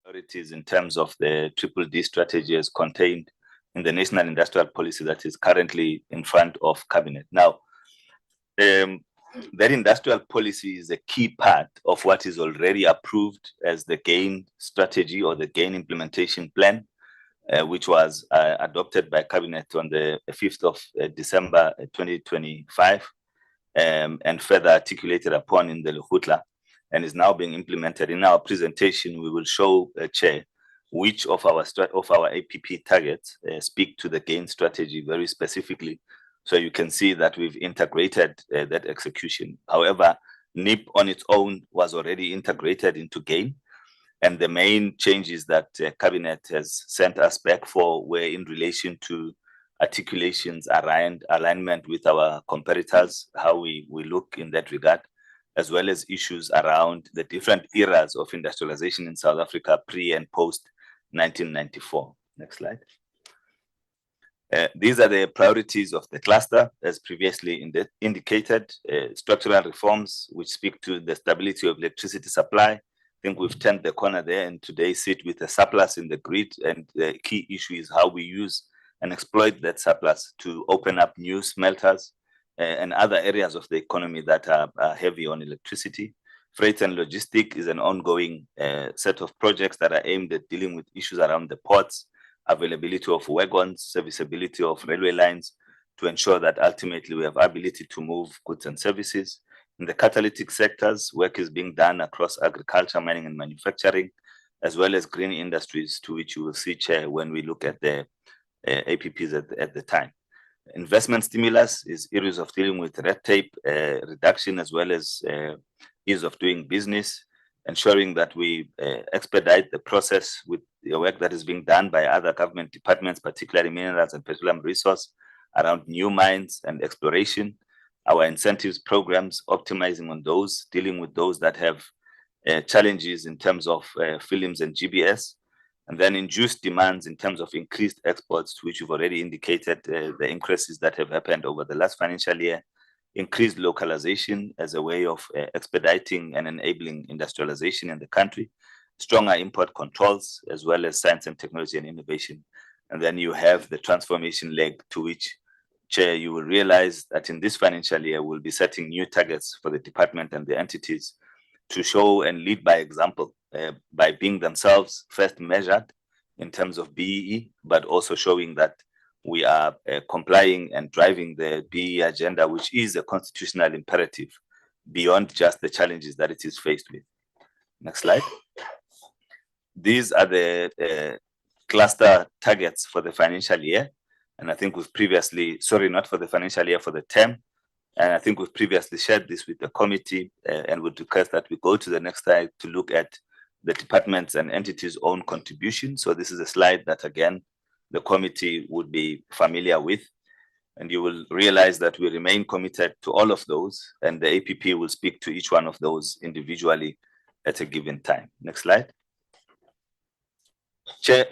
priorities in terms of the Triple D strategy as contained in the National Industrial Policy that is currently in front of Cabinet. Now, that industrial policy is a key part of what is already approved as the GAIN strategy or the GAIN implementation plan, which was adopted by Cabinet on the 5th of December 2025 and further articulated upon in the Lekgotla, and is now being implemented. In our presentation, we will show, Chair, which of our APP targets speak to the GAIN strategy very specifically, so you can see that we've integrated that execution. However, NIP on its own was already integrated into GAIN, and the main changes that Cabinet has sent us back for were in relation to articulations around alignment with our competitors, how we look in that regard, as well as issues around the different eras of industrialization in South Africa pre and post 1994. Next slide. These are the priorities of the cluster, as previously indicated. Structural reforms, which speak to the stability of electricity supply. I think we've turned the corner there and today sit with a surplus in the grid, and the key issue is how we use and exploit that surplus to open up new smelters and other areas of the economy that are heavy on electricity. Freight and logistic is an ongoing set of projects that are aimed at dealing with issues around the ports, availability of wagons, serviceability of railway lines, to ensure that ultimately we have ability to move goods and services. In the catalytic sectors, work is being done across agriculture, mining and manufacturing, as well as green industries, to which you will see, Chair, when we look at the APPs at the time. Investment stimulus is areas of dealing with red tape reduction, as well as ease of doing business, ensuring that we expedite the process with the work that is being done by other government departments, particularly minerals and petroleum resource, around new mines and exploration. Our incentives programs, optimizing on those, dealing with those that have challenges in terms of films and GBS. And then induced demands in terms of increased exports, to which you've already indicated the increases that have happened over the last financial year. Increased localization as a way of expediting and enabling industrialization in the country. Stronger import controls, as well as science and technology and innovation. And then you have the transformation leg, to which, Chair, you will realize that in this financial year, we'll be setting new targets for the department and the entities to show and lead by example, by being themselves first measured in terms of BEE, but also showing that we are complying and driving the BEE agenda, which is a constitutional imperative beyond just the challenges that it is faced with. Next slide. These are the cluster targets for the financial year. And I think we've previously, sorry, not for the financial year, for the term. And I think we've previously shared this with the committee and would request that we go to the next slide to look at the departments and entities' own contribution. So this is a slide that, again, the committee would be familiar with. And you will realize that we remain committed to all of those, and the APP will speak to each one of those individually at a given time. Next slide. Chair,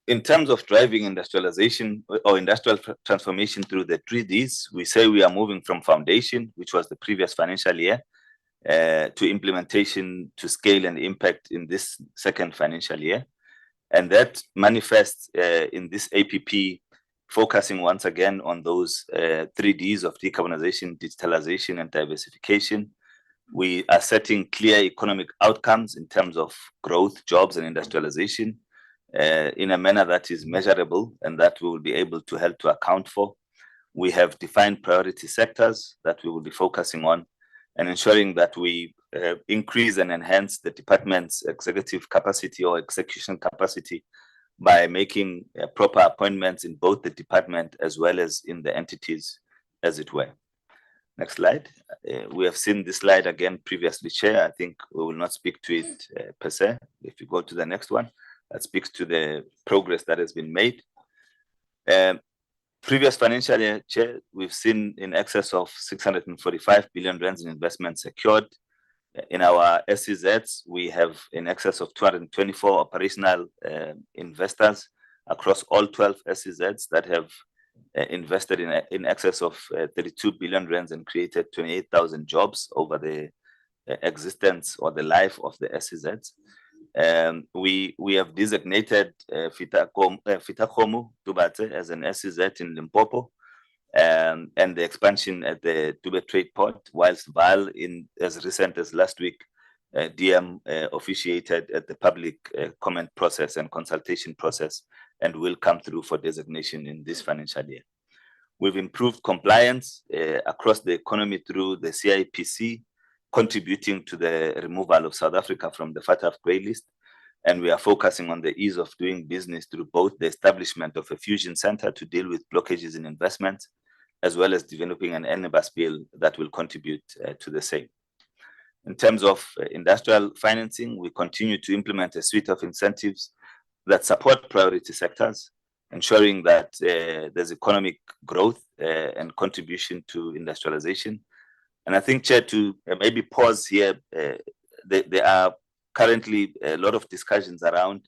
in terms of driving industrialization or industrial transformation through the 3Ds, we say we are moving from foundation, which was the previous financial year, to implementation, to scale and impact in this second financial year. And that manifests in this APP, focusing once again on those 3Ds of decarbonization, digitalization, and diversification. We are setting clear economic outcomes in terms of growth, jobs, and industrialization in a manner that is measurable and that we will be able to help to account for. We have defined priority sectors that we will be focusing on and ensuring that we increase and enhance the department's executive capacity or execution capacity by making proper appointments in both the department as well as in the entities, as it were. Next slide. We have seen this slide again previously, Chair. I think we will not speak to it per se. If you go to the next one, that speaks to the progress that has been made. Previous financial year, Chair, we've seen in excess of 645 billion rands in investments secured. In our SEZs, we have in excess of 224 operational investors across all 12 SEZs that have invested in excess of 32 billion rands and created 28,000 jobs over the existence or the life of the SEZs. We have designated Fitakhomu Tubate as an SEZ in Limpopo, and the expansion at the Dube Trade Port, whilst Val, as recent as last week, DM officiated at the public comment process and consultation process and will come through for designation in this financial year. We've improved compliance across the economy through the CIPC, contributing to the removal of South Africa from the FATF grey list. And we are focusing on the ease of doing business through both the establishment of a fusion center to deal with blockages in investments, as well as developing an omnibus bill that will contribute to the same. In terms of industrial financing, we continue to implement a suite of incentives that support priority sectors, ensuring that there's economic growth and contribution to industrialization. And I think, Chair, to maybe pause here, there are currently a lot of discussions around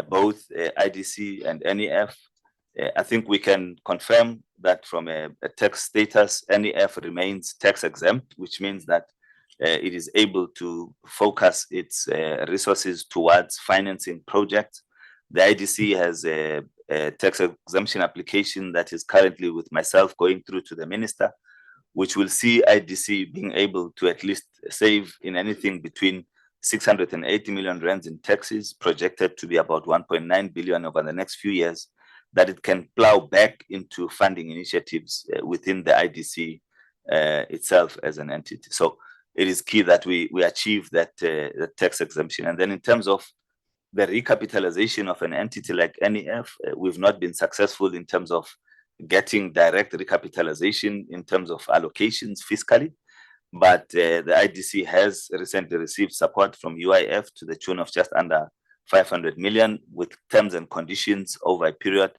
both IDC and NEF. I think we can confirm that from a tax status, NEF remains tax exempt, which means that it is able to focus its resources towards financing projects. The IDC has a tax exemption application that is currently with myself going through to the minister, which will see IDC being able to at least save in anything between 680 million rands in taxes, projected to be about 1.9 billion over the next few years, that it can plow back into funding initiatives within the IDC itself as an entity. So it is key that we achieve that tax exemption. And then in terms of the recapitalization of an entity like NEF, we've not been successful in terms of getting direct recapitalization in terms of allocations fiscally, but the IDC has recently received support from UIF to the tune of just under 500 million with terms and conditions over a period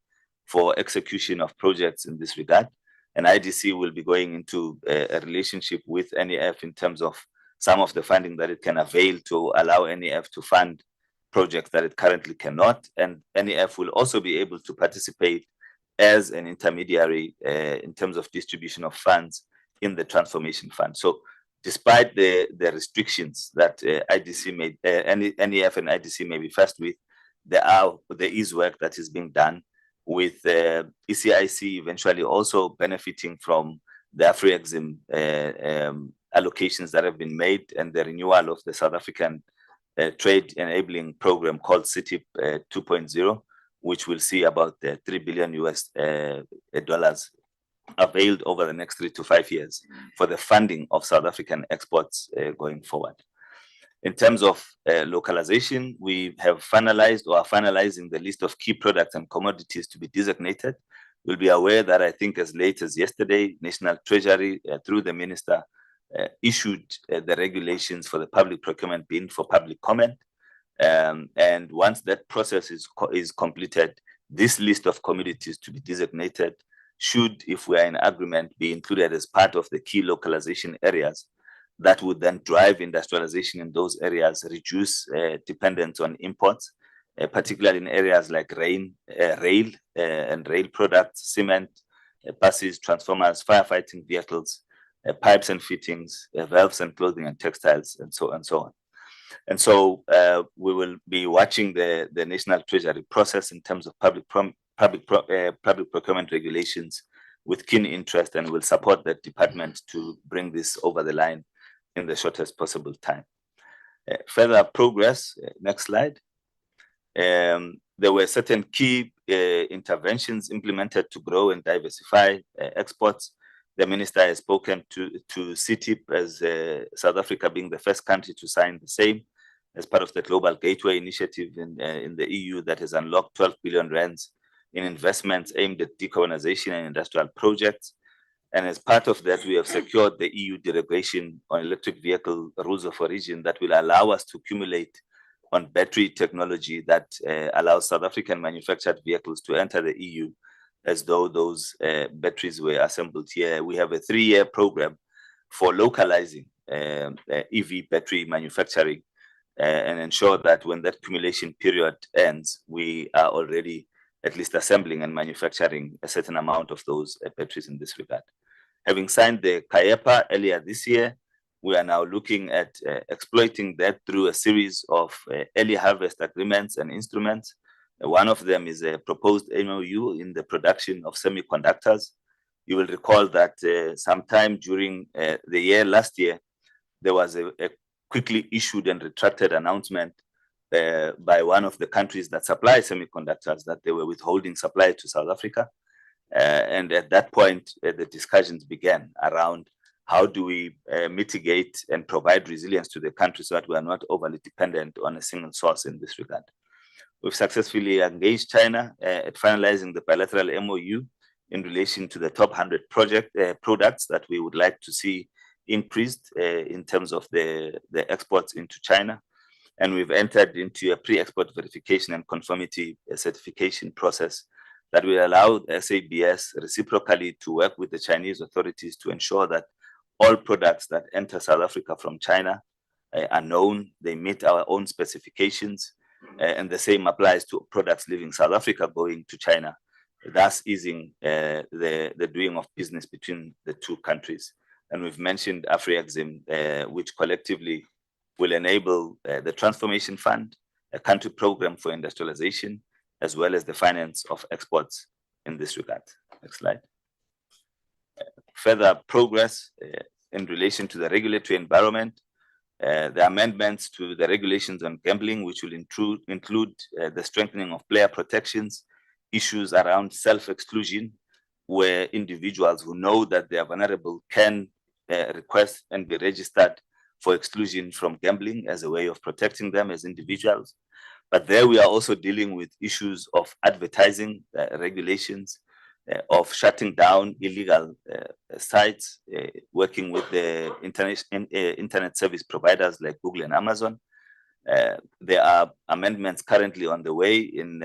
for execution of projects in this regard. And IDC will be going into a relationship with NEF in terms of some of the funding that it can avail to allow NEF to fund projects that it currently cannot. And NEF will also be able to participate as an intermediary in terms of distribution of funds in the transformation fund. So despite the restrictions that IDC may, NEF and IDC may be faced with, there is work that is being done with ECIC eventually also benefiting from the Afri-Exim allocations that have been made and the renewal of the South African trade enabling program called CITIP 2.0, which will see about $3 billion US dollars availed over the next 3 to 5 years for the funding of South African exports going forward. In terms of localization, we have finalized or are finalizing the list of key products and commodities to be designated. You'll be aware that I think as late as yesterday, National Treasury, through the minister, issued the regulations for the public procurement bin for public comment. And once that process is completed, this list of commodities to be designated should, if we are in agreement, be included as part of the key localization areas that would then drive industrialization in those areas, reduce dependence on imports, particularly in areas like rail and rail products, cement, buses, transformers, firefighting vehicles, pipes and fittings, valves and clothing and textiles, and so on. And so we will be watching the National Treasury process in terms of public procurement regulations with keen interest, and will support that department to bring this over the line in the shortest possible time. Further progress, next slide. There were certain key interventions implemented to grow and diversify exports. The minister has spoken to CITIP as South Africa being the first country to sign the same as part of the Global Gateway Initiative in the EU that has unlocked 12 billion rands in investments aimed at decarbonization and industrial projects. And as part of that, we have secured the EU derogation on electric vehicle rules of origin that will allow us to accumulate on battery technology that allows South African manufactured vehicles to enter the EU as though those batteries were assembled here. We have a 3-year program for localizing EV battery manufacturing and ensure that when that accumulation period ends, we are already at least assembling and manufacturing a certain amount of those batteries in this regard. Having signed the CAEPA earlier this year, we are now looking at exploiting that through a series of early harvest agreements and instruments. One of them is a proposed MOU in the production of semiconductors. You will recall that sometime during the year last year, there was a quickly issued and retracted announcement by one of the countries that supply semiconductors that they were withholding supply to South Africa. And at that point, the discussions began around how do we mitigate and provide resilience to the country so that we are not overly dependent on a single source in this regard. We've successfully engaged China at finalizing the bilateral MOU in relation to the top 100 products that we would like to see increased in terms of the exports into China. And we've entered into a pre-export verification and conformity certification process that will allow SABS reciprocally to work with the Chinese authorities to ensure that all products that enter South Africa from China are known, they meet our own specifications, and the same applies to products leaving South Africa going to China, thus easing the doing of business between the two countries. And we've mentioned AfriExim, which collectively will enable the Transformation Fund, a country program for industrialization, as well as the finance of exports in this regard. Next slide. Further progress in relation to the regulatory environment, the amendments to the regulations on gambling, which will include the strengthening of player protections, issues around self-exclusion, where individuals who know that they are vulnerable can request and be registered for exclusion from gambling as a way of protecting them as individuals. But there we are also dealing with issues of advertising regulations, of shutting down illegal sites, working with the internet service providers like Google and Amazon. There are amendments currently on the way in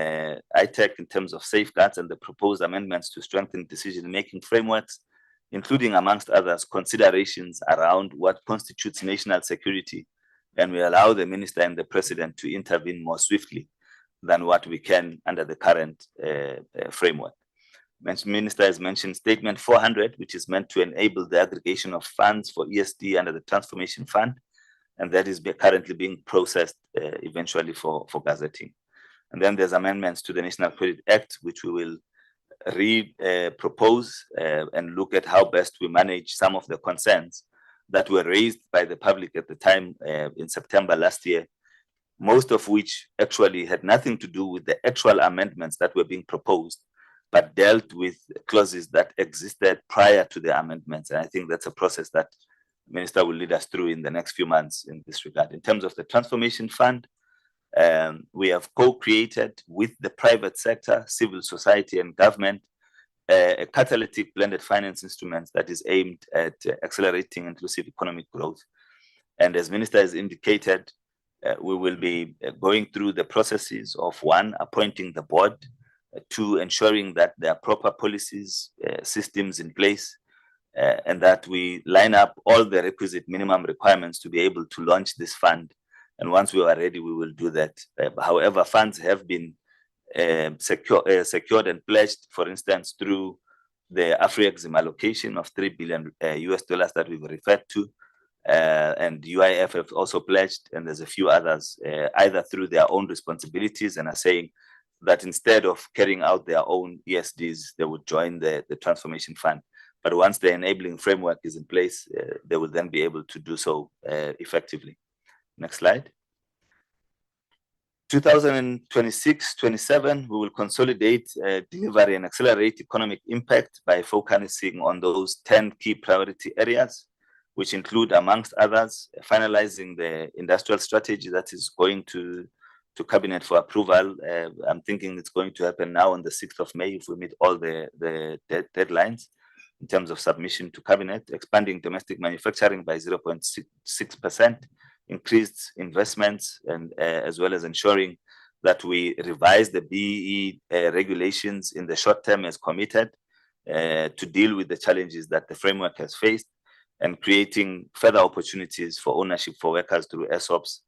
ITEC in terms of safeguards and the proposed amendments to strengthen decision-making frameworks, including, amongst others, considerations around what constitutes national security, and we allow the minister and the president to intervene more swiftly than what we can under the current framework. Minister has mentioned Statement 400, which is meant to enable the aggregation of funds for ESD under the Transformation Fund, and that is currently being processed eventually for gazetting. And then there's amendments to the National Credit Act, which we will propose and look at how best we manage some of the concerns that were raised by the public at the time in September last year, most of which actually had nothing to do with the actual amendments that were being proposed, but dealt with clauses that existed prior to the amendments. And I think that's a process that the Minister will lead us through in the next few months in this regard. In terms of the Transformation Fund, we have co-created with the private sector, civil society, and government a catalytic blended finance instrument that is aimed at accelerating inclusive economic growth. And as Minister has indicated, we will be going through the processes of, one, appointing the board, two, ensuring that there are proper policies, systems in place, and that we line up all the requisite minimum requirements to be able to launch this fund. And once we are ready, we will do that. However, funds have been secured and pledged, for instance, through the AfriExim allocation of $3 billion US that we've referred to. And UIF have also pledged, and there's a few others, either through their own responsibilities and are saying that instead of carrying out their own ESDs, they would join the Transformation Fund. But once the enabling framework is in place, they will then be able to do so effectively. Next slide. 2026-27, we will consolidate delivery and accelerate economic impact by focusing on those 10 key priority areas, which include, amongst others, finalizing the industrial strategy that is going to Cabinet for approval. I'm thinking it's going to happen now on the 6th of May if we meet all the deadlines in terms of submission to Cabinet, expanding domestic manufacturing by 0.6%, increased investments, and as well as ensuring that we revise the BEE regulations in the short term as committed to deal with the challenges that the framework has faced, and creating further opportunities for ownership for workers through ESOPs,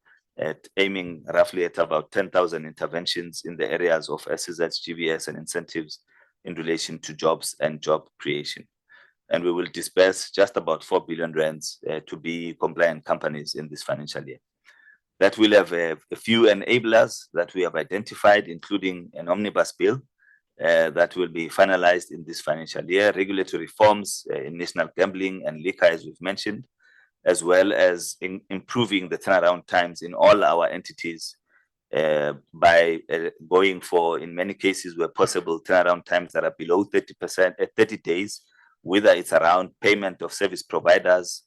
aiming roughly at about 10,000 interventions in the areas of SEZ, GVS, and incentives in relation to jobs and job creation. and we will disperse just about 4 billion rands to be compliant companies in this financial year. That will have a few enablers that we have identified, including an omnibus bill that will be finalized in this financial year, regulatory reforms in national gambling and liquor, as we've mentioned, as well as improving the turnaround times in all our entities by going for, in many cases where possible, turnaround times that are below 30%, 30 days, whether it's around payment of service providers,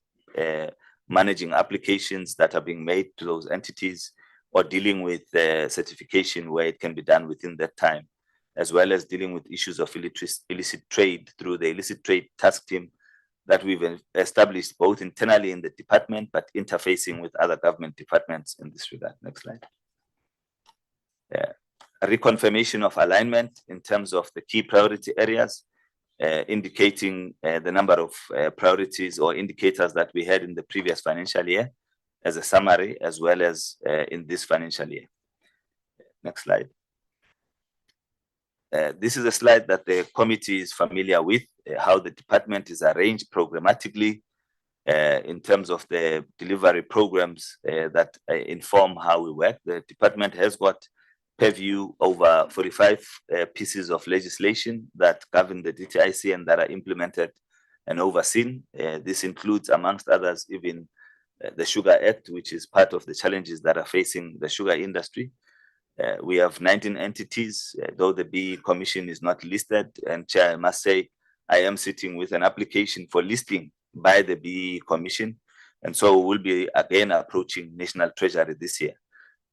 managing applications that are being made to those entities, or dealing with certification where it can be done within that time, as well as dealing with issues of illicit trade through the illicit trade task team that we've established both internally in the department, but interfacing with other government departments in this regard. Next slide. A reconfirmation of alignment in terms of the key priority areas, indicating the number of priorities or indicators that we had in the previous financial year as a summary, as well as in this financial year. Next slide. This is a slide that the committee is familiar with, how the department is arranged programmatically in terms of the delivery programs that inform how we work. The department has got purview over 45 pieces of legislation that govern the DTIC and that are implemented and overseen. This includes, amongst others, even the Sugar Act, which is part of the challenges that are facing the sugar industry. We have 19 entities, though the BE Commission is not listed. And Chair, I must say, I am sitting with an application for listing by the BE Commission. And so we'll be again approaching National Treasury this year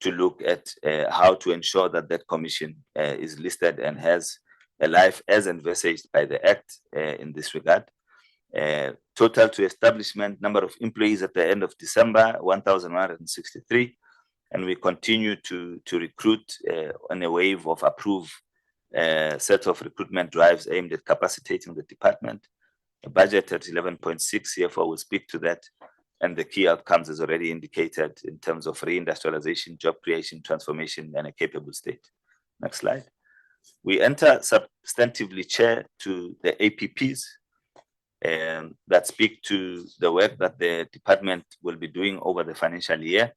to look at how to ensure that that commission is listed and has a life as envisaged by the Act in this regard. Total to establishment number of employees at the end of December, 1,163. And we continue to recruit on a wave of approved set of recruitment drives aimed at capacitating the department. A budget at 11.6, CFO will speak to that. And the key outcomes is already indicated in terms of reindustrialization, job creation, transformation, and a capable state. Next slide. We enter substantively, Chair, to the APPs that speak to the work that the department will be doing over the financial year.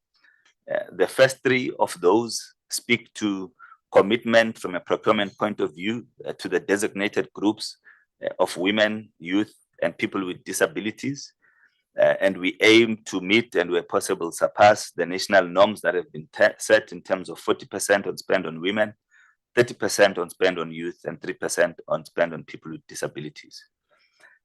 The first three of those speak to commitment from a procurement point of view to the designated groups of women, youth, and people with disabilities. And we aim to meet and where possible surpass the national norms that have been set in terms of 40% on spend on women, 30% on spend on youth, and 3% on spend on people with disabilities.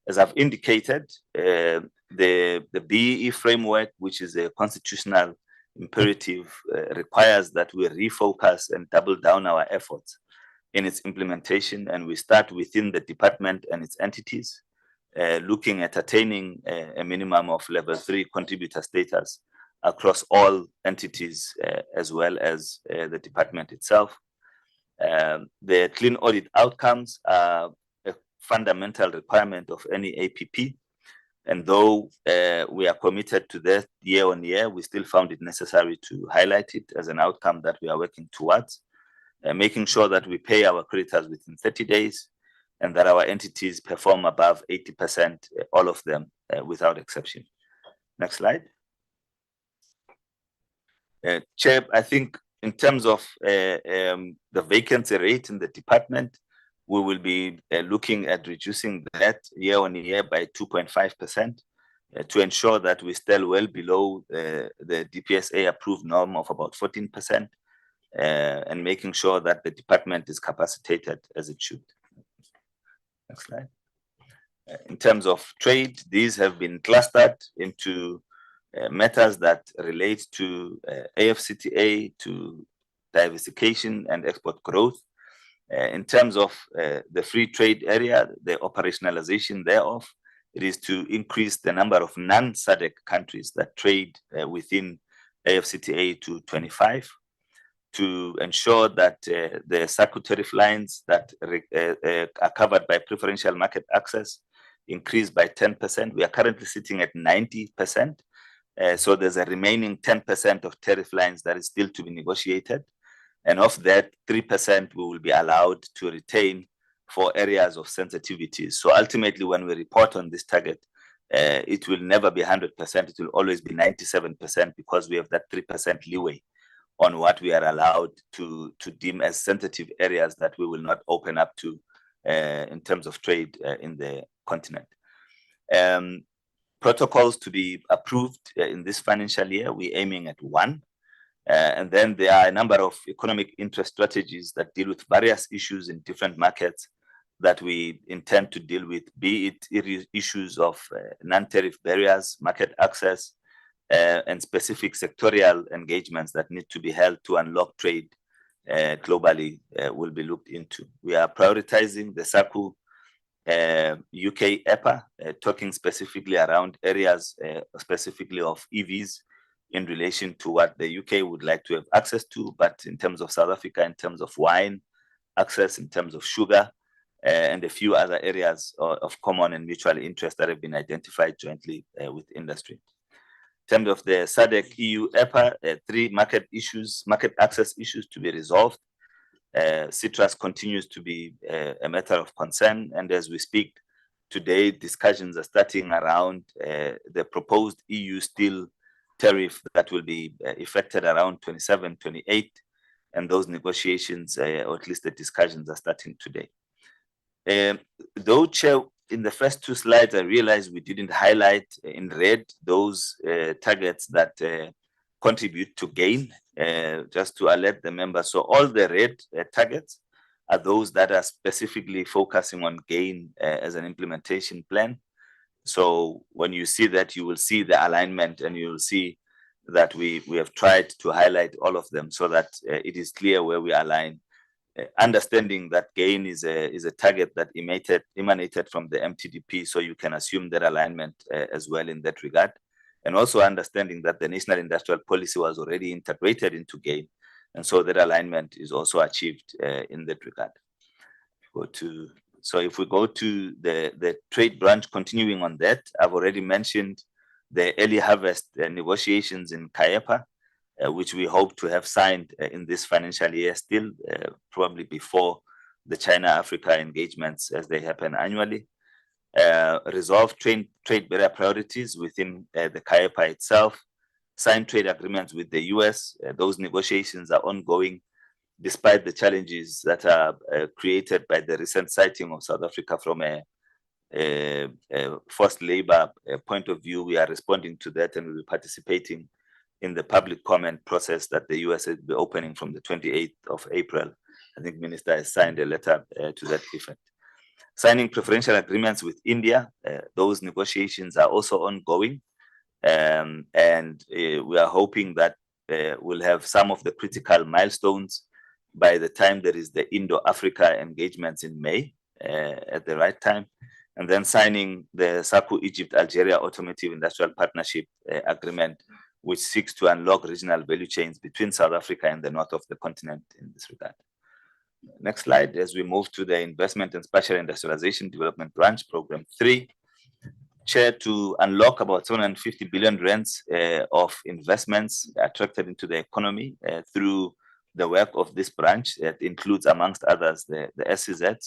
As I've indicated, the BEE framework, which is a constitutional imperative, requires that we refocus and double down our efforts in its implementation, and we start within the department and its entities, looking at attaining a minimum of level 3 contributor status across all entities as well as the department itself. The clean audit outcomes are a fundamental requirement of any APP. And though we are committed to that year on year, we still found it necessary to highlight it as an outcome that we are working towards, making sure that we pay our creditors within 30 days and that our entities perform above 80%, all of them without exception. Next slide. Chair, I think in terms of the vacancy rate in the department, we will be looking at reducing that year on year by 2.5% to ensure that we're still well below the DPSA approved norm of about 14% and making sure that the department is capacitated as it should. Next slide. In terms of trade, these have been clustered into matters that relate to AFCTA, to diversification and export growth. In terms of the free trade area, the operationalization thereof, it is to increase the number of non-SADC countries that trade within AFCTA to 25, to ensure that the SACU tariff lines that are covered by preferential market access increase by 10%. We are currently sitting at 90%. So there's a remaining 10% of tariff lines that is still to be negotiated. And of that, 3% we will be allowed to retain for areas of sensitivity. So ultimately, when we report on this target, it will never be 100%. It will always be 97% because we have that 3% leeway on what we are allowed to deem as sensitive areas that we will not open up to in terms of trade in the continent. Protocols to be approved in this financial year, we're aiming at 1. And then there are a number of economic interest strategies that deal with various issues in different markets that we intend to deal with, be it issues of non-tariff barriers, market access, and specific sectorial engagements that need to be held to unlock trade globally will be looked into. We are prioritizing the SACU UK EPA, talking specifically around areas specifically of EVs in relation to what the UK would like to have access to, but in terms of South Africa, in terms of wine access, in terms of sugar, and a few other areas of common and mutual interest that have been identified jointly with industry. In terms of the SADC EU EPA, 3 market access issues to be resolved. Citrus continues to be a matter of concern, and as we speak today, discussions are starting around the proposed EU steel tariff that will be effected around 27, 28, and those negotiations, or at least the discussions, are starting today. Though, Chair, in the first 2 slides, I realized we didn't highlight in red those targets that contribute to gain, just to alert the members. So all the red targets are those that are specifically focusing on gain as an implementation plan. So when you see that, you will see the alignment, and you will see that we have tried to highlight all of them so that it is clear where we align. Understanding that gain is a target that emanated from the MTDP, so you can assume that alignment as well in that regard. And also understanding that the National Industrial Policy was already integrated into gain, and so that alignment is also achieved in that regard. So if we go to the trade branch, continuing on that, I've already mentioned the early harvest negotiations in CAEPA, which we hope to have signed in this financial year still, probably before the China-Africa engagements as they happen annually. Resolve trade barrier priorities within the CAEPA itself, sign trade agreements with the US. Those negotiations are ongoing, despite the challenges that are created by the recent citing of South Africa from a forced labor point of view. We are responding to that, and we'll be participating in the public comment process that the US will be opening from the 28th of April. I think Minister has signed a letter to that effect. Signing preferential agreements with India, those negotiations are also ongoing, and we are hoping that we'll have some of the critical milestones by the time there is the Indo-Africa engagements in May at the right time, and then signing the SACU Egypt-Algeria Automotive Industrial Partnership Agreement, which seeks to unlock regional value chains between South Africa and the north of the continent in this regard. Next slide, as we move to the Investment and Spatial Industrialization Development Branch, Program 3, Chair, to unlock about 750 billion rands of investments attracted into the economy through the work of this branch. That includes, amongst others, the SEZs,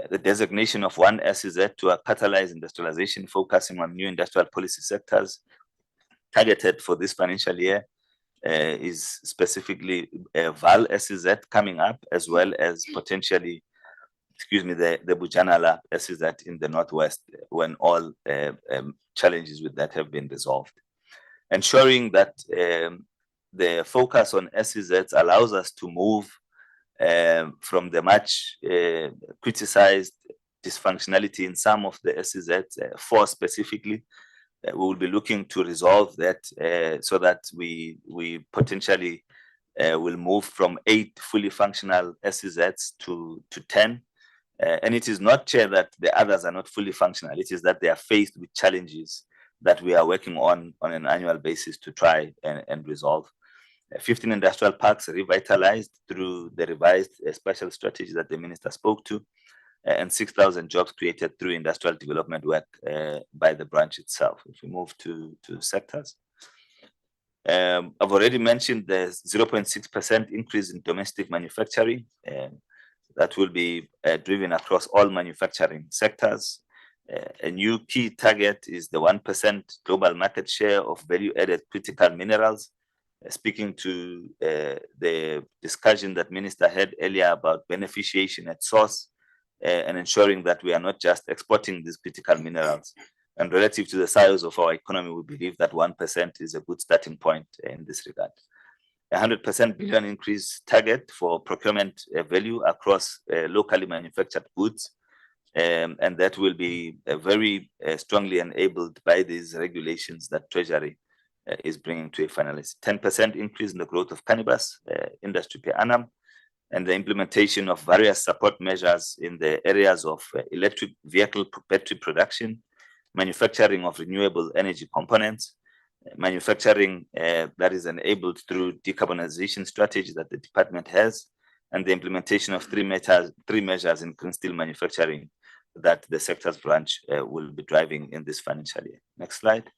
the designation of 1 SEZ to catalyze industrialization, focusing on new industrial policy sectors targeted for this financial year. Is specifically Val SEZ coming up, as well as potentially, the Bujanala SEZ in the northwest, when all challenges with that have been resolved. Ensuring that the focus on SEZs allows us to move from the much criticized dysfunctionality in some of the SEZs, 4 specifically. We will be looking to resolve that so that we potentially will move from 8 fully functional SEZs to 10. And it is not clear that the others are not fully functional. It is that they are faced with challenges that we are working on an annual basis to try and resolve. 15 industrial parks revitalized through the revised special strategy that the minister spoke to, and 6,000 jobs created through industrial development work by the branch itself. If we move to sectors, I've already mentioned the 0.6% increase in domestic manufacturing. that will be driven across all manufacturing sectors. A new key target is the 1% global market share of value-added critical minerals. Speaking to the discussion that Minister had earlier about beneficiation at source and ensuring that we are not just exporting these critical minerals. And relative to the size of our economy, we believe that 1% is a good starting point in this regard. 100% billion increase target for procurement value across locally manufactured goods. And that will be very strongly enabled by these regulations that Treasury is bringing to a finalist. 10% increase in the growth of cannabis industry per annum, and the implementation of various support measures in the areas of electric vehicle battery production, manufacturing of renewable energy components, manufacturing that is enabled through decarbonization strategy that the department has, and the implementation of three measures in green steel manufacturing that the sectors branch will be driving in this financial year. Next slide.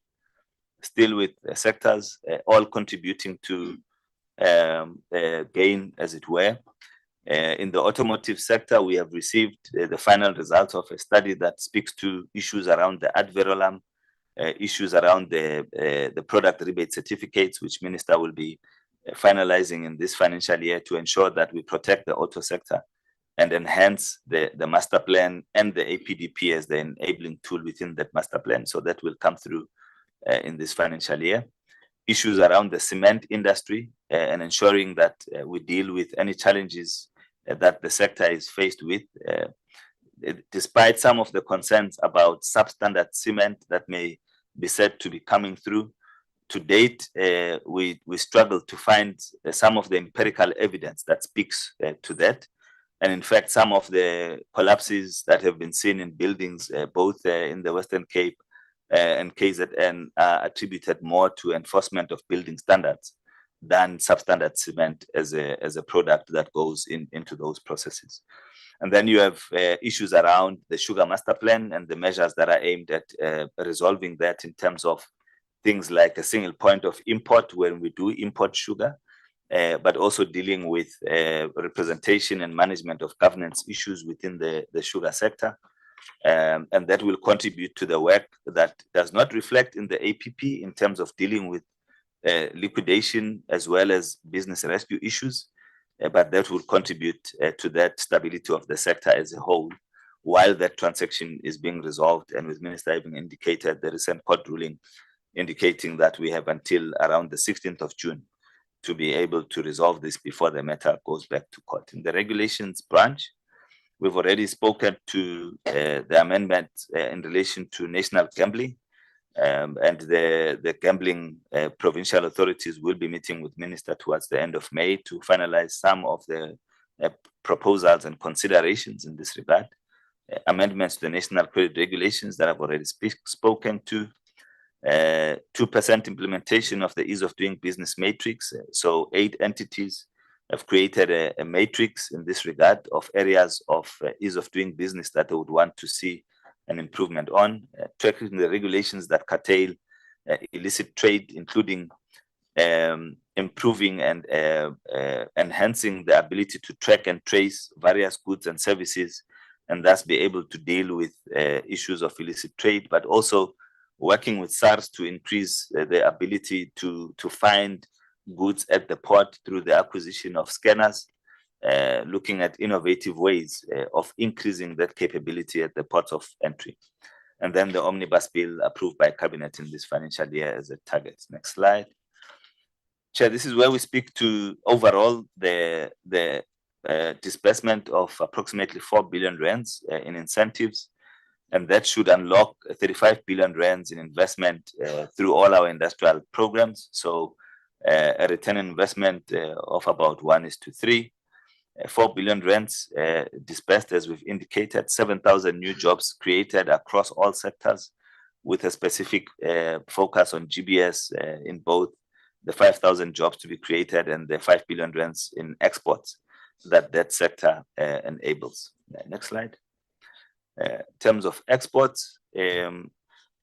Still with sectors, all contributing to gain, as it were. In the automotive sector, we have received the final results of a study that speaks to issues around the ad valorem, issues around the product rebate certificates, which Minister will be finalizing in this financial year to ensure that we protect the auto sector and enhance the master plan and the APDP as the enabling tool within that master plan. So that will come through in this financial year. Issues around the cement industry and ensuring that we deal with any challenges that the sector is faced with. Despite some of the concerns about substandard cement that may be said to be coming through, to date, we struggle to find some of the empirical evidence that speaks to that. And in fact, some of the collapses that have been seen in buildings, both in the Western Cape and KZN, are attributed more to enforcement of building standards than substandard cement as a product that goes into those processes. And then you have issues around the sugar master plan and the measures that are aimed at resolving that in terms of things like a single point of import when we do import sugar, but also dealing with representation and management of governance issues within the sugar sector. And that will contribute to the work that does not reflect in the APP in terms of dealing with liquidation as well as business rescue issues, but that will contribute to that stability of the sector as a whole while that transaction is being resolved. And with Minister having indicated the recent court ruling indicating that we have until around the 16th of June to be able to resolve this before the matter goes back to court. In the regulations branch, we've already spoken to the amendment in relation to national gambling, and the gambling provincial authorities will be meeting with Minister towards the end of May to finalize some of the proposals and considerations in this regard. Amendments to the national credit regulations that I've already spoken to. 2% implementation of the ease of doing business matrix. So 8 entities have created a matrix in this regard of areas of ease of doing business that they would want to see an improvement on, tracking the regulations that curtail illicit trade, including improving and enhancing the ability to track and trace various goods and services, and thus be able to deal with issues of illicit trade, but also working with SARS to increase the ability to find goods at the port through the acquisition of scanners, looking at innovative ways of increasing that capability at the ports of entry. And then the omnibus bill approved by cabinet in this financial year as a target. Next slide. Chair, this is where we speak to overall the disbursement of approximately 4 billion rands in incentives, and that should unlock 35 billion rands in investment through all our industrial programs. So a return on investment of about 1:3. 4 billion rands disbursed, as we've indicated, 7,000 new jobs created across all sectors with a specific focus on GBS in both the 5,000 jobs to be created and the 5 billion rands in exports that sector enables. Next slide. In terms of exports,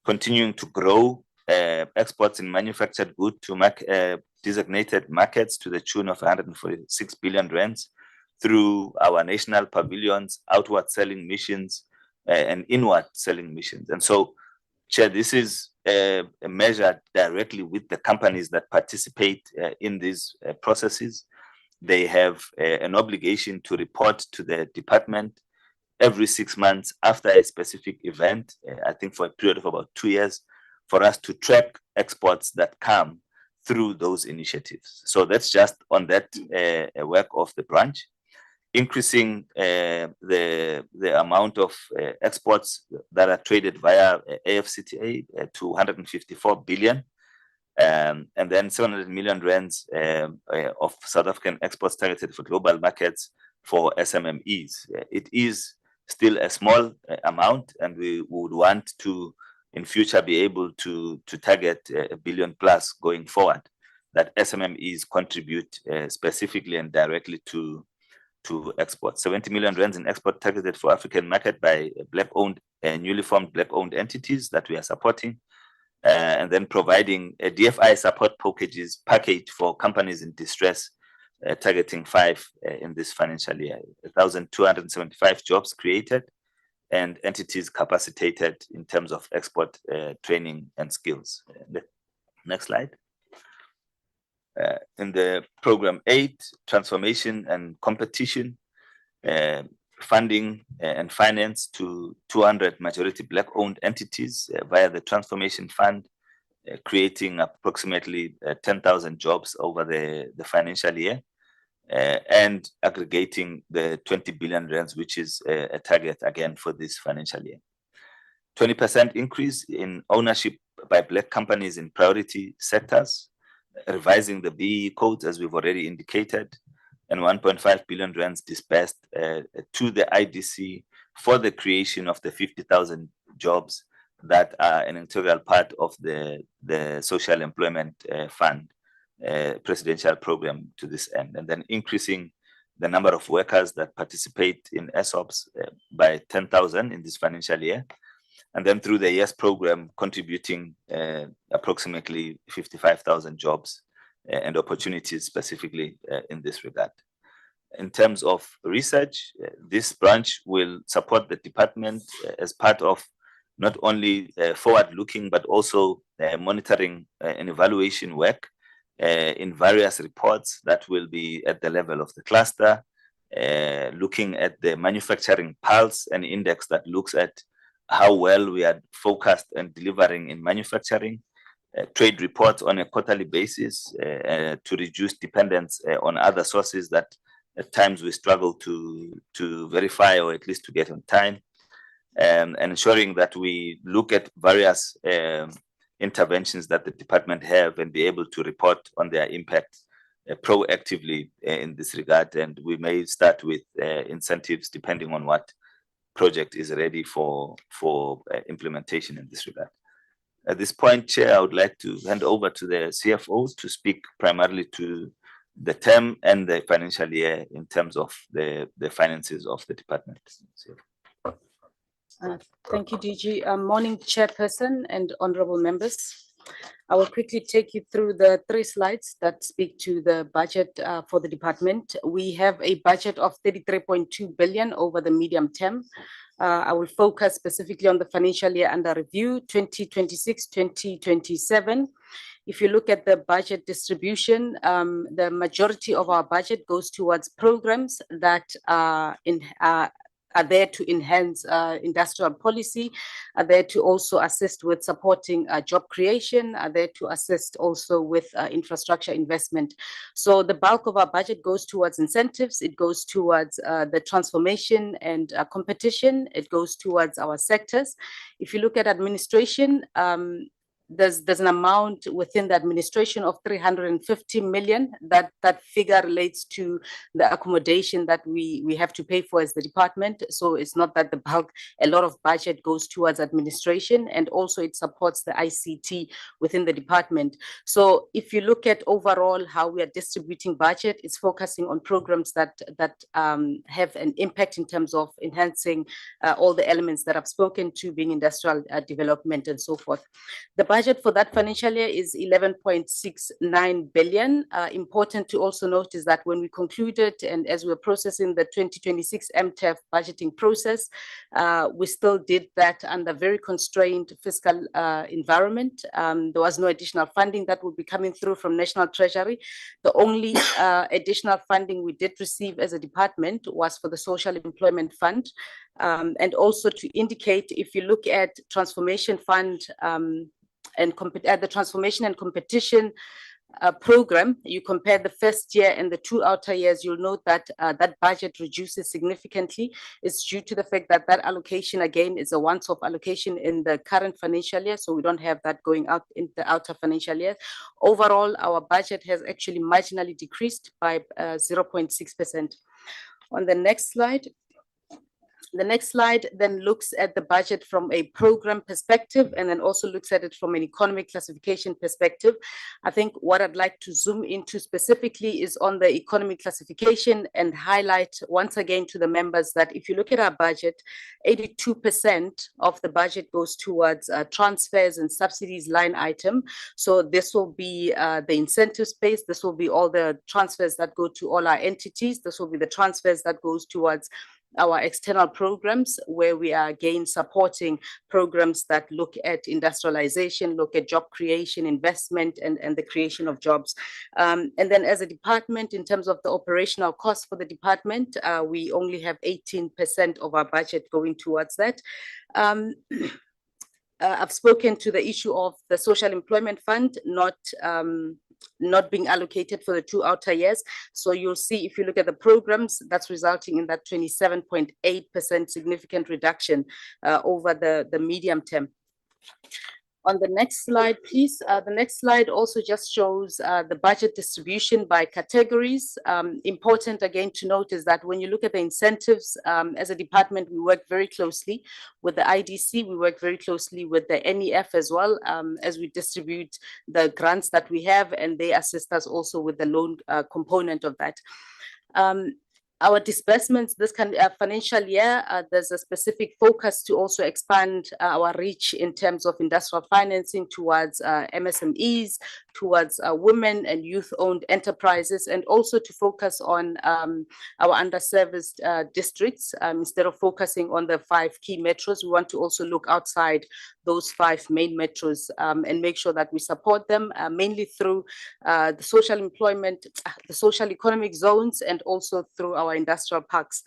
continuing to grow exports in manufactured goods to designated markets to the tune of 146 billion rands through our national pavilions, outward selling missions, and inward selling missions. And so, Chair, this is measured directly with the companies that participate in these processes. They have an obligation to report to the department every 6 months after a specific event, I think for a period of about 2 years, for us to track exports that come through those initiatives. So that's just on that work of the branch, increasing the amount of exports that are traded via AFCTA to 154 billion. And then 700 million rands of South African exports targeted for global markets for SMMEs. It is still a small amount, and we would want to, in future, be able to target a billion plus going forward, that SMMEs contribute specifically and directly to exports. 70 million rands in export targeted for African market by Black-owned, newly formed Black-owned entities that we are supporting. And then providing a DFI support package for companies in distress, targeting 5 in this financial year. 1,275 jobs created and entities capacitated in terms of export training and skills. Next slide. In the program 8, transformation and competition, funding and finance to 200 majority Black-owned entities via the Transformation Fund, creating approximately 10,000 jobs over the financial year, and aggregating the 20 billion rands, which is a target again for this financial year. 20% increase in ownership by Black companies in priority sectors, revising the BEE codes as we've already indicated, and 1.5 billion rands dispersed to the IDC for the creation of the 50,000 jobs that are an integral part of the Social Employment Fund presidential program to this end, and then increasing the number of workers that participate in ESOPs by 10,000 in this financial year, and then through the YES program contributing approximately 55,000 jobs and opportunities specifically in this regard. In terms of research, this branch will support the department as part of not only forward-looking, but also monitoring and evaluation work in various reports that will be at the level of the cluster, looking at the manufacturing pulse, an index that looks at how well we are focused and delivering in manufacturing, trade reports on a quarterly basis to reduce dependence on other sources that at times we struggle to verify or at least to get on time, and ensuring that we look at various interventions that the department have and be able to report on their impact proactively in this regard. And we may start with incentives depending on what project is ready for implementation in this regard. At this point, Chair, I would like to hand over to the CFO to speak primarily to the term and the financial year in terms of the finances of the department. Thank you, DG. Morning, Chairperson and honorable members. I will quickly take you through the 3 slides that speak to the budget for the department. We have a budget of 33.2 billion over the medium term. I will focus specifically on the financial year under review, 2026-2027. If you look at the budget distribution, the majority of our budget goes towards programs that are there to enhance industrial policy, are there to also assist with supporting job creation, are there to assist also with infrastructure investment. So the bulk of our budget goes towards incentives, it goes towards the transformation and competition, it goes towards our sectors. If you look at administration, there's an amount within the administration of 350 million. That figure relates to the accommodation that we have to pay for as the department. So it's not that the bulk, a lot of budget goes towards administration, and also it supports the ICT within the department. So if you look at overall how we are distributing budget, it's focusing on programs that have an impact in terms of enhancing all the elements that I've spoken to, being industrial development and so forth. The budget budget for that financial year is 11.69 billion. Important to also note is that when we concluded and as we're processing the 2026 MTEF budgeting process, we still did that under very constrained fiscal environment. There was no additional funding that would be coming through from National Treasury. The only additional funding we did receive as a department was for the Social Employment Fund. And also to indicate, if you look at Transformation Fund and the Transformation and Competition program, you compare the first year and the 2 outer years, you'll note that that budget reduces significantly. It's due to the fact that that allocation, again, is a once-off allocation in the current financial year, so we don't have that going out in the outer financial year. Overall, our budget has actually marginally decreased by 0.6%. On the next slide. The next slide then looks at the budget from a program perspective and then also looks at it from an economic classification perspective. I think what I'd like to zoom into specifically is on the economic classification and highlight once again to the members that if you look at our budget, 82% of the budget goes towards transfers and subsidies line item. So this will be the incentive space. This will be all the transfers that go to all our entities. This will be the transfers that goes towards our external programs, where we are again supporting programs that look at industrialization, look at job creation, investment, and the creation of jobs. And then as a department, in terms of the operational costs for the department, we only have 18% of our budget going towards that. I've spoken to the issue of the Social Employment Fund not being allocated for the 2 outer years. So you'll see if you look at the programs, that's resulting in that 27.8% significant reduction over the medium term. On the next slide, please. The next slide also just shows the budget distribution by categories. Important again to note is that when you look at the incentives, as a department, we work very closely with the IDC. We work very closely with the NEF as well as we distribute the grants that we have, and they assist us also with the loan component of that. Our disbursements this financial year, there's a specific focus to also expand our reach in terms of industrial financing towards MSMEs, towards women and youth-owned enterprises, and also to focus on our underserviced districts. Instead of focusing on the 5 key metros, we want to also look outside those 5 main metros and make sure that we support them mainly through the social employment, the social economic zones, and also through our industrial parks.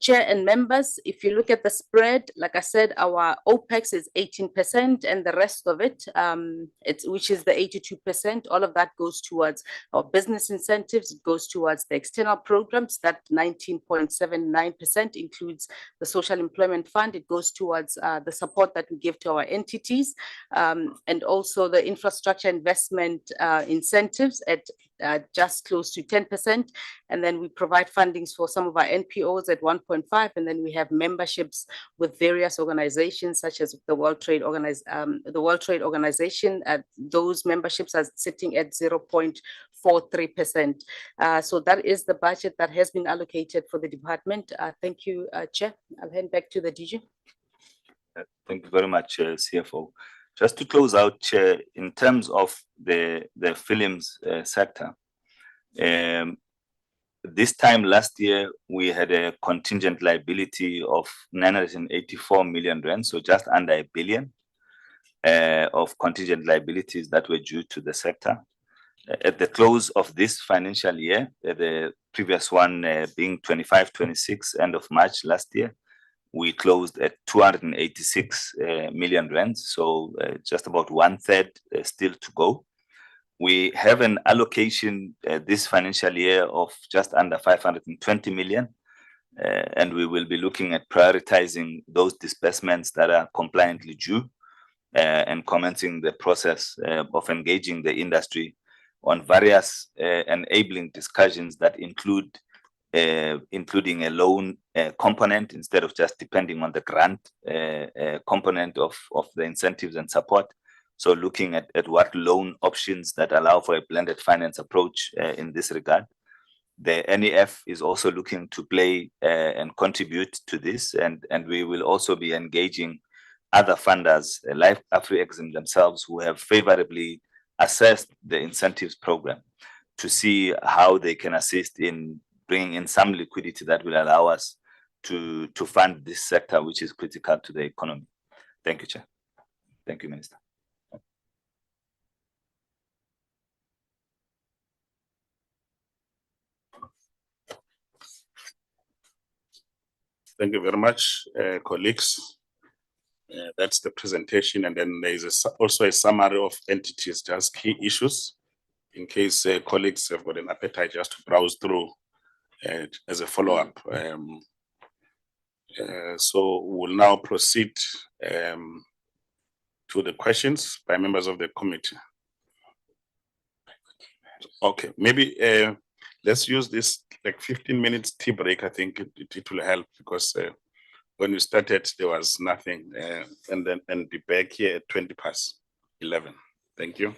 Chair and members, if you look at the spread, like I said, our OPEX is 18%, and the rest of it, which is the 82%, all of that goes towards our business incentives. It goes towards the external programs. That 19.79% includes the Social Employment Fund. It goes towards the support that we give to our entities, and also the infrastructure investment incentives at just close to 10%. And then we provide fundings for some of our NPOs at 1.5%. And then we have memberships with various organizations such as the World Trade Organization. Those memberships are sitting at 0.43%. So that is the budget that has been allocated for the department. Thank you, Chair. I'll hand back to the DG. Thank you very much, CFO. Just to close out, Chair, in terms of the films sector, this time last year, we had a contingent liability of 984 million rand, so just under 1 billion of contingent liabilities that were due to the sector. At the close of this financial year, the previous one being 25-26, end of March last year, we closed at 286 million rand, so just about 1/3 still to go. We have an allocation this financial year of just under 520 million, and we will be looking at prioritizing those disbursements that are compliantly due and commencing the process of engaging the industry on various enabling discussions that including a loan component instead of just depending on the grant component of the incentives and support. So looking at what loan options that allow for a blended finance approach in this regard. The NEF is also looking to play and contribute to this, and we will also be engaging other funders, like AfriExim themselves, who have favorably assessed the incentives program to see how they can assist in bringing in some liquidity that will allow us to fund this sector, which is critical to the economy. Thank you, Chair. Thank you, Minister. Thank you very much, colleagues. That's the presentation, and then there is also a summary of entities, just key issues, in case colleagues have got an appetite just to browse through as a follow-up. So we'll now proceed to the questions by members of the committee. Okay, maybe let's use this like 15 minutes tea break. I think it will help, because when we started, there was nothing, and be back here at 11:20. Thank you.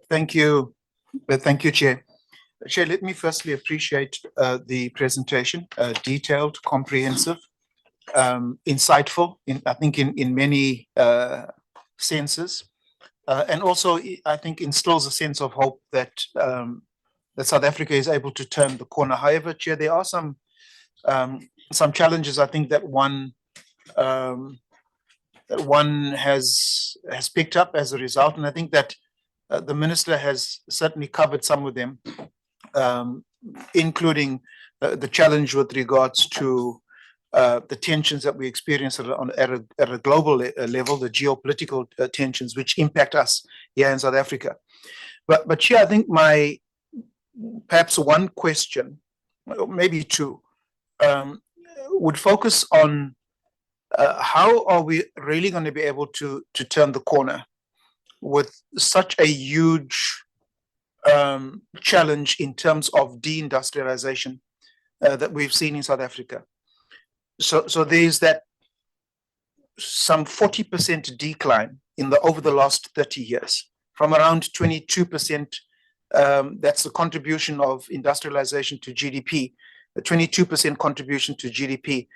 Thank you. Thank you, Chair. Chair, let me firstly appreciate the presentation, detailed, comprehensive, insightful, I think in many senses. And also, I think instills a sense of hope that that South Africa is able to turn the corner. However, Chair, there are some challenges I think that one has picked up as a result, and I think that the Minister has certainly covered some of them, including the challenge with regards to the tensions that we experience at a global level, the geopolitical tensions which impact us here in South Africa. But here, I think perhaps one question, or maybe two, would focus on how are we really going to be able to turn the corner with such a huge challenge in terms of deindustrialization that we've seen in South Africa. So there's that some 40% decline over the last 30 years, from around 22%, that's the contribution of industrialization to GDP, a 22% contribution to GDP,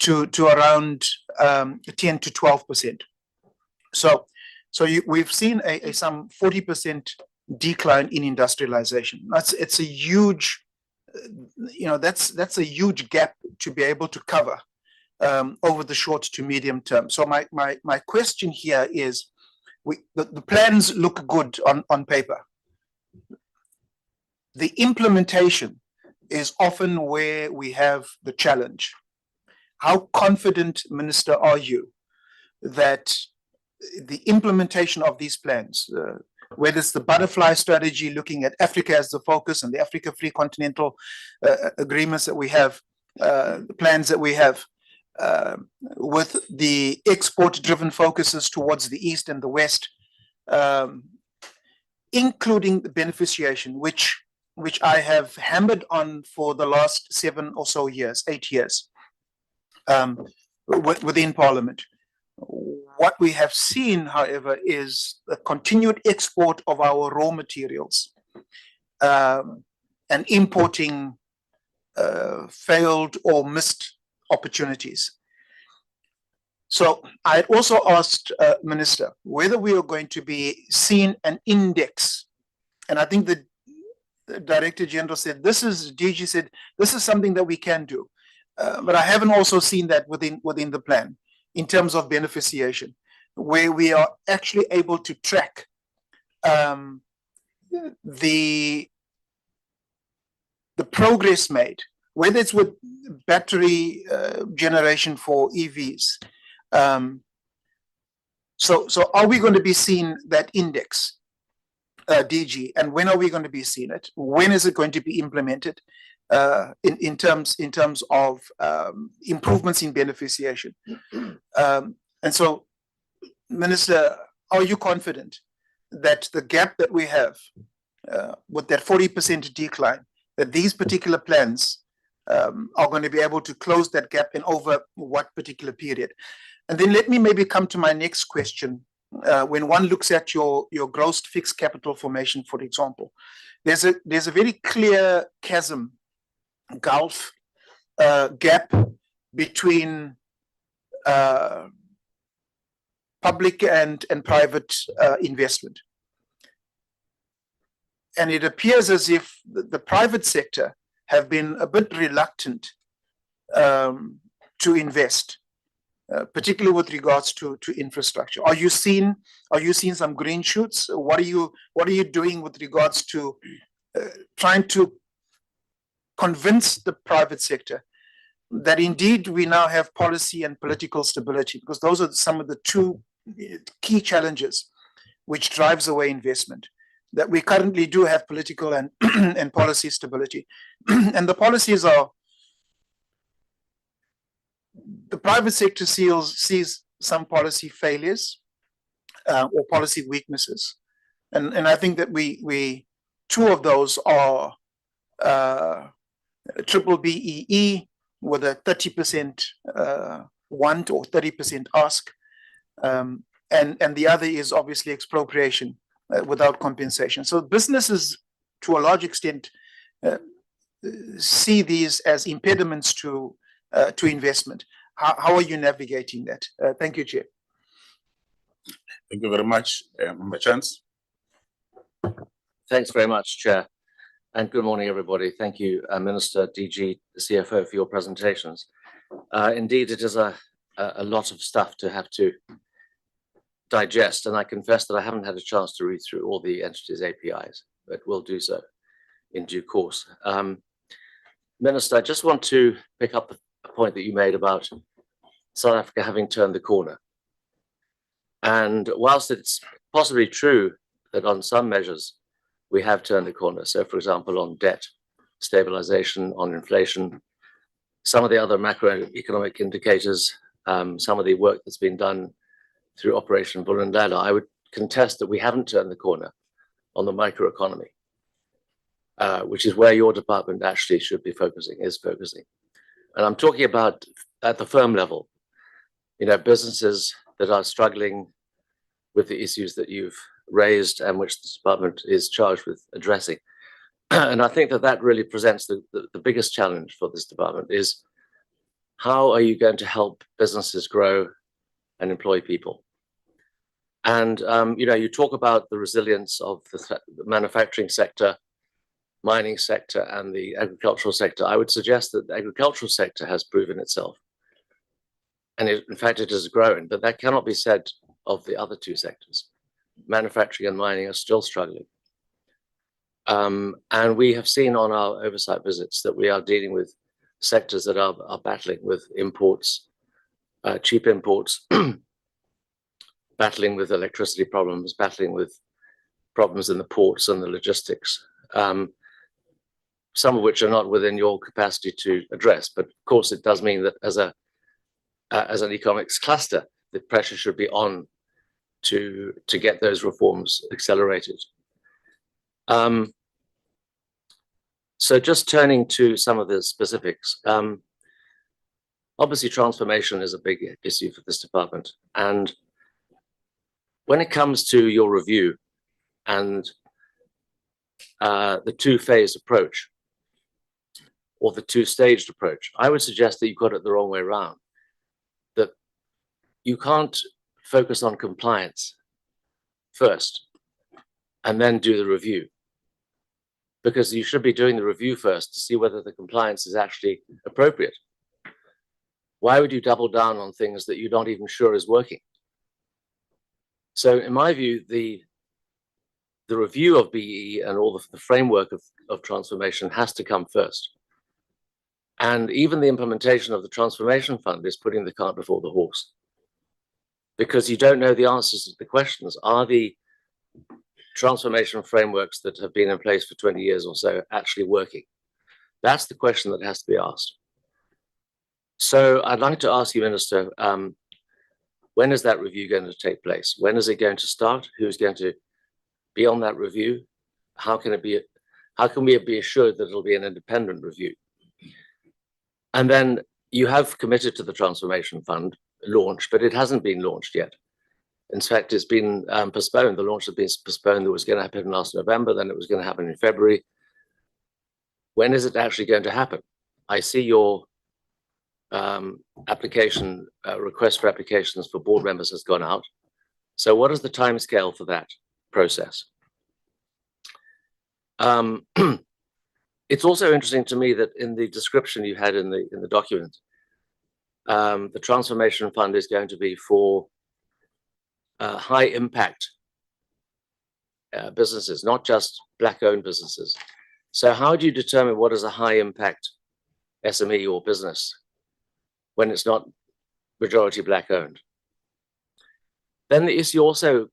to around 10 to 12%. So we've seen a some 40% decline in industrialization. It's a huge, that's a huge gap to be able to cover over the short to medium term. So my question here is, the plans look good on paper. The implementation is often where we have the challenge. How confident, Minister, are you that the implementation of these plans, whether it's the butterfly strategy looking at Africa as the focus and the Africa Free Continental agreements that we have, the plans that we have, with the export-driven focuses towards the East and the West, including the beneficiation, which I have hammered on for the last 7 or so years, 8 years, within Parliament. What we have seen, however, is the continued export of our raw materials and importing failed or missed opportunities. So I had also asked Minister whether we are going to be seeing an index, and I think the Director General said DG said this is something that we can do, but I haven't also seen that within the plan in terms of beneficiation, where we are actually able to track the progress made, whether it's with battery generation for EVs. So are we going to be seeing that index, DG, and when are we going to be seeing it? When is it going to be implemented in terms of improvements in beneficiation? And so, Minister, are you confident that the gap that we have with that 40% decline, that these particular plans are going to be able to close that gap in over what particular period? And then let me maybe come to my next question. When one looks at your gross fixed capital formation, for example, there's a very clear chasm, gulf, gap between public and private investment. And it appears as if the private sector have been a bit reluctant to invest, particularly with regards to infrastructure. Are you seeing some green shoots? What are you doing with regards to trying to convince the private sector that indeed we now have policy and political stability? Because those are some of the two key challenges which drives away investment, that we currently do have political and and policy stability. And the policies are, the private sector sees some policy failures or policy weaknesses. And I think that we two of those are triple BEE with a 30% want or 30% ask. And the other is obviously expropriation without compensation. So businesses, to a large extent, see these as impediments to investment. How are you navigating that? Thank you, Chair. Thank you very much, Member Chance. Thanks very much, Chair. And good morning, everybody. Thank you, Minister, DG, CFO, for your presentations. Indeed, it is a lot of stuff to have to digest, and I confess that I haven't had a chance to read through all the entities' APIs, but will do so in due course. Minister, I just want to pick up the point that you made about South Africa having turned the corner. And whilst it's possibly true that on some measures we have turned the corner, so for example, on debt stabilization, on inflation, some of the other macroeconomic indicators, some of the work that's been done through Operation Vulindlela, I would contest that we haven't turned the corner on the microeconomy, which is where your department actually should be focusing, is focusing. And I'm talking about at the firm level, you know, businesses that are struggling with the issues that you've raised and which the department is charged with addressing. And I think that that really presents the biggest challenge for this department is how are you going to help businesses grow and employ people? And, you know, you talk about the resilience of the manufacturing sector, mining sector, and the agricultural sector. I would suggest that the agricultural sector has proven itself. And in fact, it has grown, but that cannot be said of the other two sectors. Manufacturing and mining are still struggling. And we have seen on our oversight visits that we are dealing with sectors that are battling with imports, cheap imports, battling with electricity problems, battling with problems in the ports and the logistics, some of which are not within your capacity to address. But of course, it does mean that as an economics cluster, the pressure should be on to get those reforms accelerated. So just turning to some of the specifics, obviously transformation is a big issue for this department. And when it comes to your review and the two-phased approach or the two-staged approach, I would suggest that you got it the wrong way around, that you can't focus on compliance first and then do the review, because you should be doing the review first to see whether the compliance is actually appropriate. Why would you double down on things that you're not even sure is working? So in my view, the review of BEE and all the framework of transformation has to come first. And even the implementation of the transformation fund is putting the cart before the horse, because you don't know the answers to the questions. Are the transformation frameworks that have been in place for 20 years or so actually working? That's the question that has to be asked. So I'd like to ask you, Minister, when is that review going to take place? When is it going to start? Who's going to be on that review? How can we be assured that it'll be an independent review? And then you have committed to the transformation fund launch, but it hasn't been launched yet. In fact, it's been postponed. The launch has been postponed. It was going to happen last November, then it was going to happen in February. When is it actually going to happen? I see your application, request for applications for board members has gone out. So what is the timescale for that process? It's also interesting to me that in the description you had in the document, the transformation fund is going to be for high impact businesses, not just Black-owned businesses. So how do you determine what is a high impact SME or business when it's not majority Black-owned? Then the issue also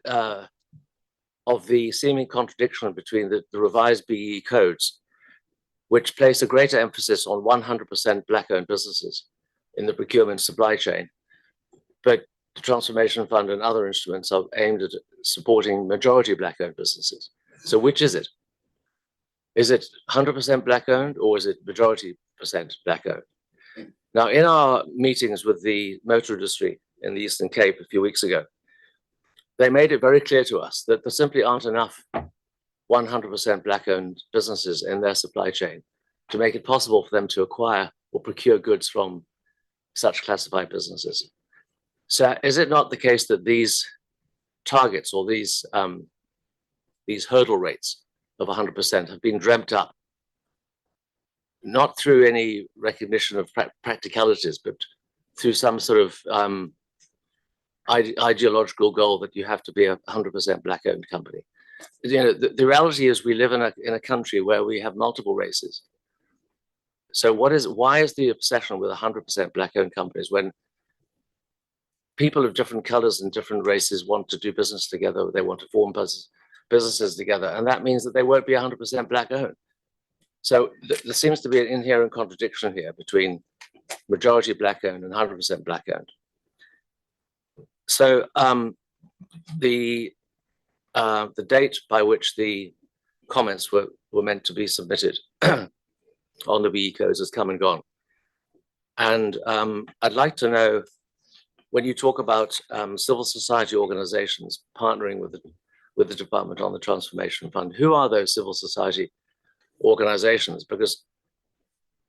of the seeming contradiction between the revised BEE codes, which place a greater emphasis on 100% Black-owned businesses in the procurement supply chain, but the Transformation Fund and other instruments are aimed at supporting majority Black-owned businesses. So which is it? Is it 100% Black-owned or is it majority percent Black-owned? Now, in our meetings with the motor industry in the Eastern Cape a few weeks ago, they made it very clear to us that there simply aren't enough 100% Black-owned businesses in their supply chain to make it possible for them to acquire or procure goods from such classified businesses. So is it not the case that these targets or these hurdle rates of 100% have been dreamt up, not through any recognition of practicalities, but through some sort of ideological goal that you have to be a 100% Black-owned company? You know, the reality is we live in a country where we have multiple races. So why is the obsession with 100% Black-owned companies when people of different colors and different races want to do business together? They want to form businesses together, and that means that they won't be 100% Black-owned. So there seems to be an inherent contradiction here between majority Black-owned and 100% Black-owned. So the date by which the comments were meant to be submitted on the BE codes has come and gone. And I'd like to know, when you talk about civil society organizations partnering with the department on the Transformation Fund, who are those civil society organizations? Because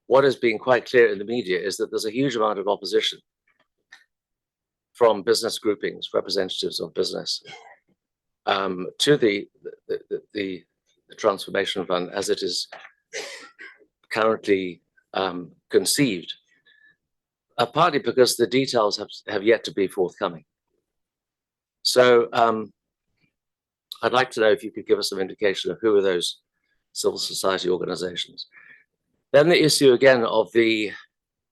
what is being quite clear in the media is that there's a huge amount of opposition from business groupings, representatives of business, to the Transformation Fund as it is currently conceived, partly because the details have yet to be forthcoming. So I'd like to know if you could give us some indication of who are those civil society organizations. Then the issue again of the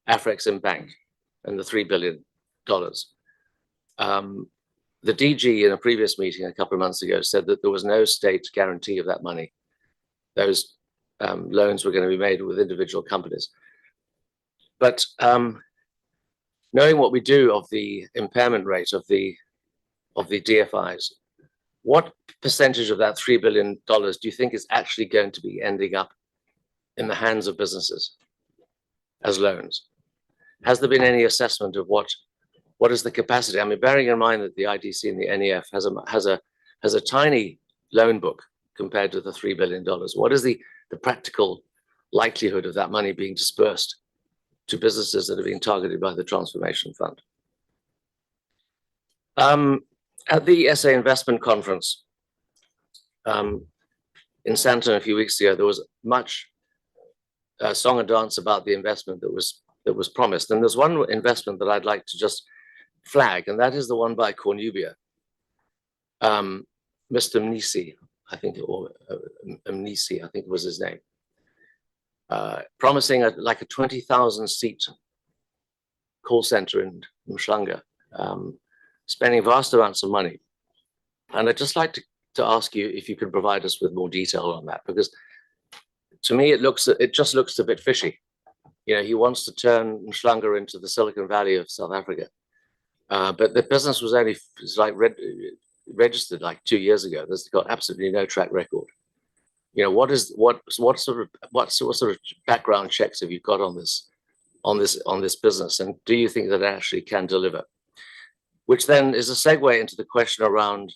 Afrexim Bank and the $3 billion. The DG in a previous meeting a couple of months ago said that there was no state guarantee of that money. Those loans were going to be made with individual companies. But knowing what we do of the impairment rate of the DFIs, what percentage of that $3 billion do you think is actually going to be ending up in the hands of businesses as loans? Has there been any assessment of what is the capacity? I mean, bearing in mind that the IDC and the NEF has a tiny loan book compared to the $3 billion. What is the practical likelihood of that money being dispersed to businesses that are being targeted by the Transformation Fund? At the SA Investment Conference in Santa a few weeks ago, there was much song and dance about the investment that was promised. And there's one investment that I'd like to just flag, and that is the one by Cornubia. Mr. Mnisi, I think, or Mnisi, I think was his name, promising like a 20,000 seat call center in Mhlanga, spending vast amounts of money. And I'd just like to ask you if you could provide us with more detail on that, because to me it just looks a bit fishy. You know, he wants to turn Mhlanga into the Silicon Valley of South Africa. But the business was only registered like 2 years ago. There's got absolutely no track record. You know, what sort of background checks have you got on this business, and do you think that it actually can deliver? Which then is a segue into the question around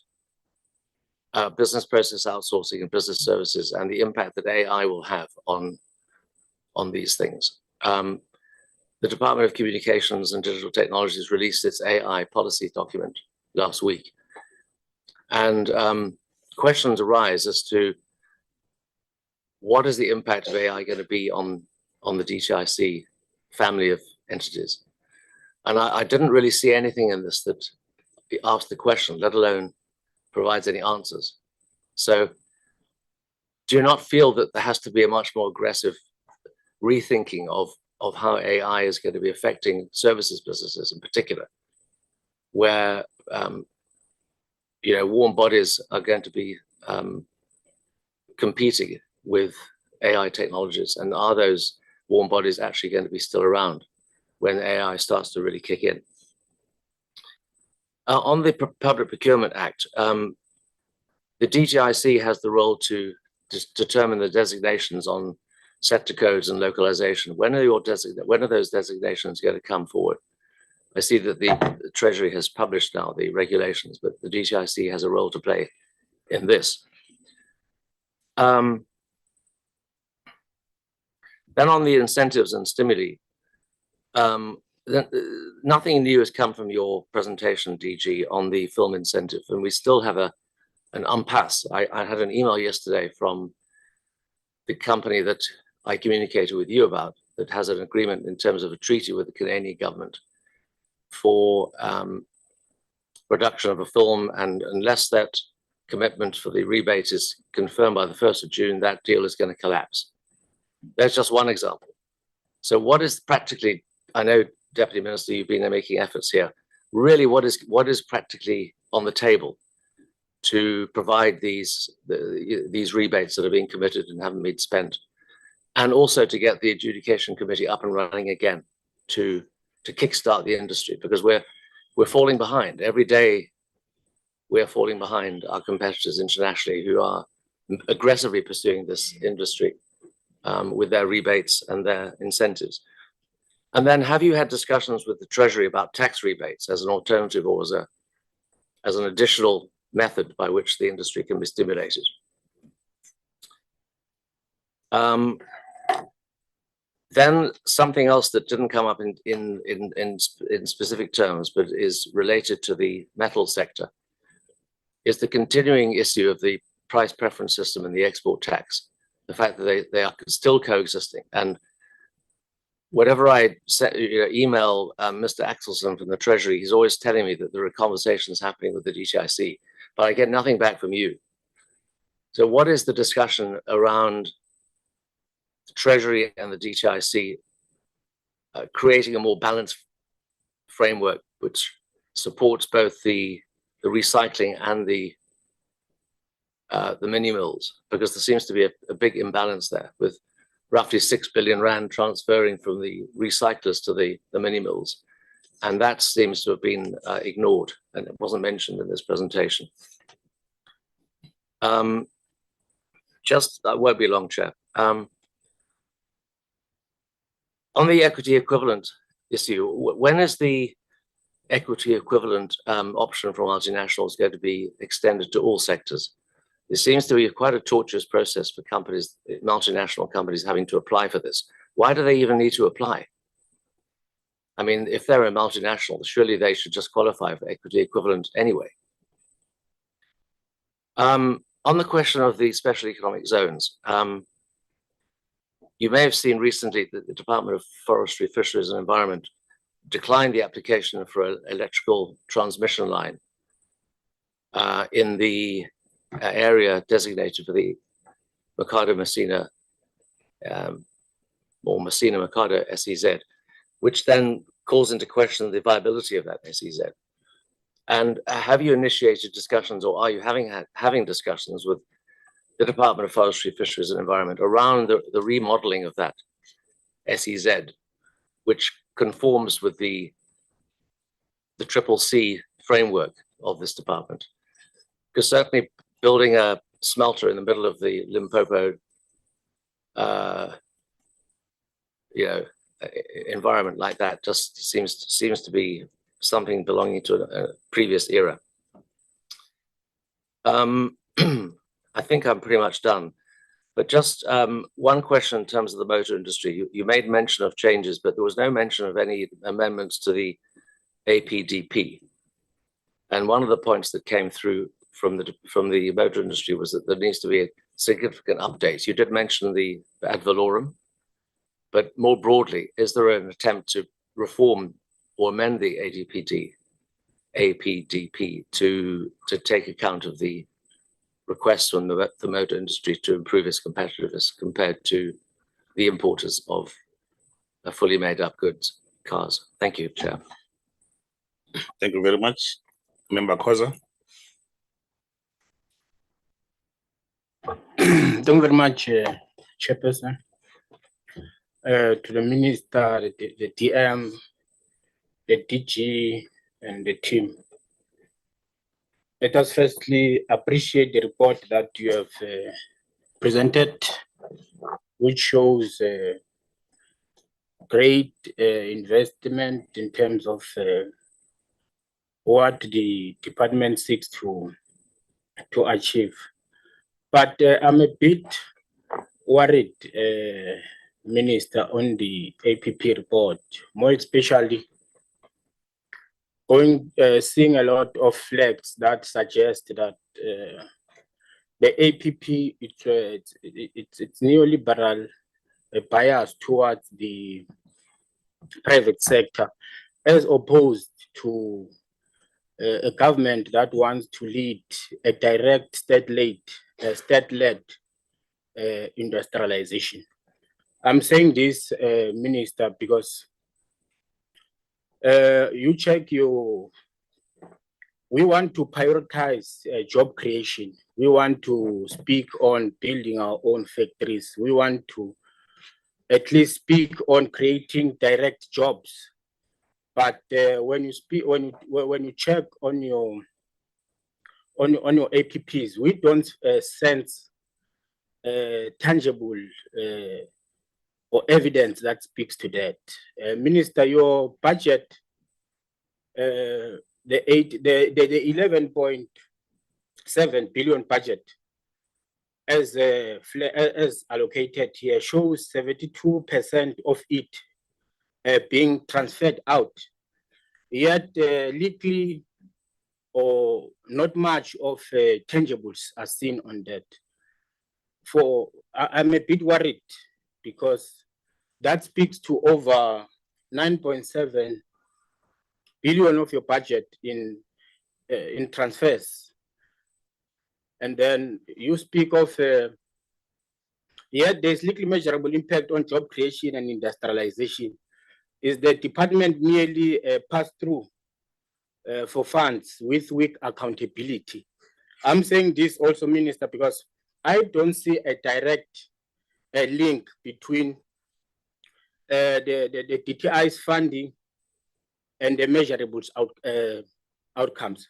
business process outsourcing and business services and the impact that AI will have on these things. The Department of Communications and Digital Technologies released its AI policy document last week. And questions arise as to what is the impact of AI going to be on the DTIC family of entities. And I didn't really see anything in this that asked the question, let alone provides any answers. So do you not feel that there has to be a much more aggressive rethinking of how AI is going to be affecting services businesses in particular, where you know, warm bodies are going to be competing with AI technologies, and are those warm bodies actually going to be still around when AI starts to really kick in? On the Public Procurement Act, the DTIC has the role to determine the designations on sector codes and localization. When are those designations going to come forward? I see that the Treasury has published now the regulations, but the DTIC has a role to play in this. Then on the incentives and stimuli, nothing new has come from your presentation, DG, on the film incentive, and we still have an impasse. I had an email yesterday from the company that I communicated with you about that has an agreement in terms of a treaty with the Canadian government for production of a film, and unless that commitment for the rebate is confirmed by the 1st of June, that deal is going to collapse. That's just one example. So what is practically, I know, Deputy Minister, you've been making efforts here. Really, what is practically on the table to provide these rebates that are being committed and haven't been spent, and also to get the adjudication committee up and running again to kickstart the industry, because we're falling behind every day. We're falling behind our competitors internationally who are aggressively pursuing this industry with their rebates and their incentives. And then, have you had discussions with the Treasury about tax rebates as an alternative or as an additional method by which the industry can be stimulated? Then something else that didn't come up in specific terms, but is related to the metal sector, is the continuing issue of the price preference system and the export tax. The fact that they are still coexisting. And whenever I email Mr. Axelson from the Treasury, he's always telling me that there are conversations happening with the DTIC, but I get nothing back from you. So what is the discussion around the Treasury and the DTIC creating a more balanced framework which supports both the recycling and the mini mills? Because there seems to be a big imbalance there, with roughly 6 billion rand transferring from the recyclers to the mini mills. And that seems to have been ignored, and it wasn't mentioned in this presentation. That won't be long, Chair. On the equity equivalent issue, when is the equity equivalent option for multinationals going to be extended to all sectors? It seems to be quite a tortuous process for companies, multinational companies, having to apply for this. Why do they even need to apply? I mean, if they're a multinational, surely they should just qualify for equity equivalent anyway. On the question of the special economic zones, you may have seen recently that the Department of Forestry, Fisheries and Environment declined the application for an electrical transmission line in the area designated for the Mercado-Messina or Messina-Mercado SEZ, which then calls into question the viability of that SEZ. And have you initiated discussions, or are you having discussions with the Department of Forestry, Fisheries and Environment around the remodeling of that SEZ, which conforms with the CCC framework of this department? Because certainly building a smelter in the middle of the Limpopo environment like that just seems to be something belonging to a previous era. I think I'm pretty much done, but just one question in terms of the motor industry. You made mention of changes, but there was no mention of any amendments to the APDP. And one of the points that came through from the motor industry was that there needs to be a significant update. You did mention the ad valorem, but more broadly, is there an attempt to reform or amend the APDP to take account of the requests from the motor industry to improve its competitiveness compared to the importers of fully made up goods, cars? Thank you, Chair. Thank you very much. Member Khoza. Thank you very much, Chairperson. To the Minister, the DM, the DG, and the team. Let us firstly appreciate the report that you have presented, which shows great investment in terms of what the department seeks to achieve. But I'm a bit worried, Minister, on the APP report, more especially seeing a lot of flags that suggest that the APP it's neoliberal bias towards the private sector, as opposed to a government that wants to lead a direct state-led industrialization. I'm saying this, Minister, because you check we want to prioritize job creation. We want to speak on building our own factories. We want to at least speak on creating direct jobs. But when you check on your APPs, we don't sense tangible or evidence that speaks to that. Minister, your budget, the 11.7 billion budget as allocated here shows 72% of it being transferred out. Yet little or not much of tangibles are seen on that. I'm a bit worried because that speaks to over 9.7 billion of your budget in transfers. And then you speak of, yet there's little measurable impact on job creation and industrialization. Is the department merely pass-through for funds with weak accountability? I'm saying this also, Minister, because I don't see a direct link between the DTI's funding and the measurables outcomes.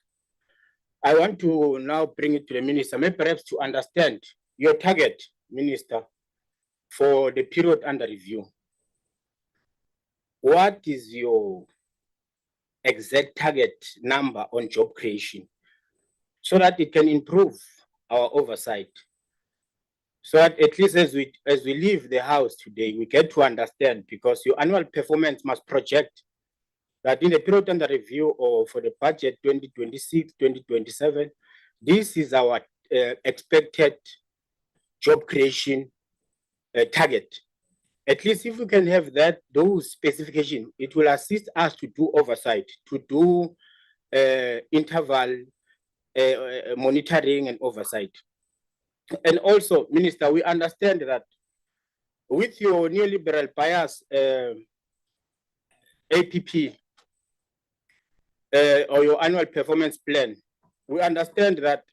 I want to now bring it to the Minister, maybe perhaps to understand your target, Minister, for the period under review. What is your exact target number on job creation so that it can improve our oversight? So that at least as we leave the house today, we get to understand, because your annual performance must project that in the period under review or for the budget 2026, 2027, this is our expected job creation target. At least if we can have those specifications, it will assist us to do oversight, to do interval monitoring and oversight. And also, Minister, we understand that with your neoliberal bias APP or your annual performance plan, we understand that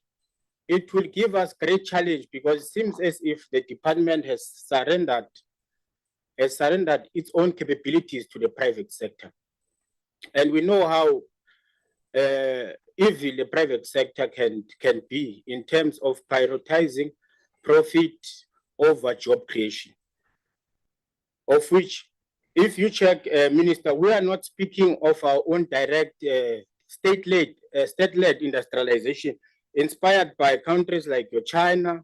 it will give us great challenge, because it seems as if the department has surrendered its own capabilities to the private sector. And we know how evil the private sector can be in terms of prioritizing profit over job creation, of which, if you check, Minister, we are not speaking of our own direct state-led industrialization inspired by countries like China,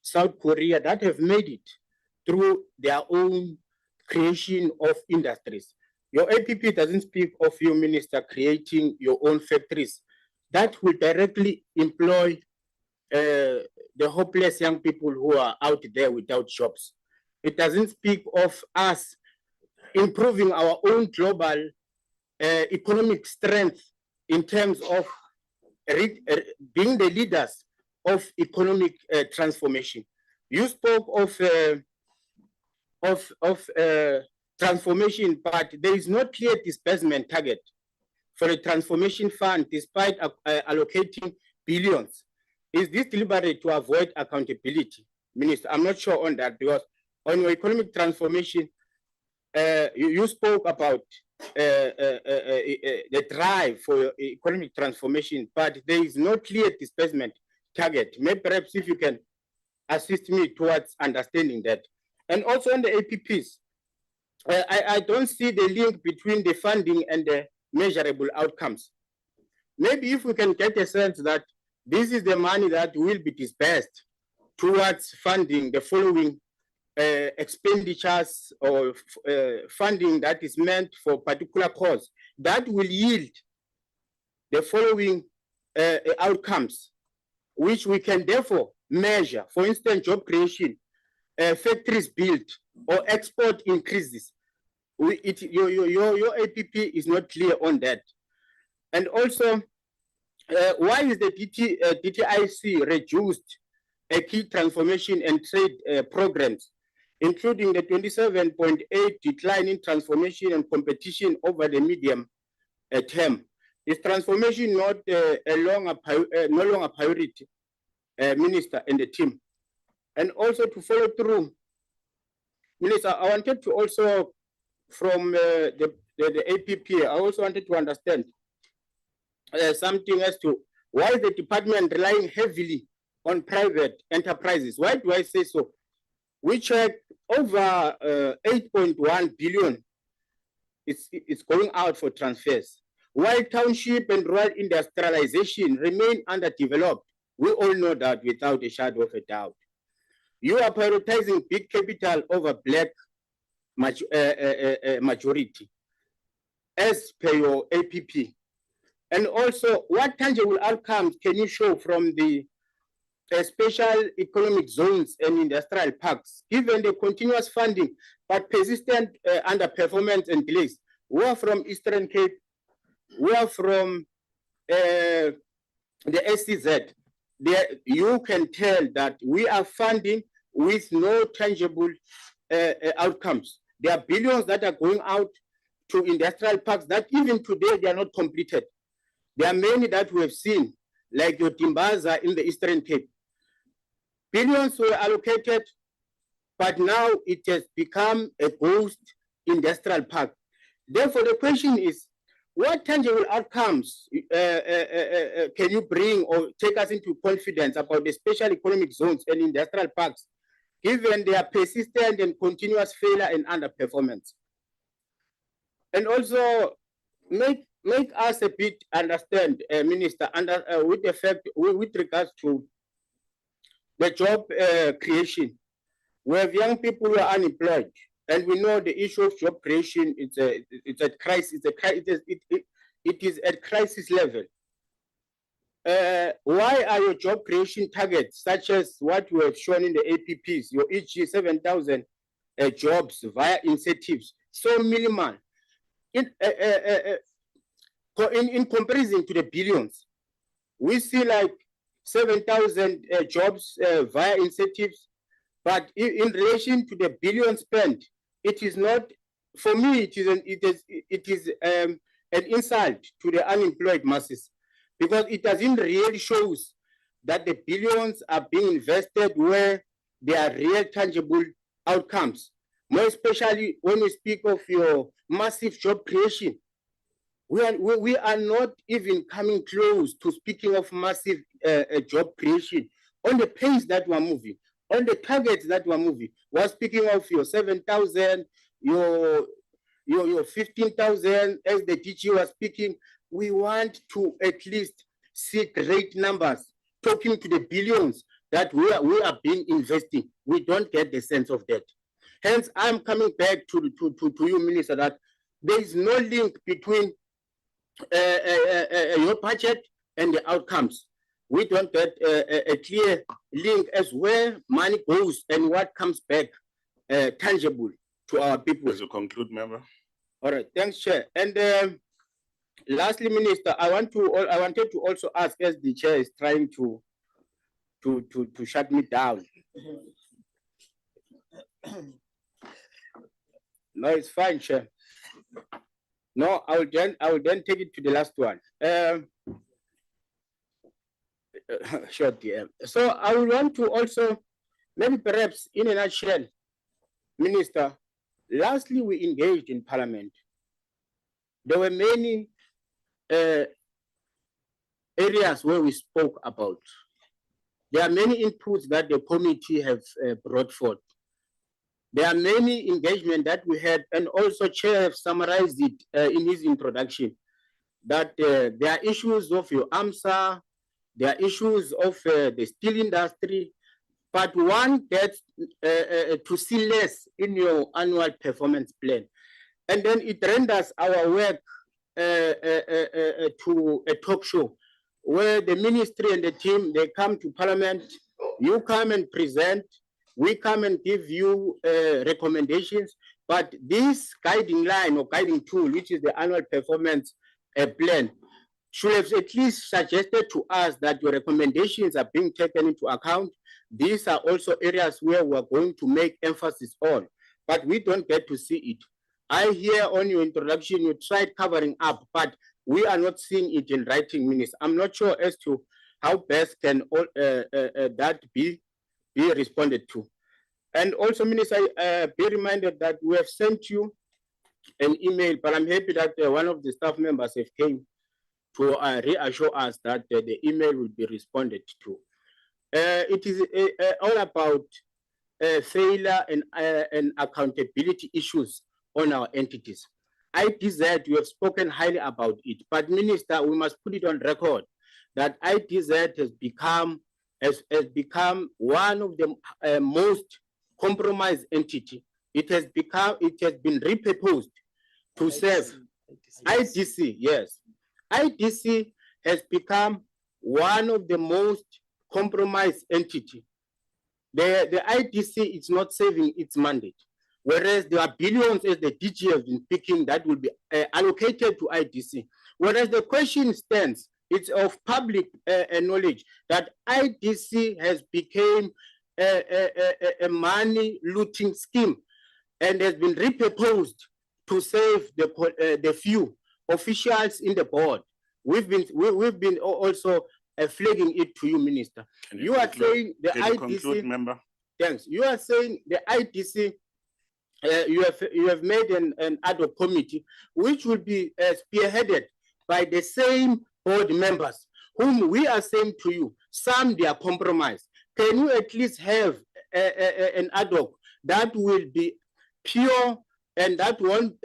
South Korea, that have made it through their own creation of industries. Your APP doesn't speak of you, Minister, creating your own factories that will directly employ the hopeless young people who are out there without jobs. It doesn't speak of us improving our own global economic strength in terms of being the leaders of economic transformation. You spoke of transformation, but there is no clear disbursement target for the transformation fund, despite allocating billions. Is this deliberate to avoid accountability, Minister? I'm not sure on that, because on your economic transformation, you spoke about the drive for economic transformation, but there is no clear disbursement target. Maybe perhaps if you can assist me towards understanding that. And also on the APPs, I don't see the link between the funding and the measurable outcomes. Maybe if we can get a sense that this is the money that will be dispersed towards funding the following expenditures or funding that is meant for particular cause, that will yield the following outcomes, which we can therefore measure. For instance, job creation, factories built, or export increases. Your APP is not clear on that. And also, why is the DTIC reduced key transformation and trade programs, including the 27.8 decline in transformation and competition over the medium term? Is transformation not no longer priority, Minister and the team? And also to follow through, Minister, I wanted to also, from the APP, I also wanted to understand something as to why the department relying heavily on private enterprises. Why do I say so? We check over 8.1 billion it's going out for transfers. While township and rural industrialization remain underdeveloped, we all know that without a shadow of a doubt. You are prioritizing big capital over black majority, as per your APP. And also, what tangible outcomes can you show from the special economic zones and industrial parks, given the continuous funding but persistent underperformance and delays? We are from Eastern Cape, we are from the SCZ. There, you can tell that we are funding with no tangible outcomes. There are billions that are going out to industrial parks that even today they are not completed. There are many that we have seen, like your Timbaza in the Eastern Cape. Billions were allocated, but now it has become a ghost industrial park. Therefore, the question is, what tangible outcomes can you bring or take us into confidence about the special economic zones and industrial parks, given their persistent and continuous failure and underperformance? And also make us a bit understand, Minister, with regards to the job creation. We have young people who are unemployed, and we know the issue of job creation. It's a crisis. It is at crisis level. Why are your job creation targets, such as what we have shown in the APPs, your EG 7,000 jobs via incentives, so minimal in comparison to the billions? We see like 7,000 jobs via incentives, but in relation to the billion spent, it is not. For me, it is an insult to the unemployed masses, because it doesn't really shows that the billions are being invested where there are real tangible outcomes. More especially when we speak of your massive job creation. We are not even coming close to speaking of massive job creation on the pace that we're moving, on the targets that we're moving. We're speaking of your 7,000, your 15,000, as the DG was speaking. We want to at least see great numbers, talking to the billions that we are being investing. We don't get the sense of that. Hence, I'm coming back to you, Minister, that there is no link between your budget and the outcomes. We don't get a clear link as where money goes and what comes back tangible to our people. As you conclude, member. All right, thanks, Chair. And lastly, Minister, I wanted to also ask, as the Chair is trying to shut me down. No, it's fine, Chair. No, I will then take it to the last one. Sure, DM. So I would want to also, maybe perhaps in a nutshell, Minister, lastly, we engaged in Parliament. There were many areas where we spoke about. There are many inputs that the committee have brought forth. There are many engagement that we had, and also Chair have summarized it in his introduction, that there are issues of your AMSA, there are issues of the steel industry, but one gets to see less in your annual performance plan. And then it renders our work to a talk show where the ministry and the team, they come to Parliament, you come and present, we come and give you recommendations, but this guiding line or guiding tool, which is the annual performance plan, should have at least suggested to us that your recommendations are being taken into account. These are also areas where we're going to make emphasis on, but we don't get to see it. I hear on your introduction, you tried covering up, but we are not seeing it in writing, Minister. I'm not sure as to how best can that be responded to. And also, Minister, be reminded that we have sent you an email, but I'm happy that one of the staff members have came to reassure us that the email will be responded to. It is all about failure and accountability issues on our entities. ITZ, we have spoken highly about it, but Minister, we must put it on record that ITZ has become one of the most compromised entity. It has been repurposed to serve ITC, yes. ITC has become one of the most compromised entity. The ITC is not serving its mandate, whereas there are billions, as the DG has been picking, that will be allocated to ITC. Whereas the question stands, it's of public knowledge that ITC has become a money looting scheme and has been repurposed to save the few officials in the board. We've been also flagging it to you, Minister. You are saying the ITC. Member. Thanks. You are saying the ITC. You have made an ad hoc committee, which will be spearheaded by the same board members, whom we are saying to you, some they are compromised. Can you at least have an ad hoc that will be pure and that won't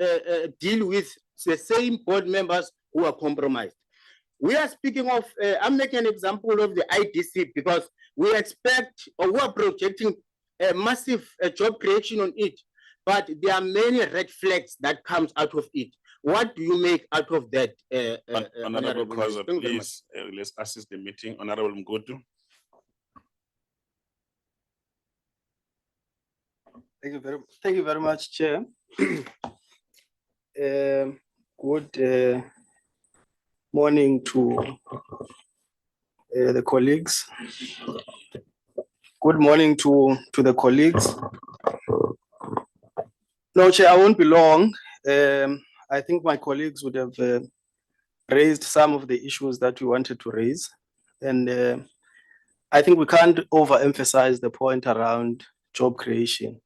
deal with the same board members who are compromised? We are speaking of, I'm making an example of the ITC because we expect or we are projecting a massive job creation on it, but there are many red flags that comes out of it. What do you make out of that? Honorable Khoza, please, let's assist the meeting. Honorable Mgudu. Thank you very much, Chair. Good morning to the colleagues. Good morning to the colleagues. No, Chair, I won't be long. I think my colleagues would have raised some of the issues that we wanted to raise. And I think we can't overemphasize the point around job creation.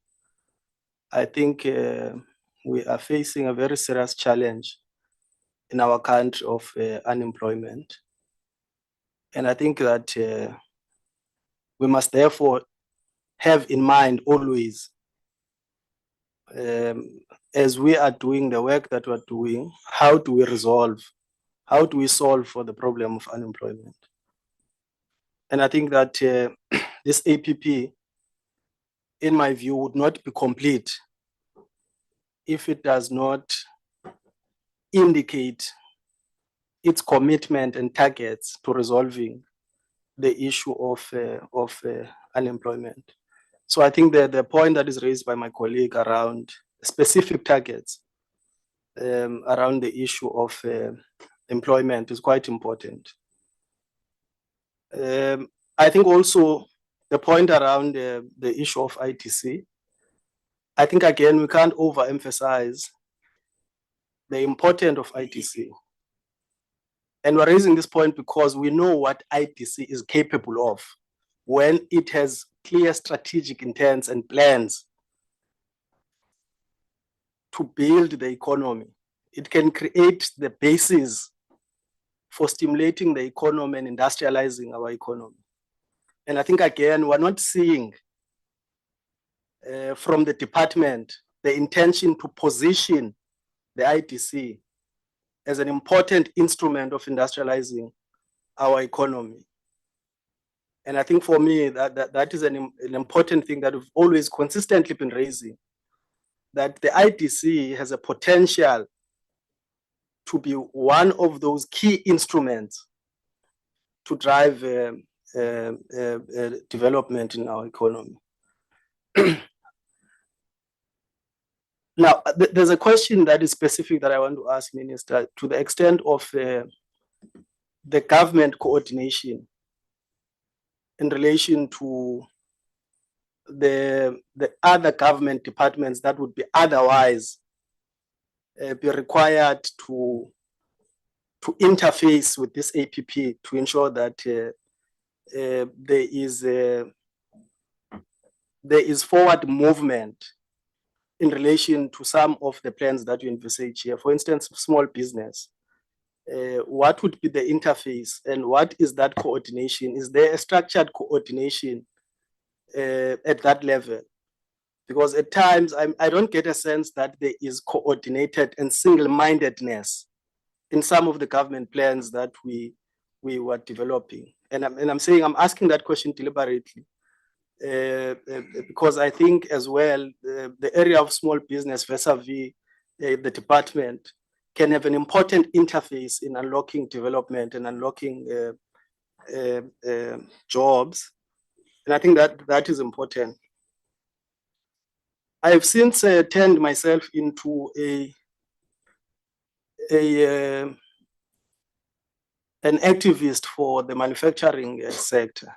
I think we are facing a very serious challenge in our country of unemployment. And I think that we must therefore have in mind always, as we are doing the work that we're doing, how do we solve for the problem of unemployment? And I think that this APP, in my view, would not be complete if it does not indicate its commitment and targets to resolving the issue of unemployment. So I think that the point that is raised by my colleague around specific targets around the issue of employment is quite important. I think also the point around the issue of ITC, I think again, we can't overemphasize the importance of ITC. And we're raising this point because we know what ITC is capable of when it has clear strategic intents and plans to build the economy. It can create the basis for stimulating the economy and industrializing our economy. And I think again, we're not seeing from the department the intention to position the ITC as an important instrument of industrializing our economy. And I think for me, that is an important thing that we've always consistently been raising, that the ITC has a potential to be one of those key instruments to drive development in our economy. Now, there's a question that is specific that I want to ask Minister, to the extent of the government coordination in relation to the other government departments that would be otherwise be required to interface with this APP to ensure that there is forward movement in relation to some of the plans that you envisage here. For instance, small business. What would be the interface and what is that coordination? Is there a structured coordination at that level? Because at times I don't get a sense that there is coordinated and single-mindedness in some of the government plans that we were developing. And I'm saying, I'm asking that question deliberately because I think as well, the area of small business vis-a-vis the department can have an important interface in unlocking development and unlocking jobs. And I think that is important. I have since turned myself into an activist for the manufacturing sector.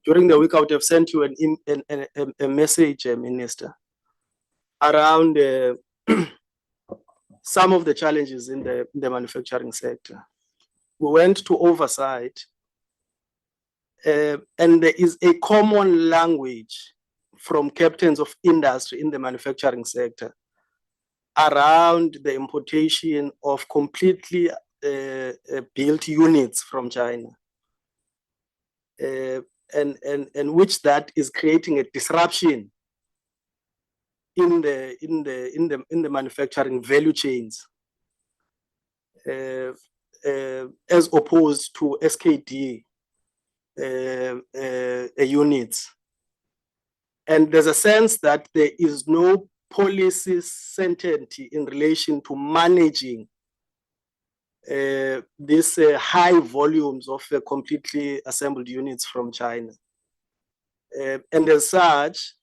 During the week, I would have sent you a message, Minister, around some of the challenges in the manufacturing sector. We went to oversight, and there is a common language from captains of industry in the manufacturing sector around the importation of completely built units from China, and which that is creating a disruption in the manufacturing value chains, as opposed to SKD units. And there's a sense that there is no policy certainty in relation to managing these high volumes of completely assembled units from China. And as such,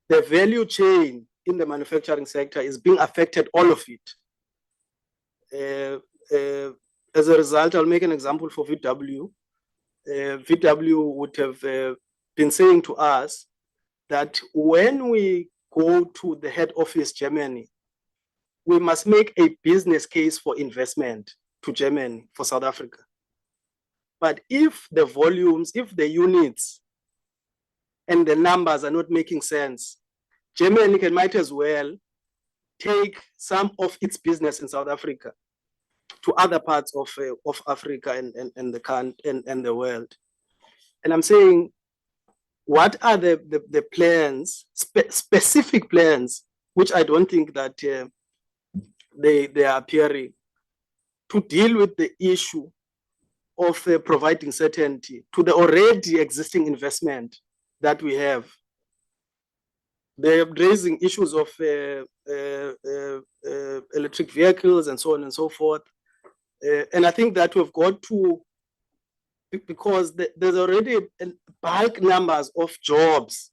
the value chain in the manufacturing sector is being affected, all of it. As a result, I'll make an example for VW. VW would have been saying to us that when we go to the head office, Germany, we must make a business case for investment to Germany, for South Africa. But if the volumes, if the units and the numbers are not making sense, Germany might as well take some of its business in South Africa to other parts of Africa and the world. And I'm saying, what are the plans, specific plans, which I don't think that they are appearing, to deal with the issue of providing certainty to the already existing investment that we have? They're raising issues of electric vehicles and so on and so forth. And I think that we've got to, because there's already bulk numbers of jobs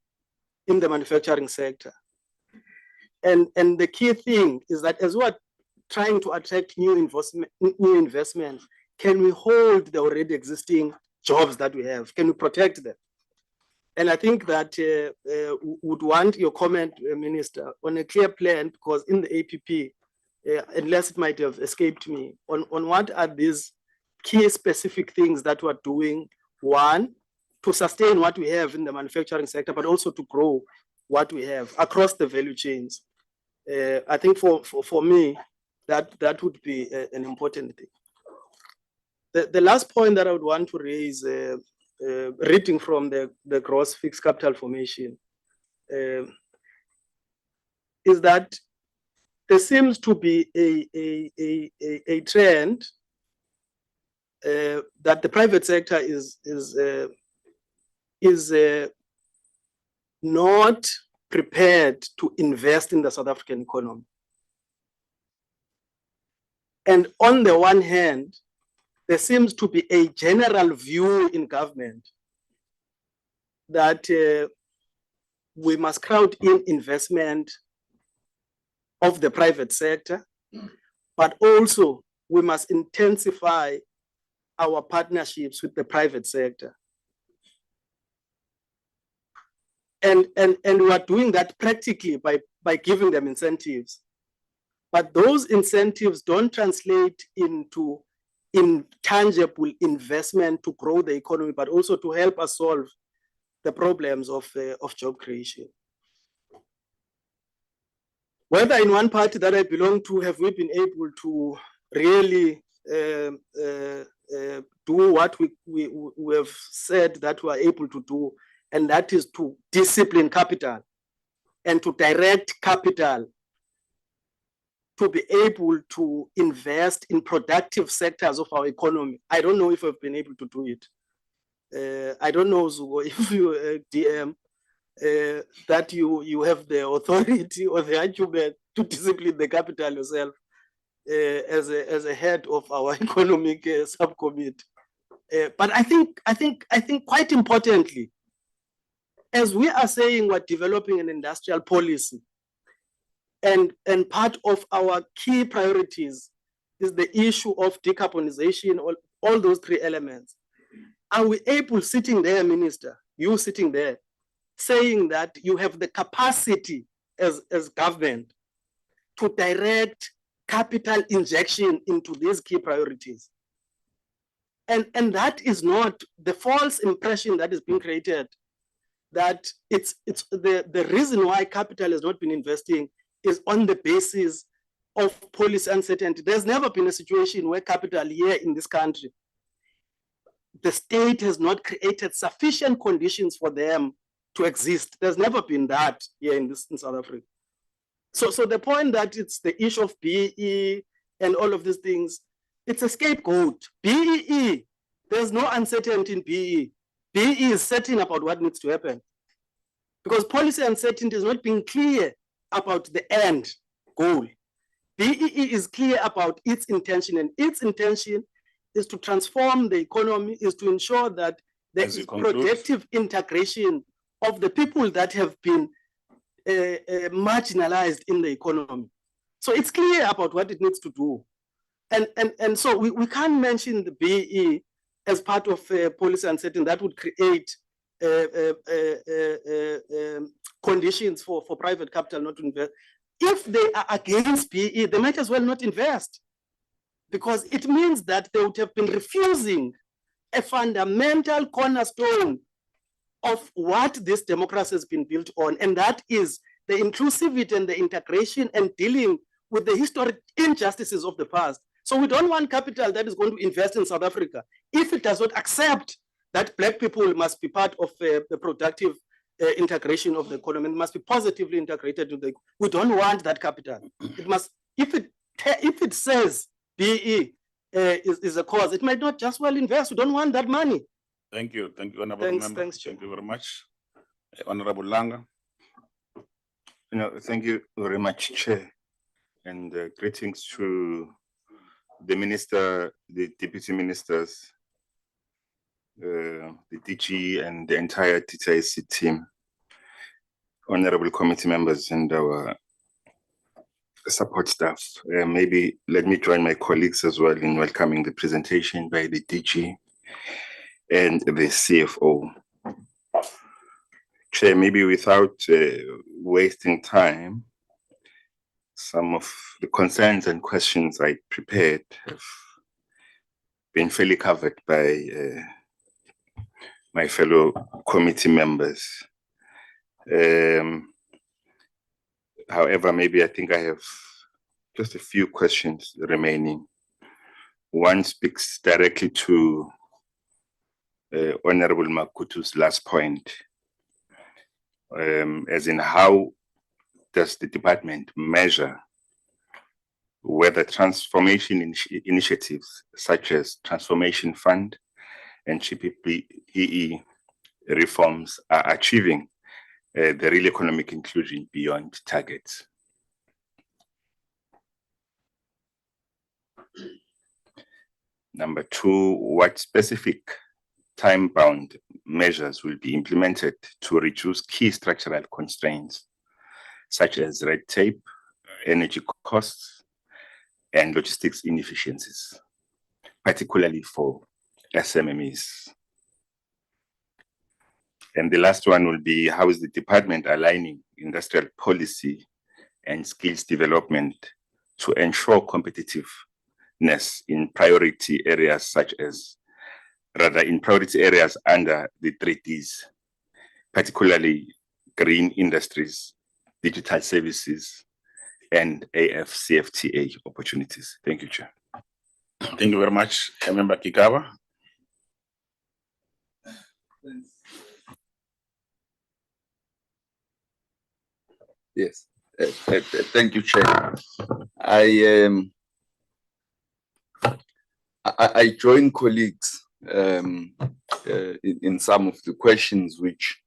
in the manufacturing sector. And the key thing is that as we're trying to attract new investment, can we hold the already existing jobs that we have? Can we protect them? And I think that would want your comment, Minister, on a clear plan, because in the APP, unless it might have escaped me, on what are these key specific things that we're doing, one, to sustain what we have in the manufacturing sector, but also to grow what we have across the value chains. I think for me, that would be an important thing. The last point that I would want to raise, reading from the gross fixed capital formation, is that there seems to be a trend that the private sector is not prepared to invest in the South African economy. And on the one hand, there seems to be a general view in government that we must crowd in investment of the private sector, but also we must intensify our partnerships with the private sector. And we are doing that practically by giving them incentives. But those incentives don't translate into intangible investment to grow the economy, but also to help us solve the problems of job creation. Whether in one party that I belong to, have we been able to really do what we have said that we are able to do, and that is to discipline capital and to direct capital to be able to invest in productive sectors of our economy. I don't know if I've been able to do it. I don't know, Zugo, if you DM that you have the authority or the argument to discipline the capital yourself as a head of our economic subcommittee. But I think quite importantly, as we are saying we're developing an industrial policy, and part of our key priorities is the issue of decarbonization, all those three elements. Are we able, sitting there, Minister, you sitting there, saying that you have the capacity as government to direct capital injection into these key priorities? And that is not the false impression that is being created, that it's the reason why capital has not been investing is on the basis of policy uncertainty. There's never been a situation where capital here in this country, the state has not created sufficient conditions for them to exist. There's never been that here in South Africa. So the point that it's the issue of BEE and all of these things, it's a scapegoat. BEE, there's no uncertainty in BEE. BEE is certain about what needs to happen, because policy uncertainty is not being clear about the end goal. BEE is clear about its intention, and its intention is to transform the economy, is to ensure that there is productive integration of the people that have been marginalized in the economy. So it's clear about what it needs to do. And so we can't mention the BEE as part of policy uncertainty that would create conditions for private capital not to invest. If they are against BEE, they might as well not invest, because it means that they would have been refusing a fundamental cornerstone of what this democracy has been built on, and that is the inclusivity and the integration and dealing with the historic injustices of the past. So we don't want capital that is going to invest in South Africa if it does not accept that Black people must be part of the productive integration of the economy, it must be positively integrated to the. We don't want that capital. It must, if it says BE is a cause, it might not just well invest. We don't want that money. Thank you, honorable member. Thanks, thank you very much, Honorable Langa. Thank you very much, Chair, and greetings to the minister, the deputy ministers, the DG, and the entire DTIC team, honorable committee members, and our support staff. Maybe let me join my colleagues as well in welcoming the presentation by the DG and the CFO. Chair, maybe without wasting time, some of the concerns and questions I prepared have been fairly covered by my fellow committee members. However, maybe I think I have just a few questions remaining. One speaks directly to Honorable Makutu's last point, as in how does the department measure whether transformation initiatives such as Transformation Fund and GPPE reforms are achieving the real economic inclusion beyond targets? Number two, what specific time-bound measures will be implemented to reduce key structural constraints such as red tape, energy costs, and logistics inefficiencies, particularly for SMMEs? And the last one will be, how is the department aligning industrial policy and skills development to ensure competitiveness in priority areas in priority areas under the 3Ds, particularly green industries, digital services, and AFCFTA opportunities? Thank you, Chair. Thank you very much, Member Kigaba. Yes, thank you, Chair. I join colleagues in some of the questions which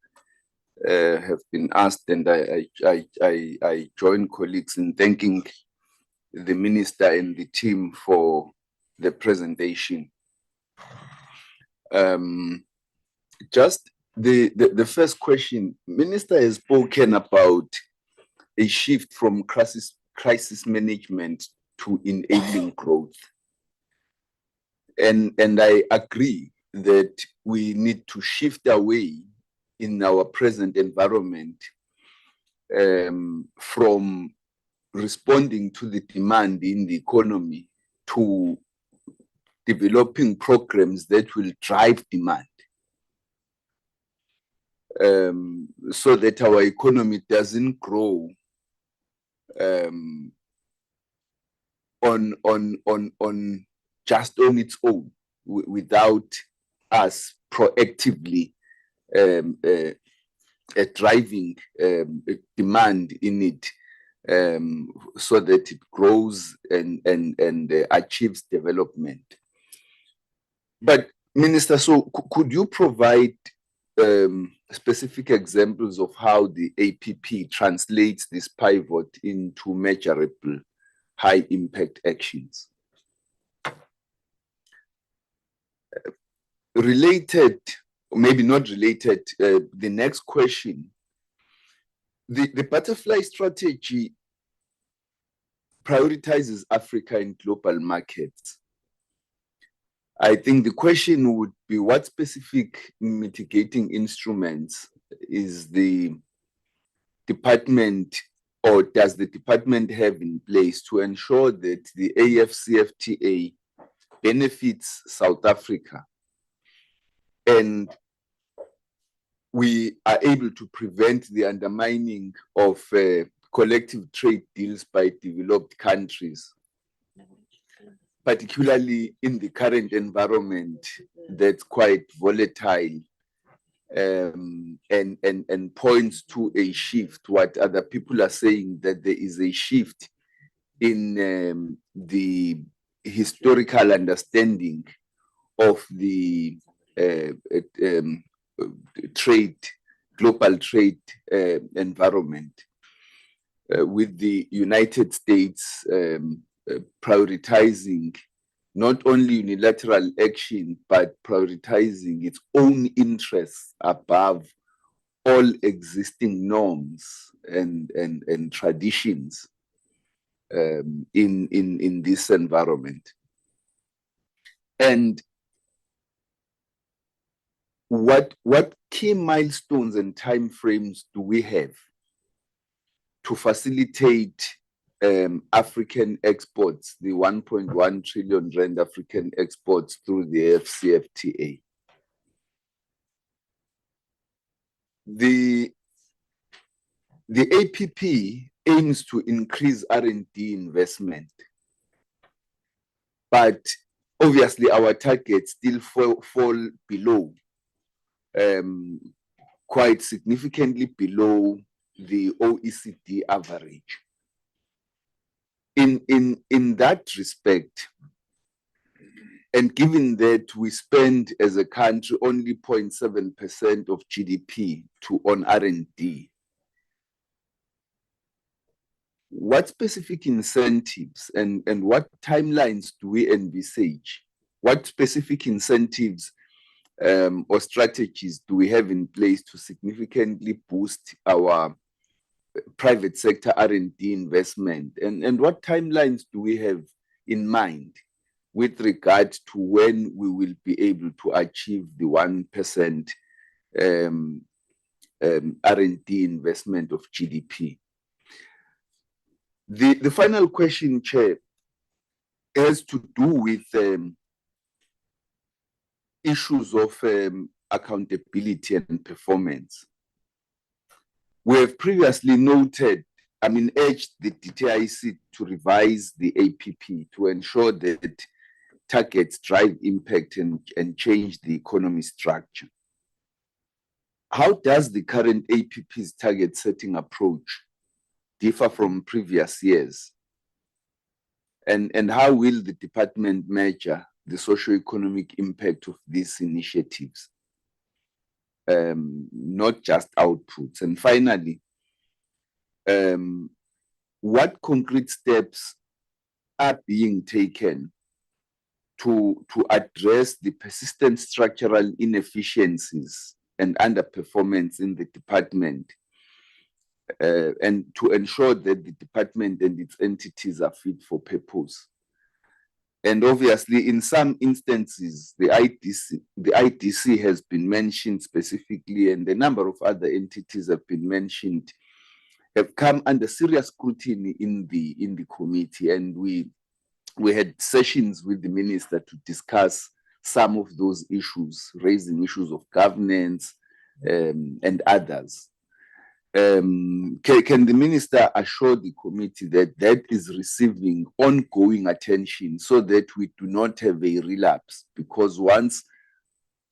have been asked, and I join colleagues in thanking the Minister and the team for the presentation. Just the first question, Minister has spoken about a shift from crisis management to enabling growth. And I agree that we need to shift away in our present environment from responding to the demand in the economy to developing programs that will drive demand, so that our economy doesn't grow on just on its own without us proactively driving demand in it, so that it grows and achieves development. But Minister, so could you provide specific examples of how the APP translates this pivot into measurable high impact actions? Related, maybe not related, the next question, the butterfly strategy prioritizes Africa and global markets. I think the question would be, what specific mitigating instruments is the department, or does the department have in place to ensure that the AFCFTA benefits South Africa and we are able to prevent the undermining of collective trade deals by developed countries, particularly in the current environment that's quite volatile, and points to a shift. What other people are saying, that there is a shift in the historical understanding of the global trade environment, with the United States prioritizing not only unilateral action, but prioritizing its own interests above all existing norms and traditions in this environment. And what key milestones and timeframes do we have to facilitate African exports, the 1.1 trillion rand African exports through the FCFTA? The APP aims to increase R&D investment, but obviously our targets still fall below quite significantly below the OECD average. In that respect, and given that we spend as a country only 0.7% of GDP on R&D, what specific incentives and what timelines do we envisage? What specific incentives or strategies do we have in place to significantly boost our private sector R&D investment? And what timelines do we have in mind with regard to when we will be able to achieve the 1% R&D investment of GDP? The final question, Chair, has to do with issues of accountability and performance. We have previously noted, urged the DTIC to revise the APP to ensure that targets drive impact and change the economy structure. How does the current APP's target setting approach differ from previous years? And how will the department measure the socio-economic impact of these initiatives? Not just outputs. And finally, what concrete steps are being taken to address the persistent structural inefficiencies and underperformance in the department, and to ensure that the department and its entities are fit for purpose? And obviously, in some instances, the IDC has been mentioned specifically, and a number of other entities have been mentioned, have come under serious scrutiny in the committee, and we had sessions with the minister to discuss some of those issues, raising issues of governance and others. Can the minister assure the committee that that is receiving ongoing attention so that we do not have a relapse? Because once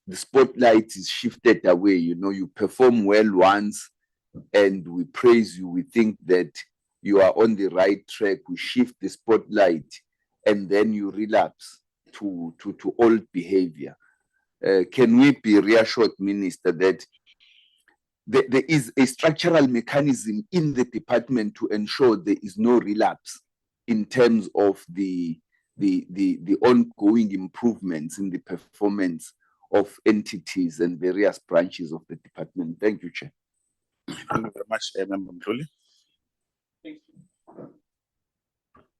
the spotlight is shifted away, you perform well once and we praise you, we think that you are on the right track, we shift the spotlight and then you relapse to old behavior. Can we be reassured, Minister, that there is a structural mechanism in the department to ensure there is no relapse in terms of the ongoing improvements in the performance of entities and various branches of the department? Thank you, Chair. Thank you very much, Member Mdluli.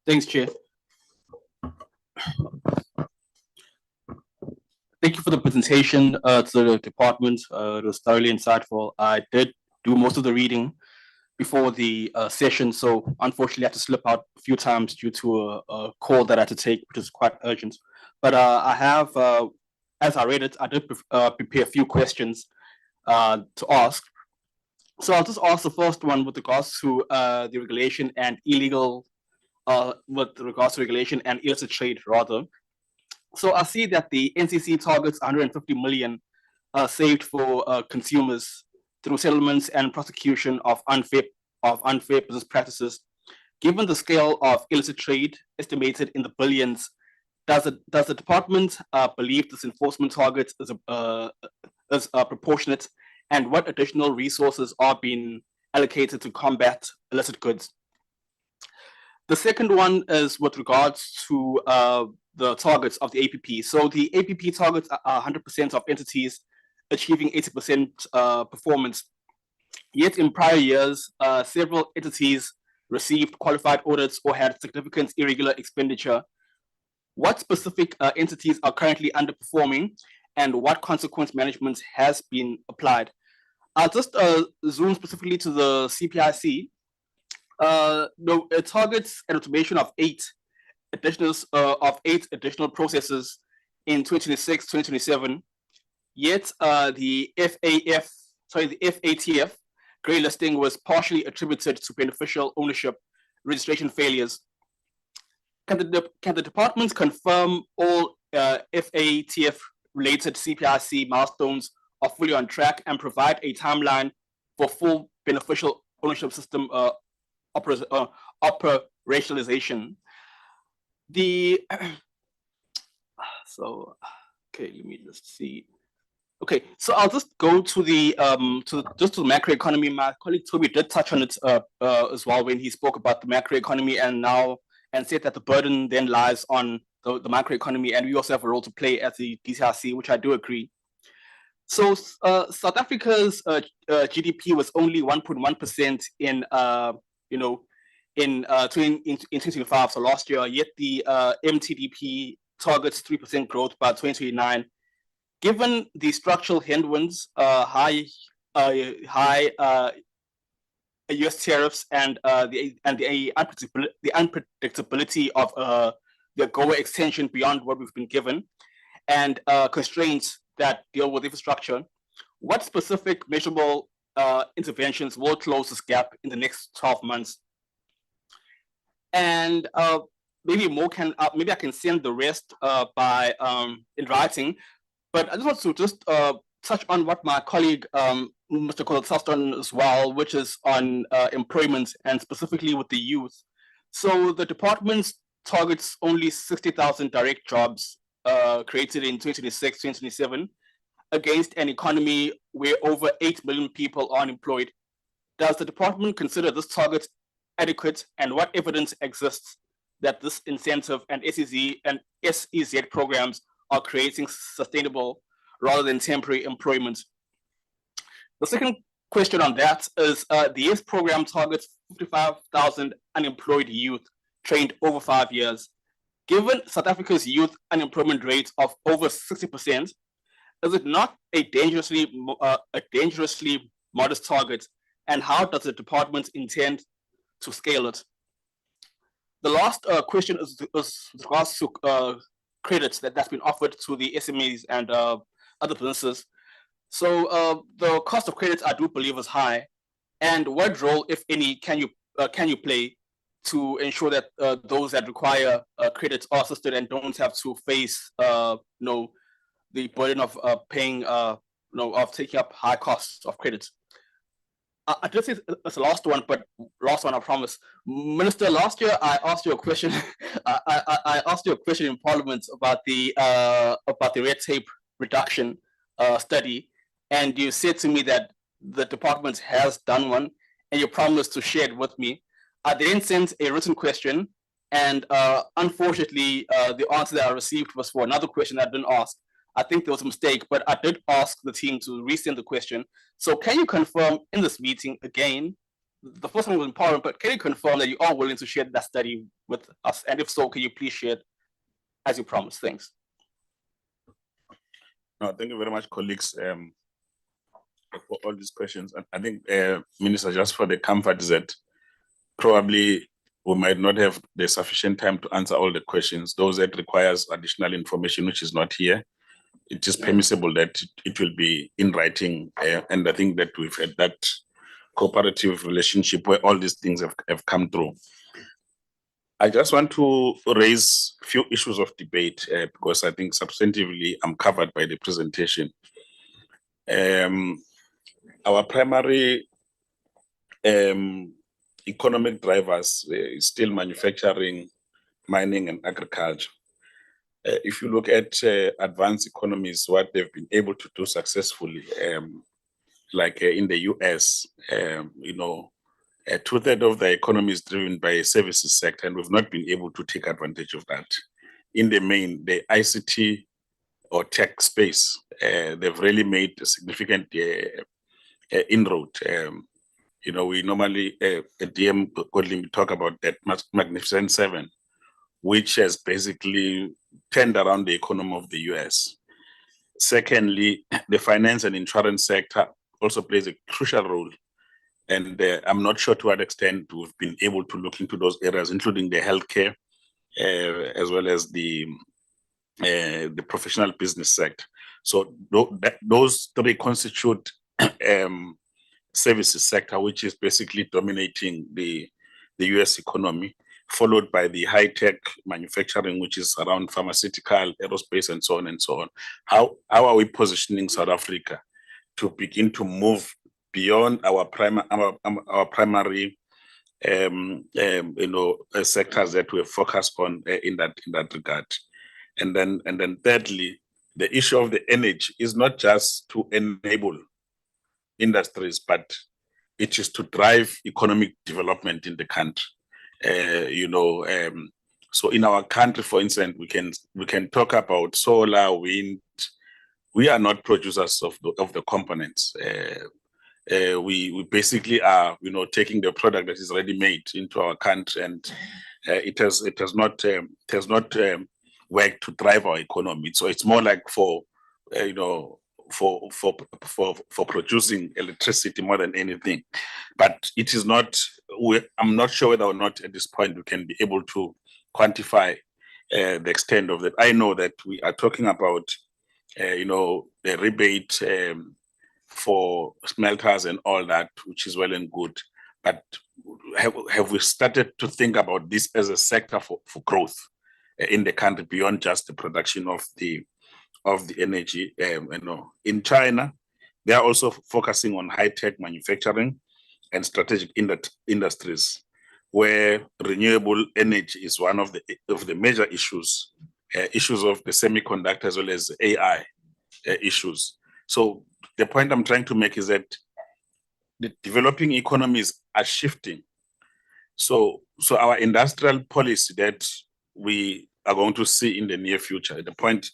Thanks, Chair. Thank you for the presentation to the department. It was thoroughly insightful. I did do most of the reading before the session, so unfortunately I had to slip out a few times due to a call that I had to take, which is quite urgent. But I have, as I read it, I did prepare a few questions to ask. So I'll just ask the first one with regards to the regulation and regulation and illicit trade, rather. So I see that the NCC targets 150 million saved for consumers through settlements and prosecution of unfair business practices. Given the scale of illicit trade estimated in the billions, does the department believe this enforcement target is proportionate, and what additional resources are being allocated to combat illicit goods? The second one is with regards to the targets of the APP. So the APP targets 100% of entities achieving 80% performance. Yet in prior years, several entities received qualified audits or had significant irregular expenditure. What specific entities are currently underperforming, and what consequence management has been applied? I'll just zoom specifically to the CPIC. It targets an automation of 8 additional processes in 2026-2027. Yet the FATF grey listing was partially attributed to beneficial ownership registration failures. Can the department confirm all FATF related CPIC milestones are fully on track and provide a timeline for full beneficial ownership system operationalization. Okay, let me just see. Okay, so I'll just go to the macroeconomy. My colleague Toby did touch on it as well when he spoke about the macroeconomy and said that the burden then lies on the macroeconomy, and we also have a role to play as the DTIC, which I do agree. So South Africa's GDP was only 1.1% in 2025, so last year, yet the MTDP targets 3% growth by 2029. Given the structural headwinds, high US tariffs and the unpredictability of the AGOA extension beyond what we've been given, and constraints that deal with infrastructure, what specific measurable interventions will close this gap in the next 12 months? And maybe I can send the rest by in writing. But I just want to touch on what my colleague, Mr. Cole, touched on as well, which is on employment and specifically with the youth. So the department targets only 60,000 direct jobs created in 2026, 2027 against an economy where over 8 million people are unemployed. Does the department consider this target adequate, and what evidence exists that this incentive and SEZ programs are creating sustainable rather than temporary employment? The second question on that is the YES program targets 55,000 unemployed youth trained over 5 years. Given South Africa's youth unemployment rate of over 60%, is it not a dangerously modest target? And how does the department intend to scale it? The last question is with regards to credits that's been offered to the SMEs and other businesses. So the cost of credits, I do believe, is high. And what role, if any, can you play to ensure that those that require credits are assisted and don't have to face the burden of paying of taking up high costs of credits? I just say it's the last one, but last one, I promise. Minister, last year I asked you a question. I asked you a question in Parliament about the red tape reduction study, and you said to me that the department has done one, and you promised to share it with me. I then sent a written question, and unfortunately, the answer that I received was for another question I didn't ask. I think there was a mistake, but I did ask the team to resend the question. So can you confirm in this meeting again, the first one was in Parliament, but can you confirm that you are willing to share that study with us? And if so, can you please share it as you promised? Thanks. No, thank you very much, colleagues, for all these questions. And I think, Minister, just for the comfort that probably we might not have the sufficient time to answer all the questions. Those that requires additional information, which is not here, it is permissible that it will be in writing. And I think that we've had that cooperative relationship where all these things have come through. I just want to raise a few issues of debate because I think substantively I'm covered by the presentation. Our primary economic drivers is still manufacturing, mining, and agriculture. If you look at advanced economies, what they've been able to do successfully, like in the US, 2/3 of the economy is driven by a services sector, and we've not been able to take advantage of that. In the main, the ICT or tech space, they've really made a significant inroad. We normally at DM we talk about that Magnificent Seven, which has basically turned around the economy of the US. Secondly, the finance and insurance sector also plays a crucial role. And I'm not sure to what extent we've been able to look into those areas, including the healthcare, as well as the professional business sector. So those three constitute services sector, which is basically dominating the US economy, followed by the high-tech manufacturing, which is around pharmaceutical, aerospace, and so on and so on. How are we positioning South Africa to begin to move beyond our primary sectors that we're focused on in that regard. And then thirdly, the issue of the energy is not just to enable industries, but it is to drive economic development in the country. So in our country, for instance, we can talk about solar, wind. We are not producers of the components. We basically are, taking the product that is ready made into our country, and it has not worked to drive our economy. So it's more like for producing electricity more than anything. But it is not. I'm not sure whether or not at this point we can be able to quantify the extent of that. I know that we are talking about the rebate for smelters and all that, which is well and good. But have we started to think about this as a sector for growth in the country beyond just the production of the energy? In China, they are also focusing on high-tech manufacturing and strategic industries, where renewable energy is one of the major issues of the semiconductor as well as AI issues. So the point I'm trying to make is that the developing economies are shifting. So our industrial policy that we are going to see in the near future, the point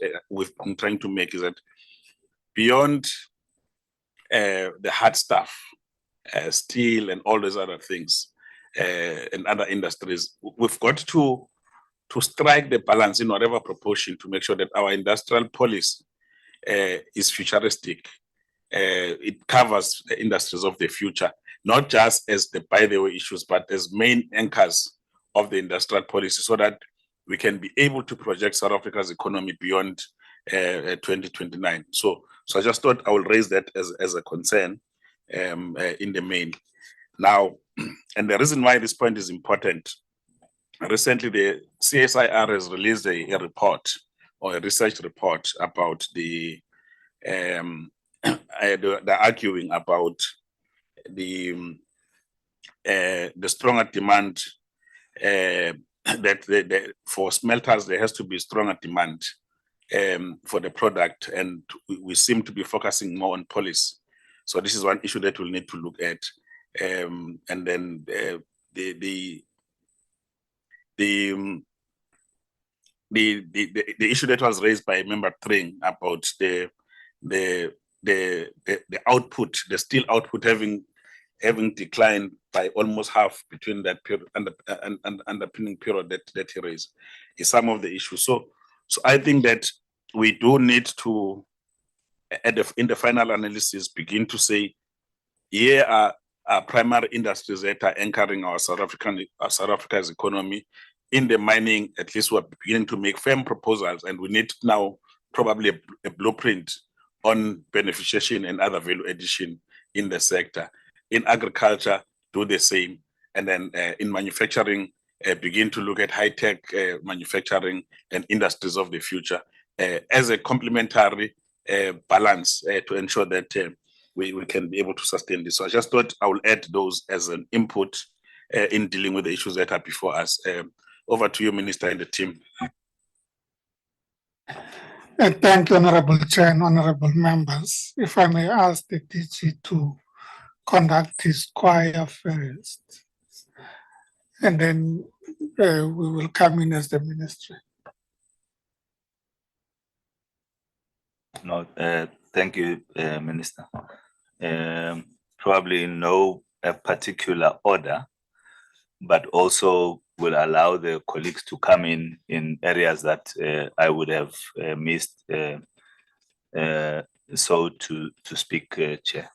I'm trying to make is that beyond the hard stuff, steel and all those other things, and other industries, we've got to strike the balance in whatever proportion to make sure that our industrial policy is futuristic. It covers the industries of the future, not just as the by the way issues, but as main anchors of the industrial policy, so that we can be able to project South Africa's economy beyond 2029. So I just thought I will raise that as a concern in the main. Now, and the reason why this point is important, recently the CSIR has released a report or a research report about the arguing about the stronger demand that for smelters there has to be stronger demand for the product, and we seem to be focusing more on policy. So this is one issue that we'll need to look at, and then the issue that was raised by Member Tring about the output, the steel output having declined by almost half between that period and underpinning period that he raised is some of the issues. So I think that we do need to, in the final analysis, begin to say, here are primary industries that are anchoring our South Africa's economy. In the mining, at least we're beginning to make firm proposals, and we need now probably a blueprint on beneficiation and other value addition in the sector. In agriculture, do the same. And then in manufacturing, begin to look at high-tech manufacturing and industries of the future as a complementary balance to ensure that we can be able to sustain this. So I just thought I will add those as an input in dealing with the issues that are before us. Over to you, Minister, and the team. Thank you, Honorable Chair and Honorable Members. If I may ask the DG to conduct his choir first, and then we will come in as the ministry. No, thank you, Minister. Probably in no particular order, but also will allow the colleagues to come in areas that I would have missed, so to speak, Chair.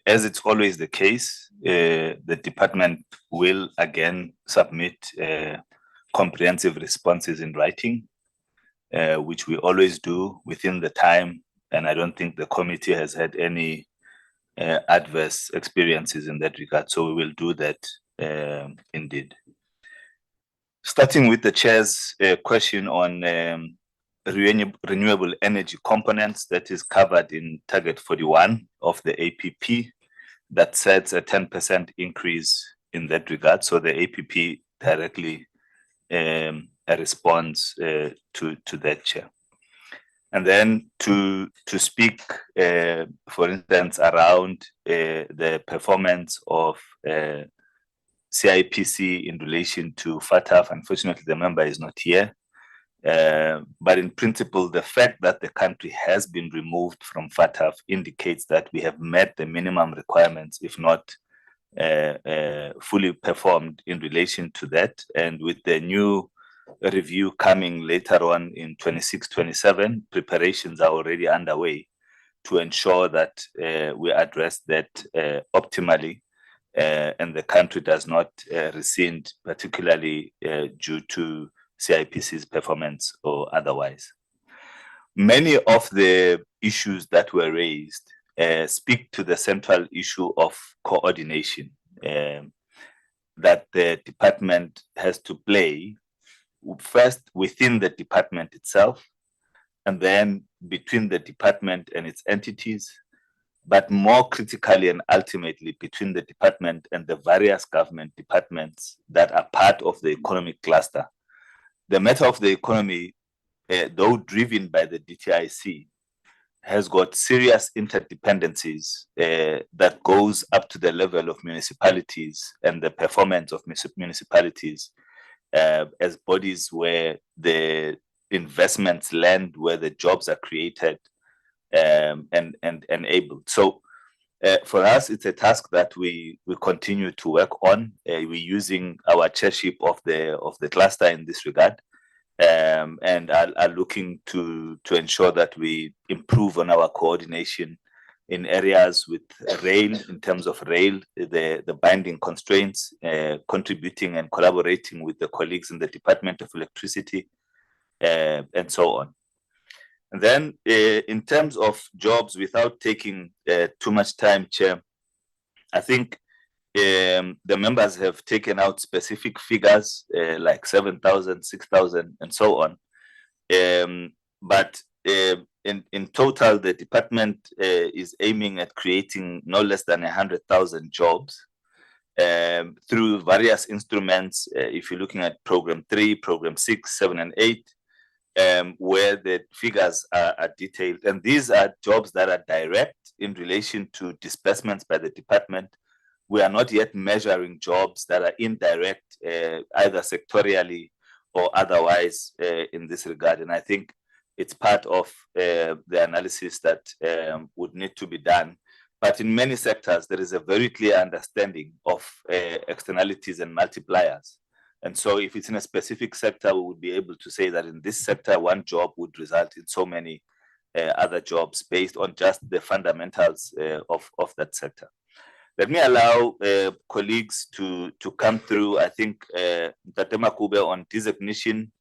As it's always the case, the department will again submit comprehensive responses in writing, which we always do within the time, and I don't think the committee has had any adverse experiences in that regard, so we will do that indeed. Starting with the Chair's question on renewable energy components that is covered in target 41 of the APP that sets a 10% increase in that regard. So the APP directly a response to that, Chair. And then to speak, for instance, around the performance of CIPC in relation to FATF. Unfortunately, the member is not here. But in principle, the fact that the country has been removed from FATF indicates that we have met the minimum requirements, if not fully performed in relation to that. And with the new review coming later on in 26-27, preparations are already underway to ensure that we address that optimally and the country does not rescind, particularly due to CIPC's performance or otherwise. Many of the issues that were raised speak to the central issue of coordination that the department has to play, first within the department itself, and then between the department and its entities, but more critically and ultimately between the department and the various government departments that are part of the economic cluster. The matter of the economy, though driven by the DTIC, has got serious interdependencies that goes up to the level of municipalities and the performance of municipalities as bodies where the investments land, where the jobs are created and enabled. So for us, it's a task that we continue to work on. We're using our chairship of the cluster in this regard, and are looking to ensure that we improve on our coordination in areas with rail, in terms of rail, the binding constraints, contributing and collaborating with the colleagues in the Department of Electricity, and so on. And then in terms of jobs, without taking too much time, Chair, I think the members have taken out specific figures like 7,000, 6,000, and so on. But in total, the department is aiming at creating no less than 100,000 jobs through various instruments. If you're looking at Program 3, Program 6, 7, and 8, where the figures are detailed. And these are jobs that are direct in relation to disbursements by the department. We are not yet measuring jobs that are indirect, either sectorially or otherwise in this regard. And I think it's part of the analysis that would need to be done. But in many sectors, there is a very clear understanding of externalities and multipliers. And so if it's in a specific sector, we would be able to say that in this sector, one job would result in so many other jobs based on just the fundamentals of that sector. Let me allow colleagues to come through. I think Tatema Kube on designation,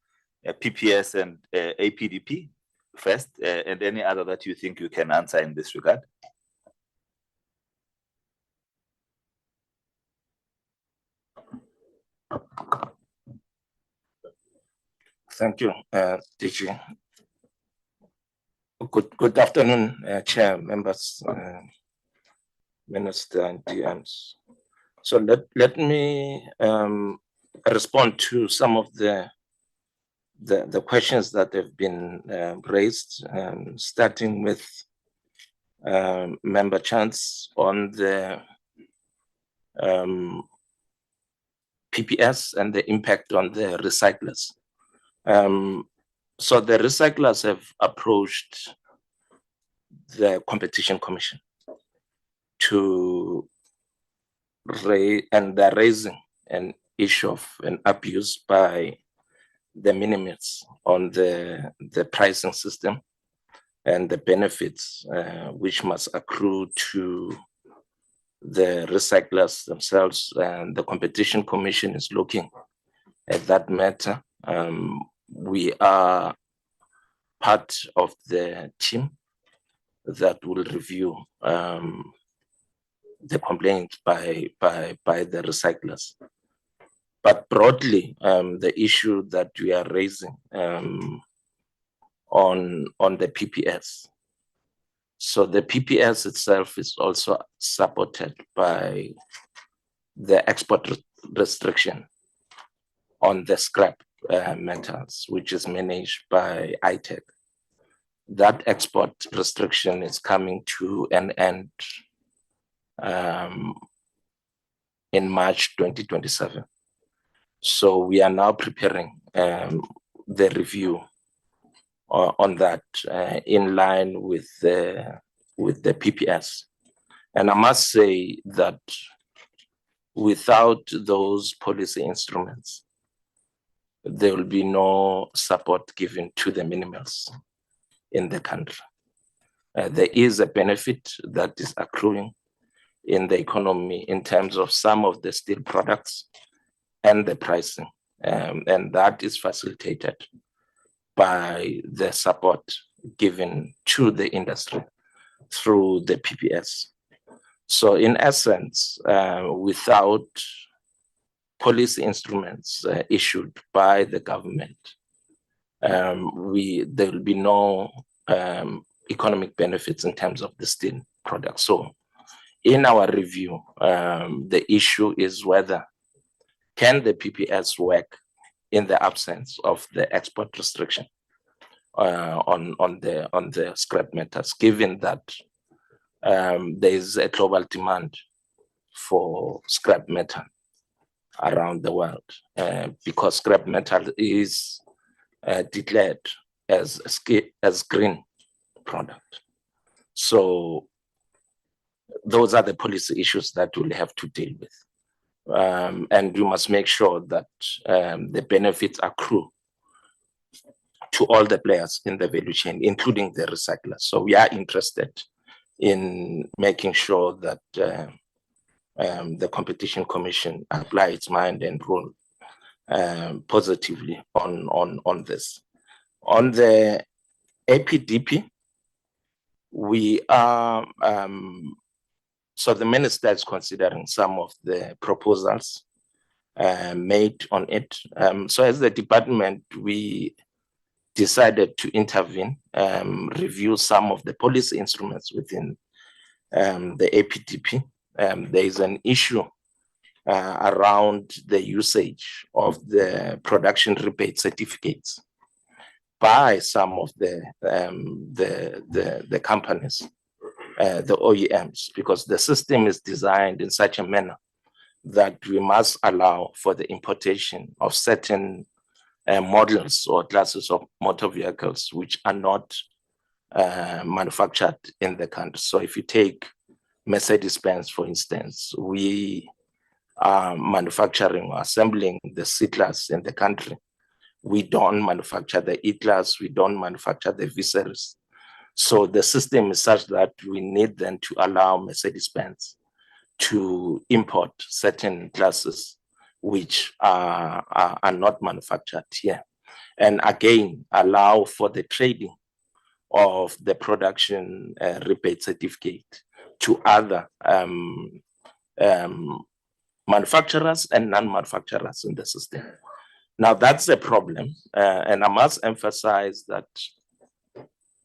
PPS and APDP first, and any other that you think you can answer in this regard. Thank you, DG. Good afternoon, Chair, members, Minister, and DMs. So let me respond to some of the questions that have been raised, starting with Member Chance on the PPS and the impact on the recyclers. So the recyclers have approached the Competition Commission to and they're raising an issue of an abuse by the minimis on the pricing system and the benefits which must accrue to the recyclers themselves. And the Competition Commission is looking at that matter. We are part of the team that will review the complaints by the recyclers. But broadly, the issue that we are raising on the PPS. So the PPS itself is also supported by the export restriction on the scrap metals, which is managed by ITEC. That export restriction is coming to an end in March 2027. So we are now preparing the review on that in line with the PPS. And I must say that without those policy instruments, there will be no support given to the minimals in the country. There is a benefit that is accruing in the economy in terms of some of the steel products and the pricing, and that is facilitated by the support given to the industry through the PPS. So in essence, without policy instruments issued by the government, there will be no economic benefits in terms of the steel product. So in our review, the issue is whether can the PPS work in the absence of the export restriction on the scrap metals, given that there is a global demand for scrap metal around the world, because scrap metal is declared as green product. So those are the policy issues that we'll have to deal with. And we must make sure that the benefits accrue to all the players in the value chain, including the recyclers. So we are interested in making sure that the Competition Commission apply its mind and rule positively on this. On the APDP, we are, so the minister is considering some of the proposals made on it. So as the department, we decided to intervene, review some of the policy instruments within the APDP. There is an issue around the usage of the production rebate certificates by some of the companies, the OEMs, because the system is designed in such a manner that we must allow for the importation of certain models or classes of motor vehicles which are not manufactured in the country. So if you take Mercedes-Benz, for instance, we are manufacturing or assembling the C-Class in the country. We don't manufacture the E-Class, we don't manufacture the V-Series. So the system is such that we need then to allow Mercedes-Benz to import certain classes which are not manufactured here. And again, allow for the trading of the production rebate certificate to other manufacturers and non-manufacturers in the system. Now that's a problem, and I must emphasize that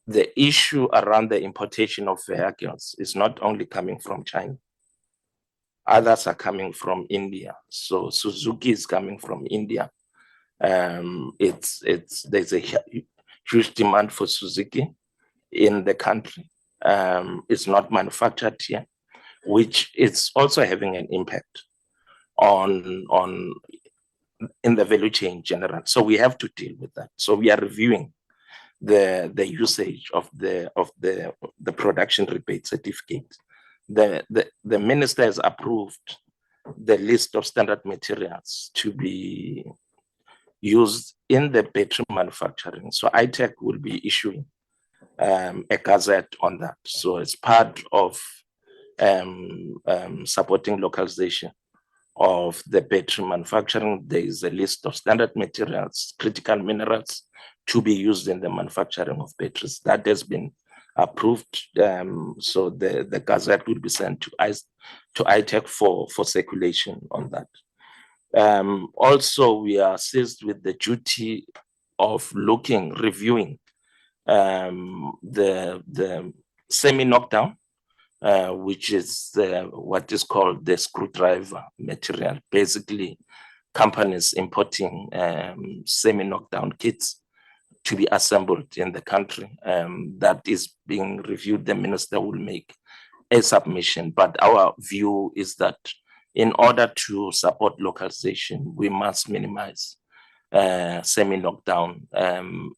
the issue around the importation of vehicles is not only coming from China. Others are coming from India. So Suzuki is coming from India. There's a huge demand for Suzuki in the country. It's not manufactured here, which is also having an impact in the value chain in general. So we have to deal with that. So we are reviewing the usage of the production rebate certificate. The minister has approved the list of standard materials to be used in the battery manufacturing. So ITEC will be issuing a gazette on that. So it's part of supporting localization of the battery manufacturing. There is a list of standard materials, critical minerals to be used in the manufacturing of batteries. That has been approved. So the gazette will be sent to ITEC for circulation on that. Also, we are seized with the duty of reviewing the semi-knockdown, which is what is called the screwdriver material. Basically, companies importing semi-knockdown kits to be assembled in the country. That is being reviewed. The minister will make a submission, but our view is that in order to support localization, we must minimize semi-knockdown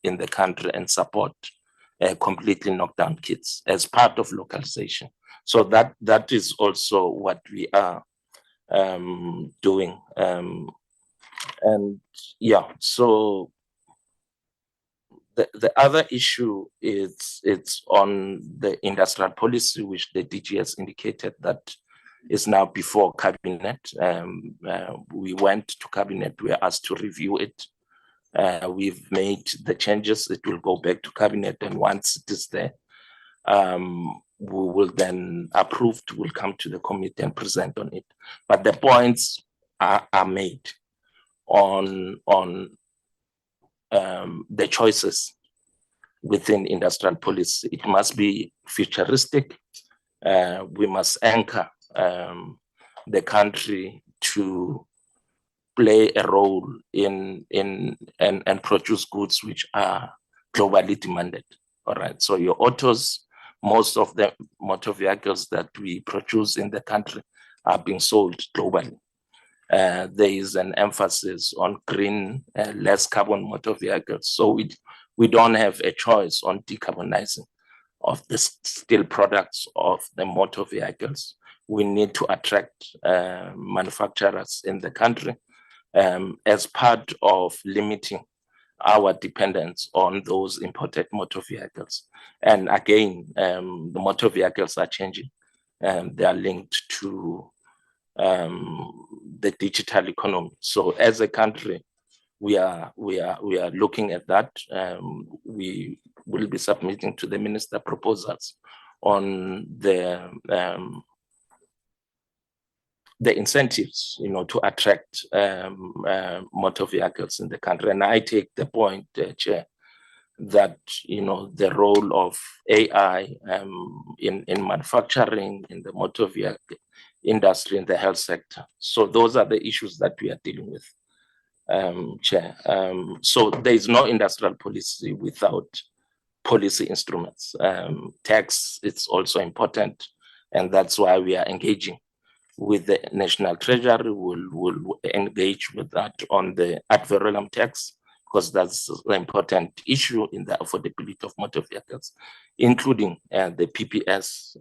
in the country and support completely knockdown kits as part of localization. So that is also what we are doing. And yeah, so the other issue is it's on the industrial policy, which the DG has indicated that is now before cabinet. We went to cabinet, we are asked to review it. We've made the changes, it will go back to cabinet, and once it is there, we will then approve, will come to the committee and present on it. But the points are made on the choices within industrial policy. It must be futuristic. We must anchor the country to play a role in and produce goods which are globally demanded. All right. So your autos, most of the motor vehicles that we produce in the country are being sold globally. There is an emphasis on green, less carbon motor vehicles. So we don't have a choice on decarbonizing of the steel products of the motor vehicles. We need to attract manufacturers in the country as part of limiting our dependence on those imported motor vehicles. And again, the motor vehicles are changing. They are linked to the digital economy. So as a country, we are looking at that. We will be submitting to the minister proposals on the incentives, to attract motor vehicles in the country. And I take the point, Chair, that the role of AI in manufacturing, in the motor vehicle industry, in the health sector. So those are the issues that we are dealing with, Chair. So there is no industrial policy without policy instruments. Tax, it's also important, and that's why we are engaging with the National Treasury. Will engage with that on the ad valorem tax, because that's an important issue in the affordability of motor vehicles, including the PPS.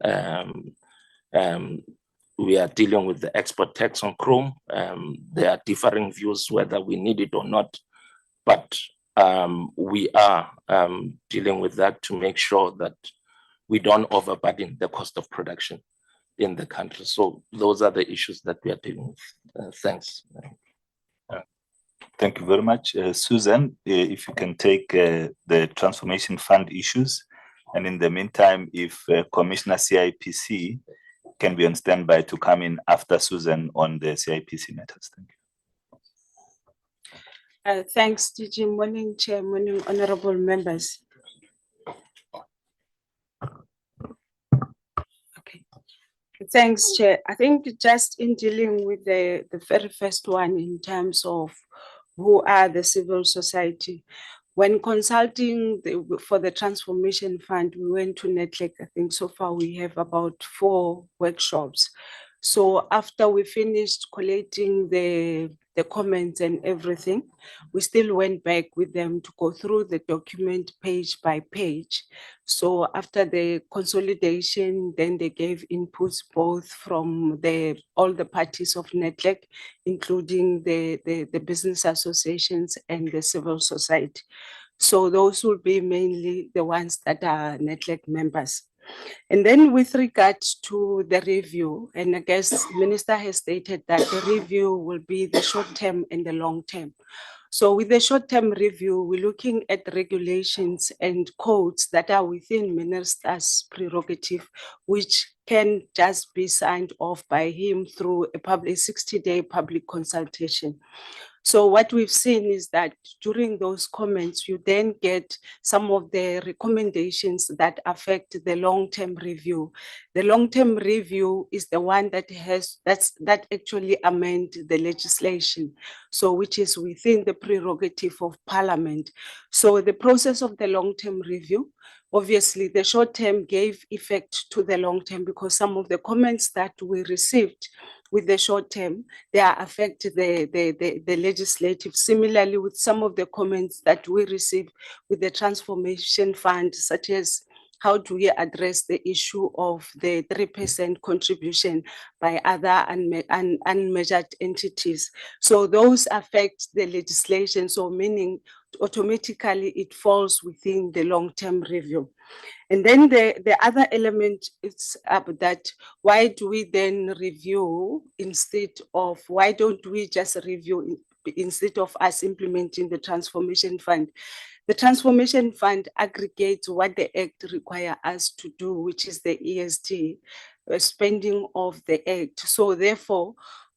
We are dealing with the export tax on chrome. There are differing views whether we need it or not, but we are dealing with that to make sure that we don't overburden the cost of production in the country. So those are the issues that we are dealing with. Thanks. Thank you very much. Susan, if you can take the transformation fund issues, and in the meantime, if Commissioner CIPC can be on standby to come in after Susan on the CIPC matters. Thank you. Thanks, DG. Morning, Chair. Morning, honorable members. Okay. Thanks, Chair. I think just in dealing with the very first one in terms of who are the civil society, when consulting for the Transformation Fund, we went to NETLEC. I think so far we have about 4 workshops. So after we finished collating the comments and everything, we still went back with them to go through the document page by page. So after the consolidation, then they gave inputs both from all the parties of NETLEC, including the business associations and the civil society. So those will be mainly the ones that are NETLEC members. And then with regard to the review, and I guess Minister has stated that the review will be the short term and the long term. So with the short term review, we're looking at regulations and codes that are within Minister's prerogative, which can just be signed off by him through a 60-day public consultation. So what we've seen is that during those comments, you then get some of the recommendations that affect the long-term review. The long-term review is the one that that actually amend the legislation, so which is within the prerogative of Parliament. So the process of the long-term review, obviously the short-term gave effect to the long-term because some of the comments that we received with the short term, they affect the legislative. Similarly, with some of the comments that we received with the transformation fund, such as how do we address the issue of the 3% contribution by other unmeasured entities. So those affect the legislation, so meaning automatically it falls within the long-term review. And then the other element is that why do we then review instead of, why don't we just review instead of us implementing the transformation fund? The transformation fund aggregates what the Act requires us to do, which is the ESG, spending of the Act. So therefore,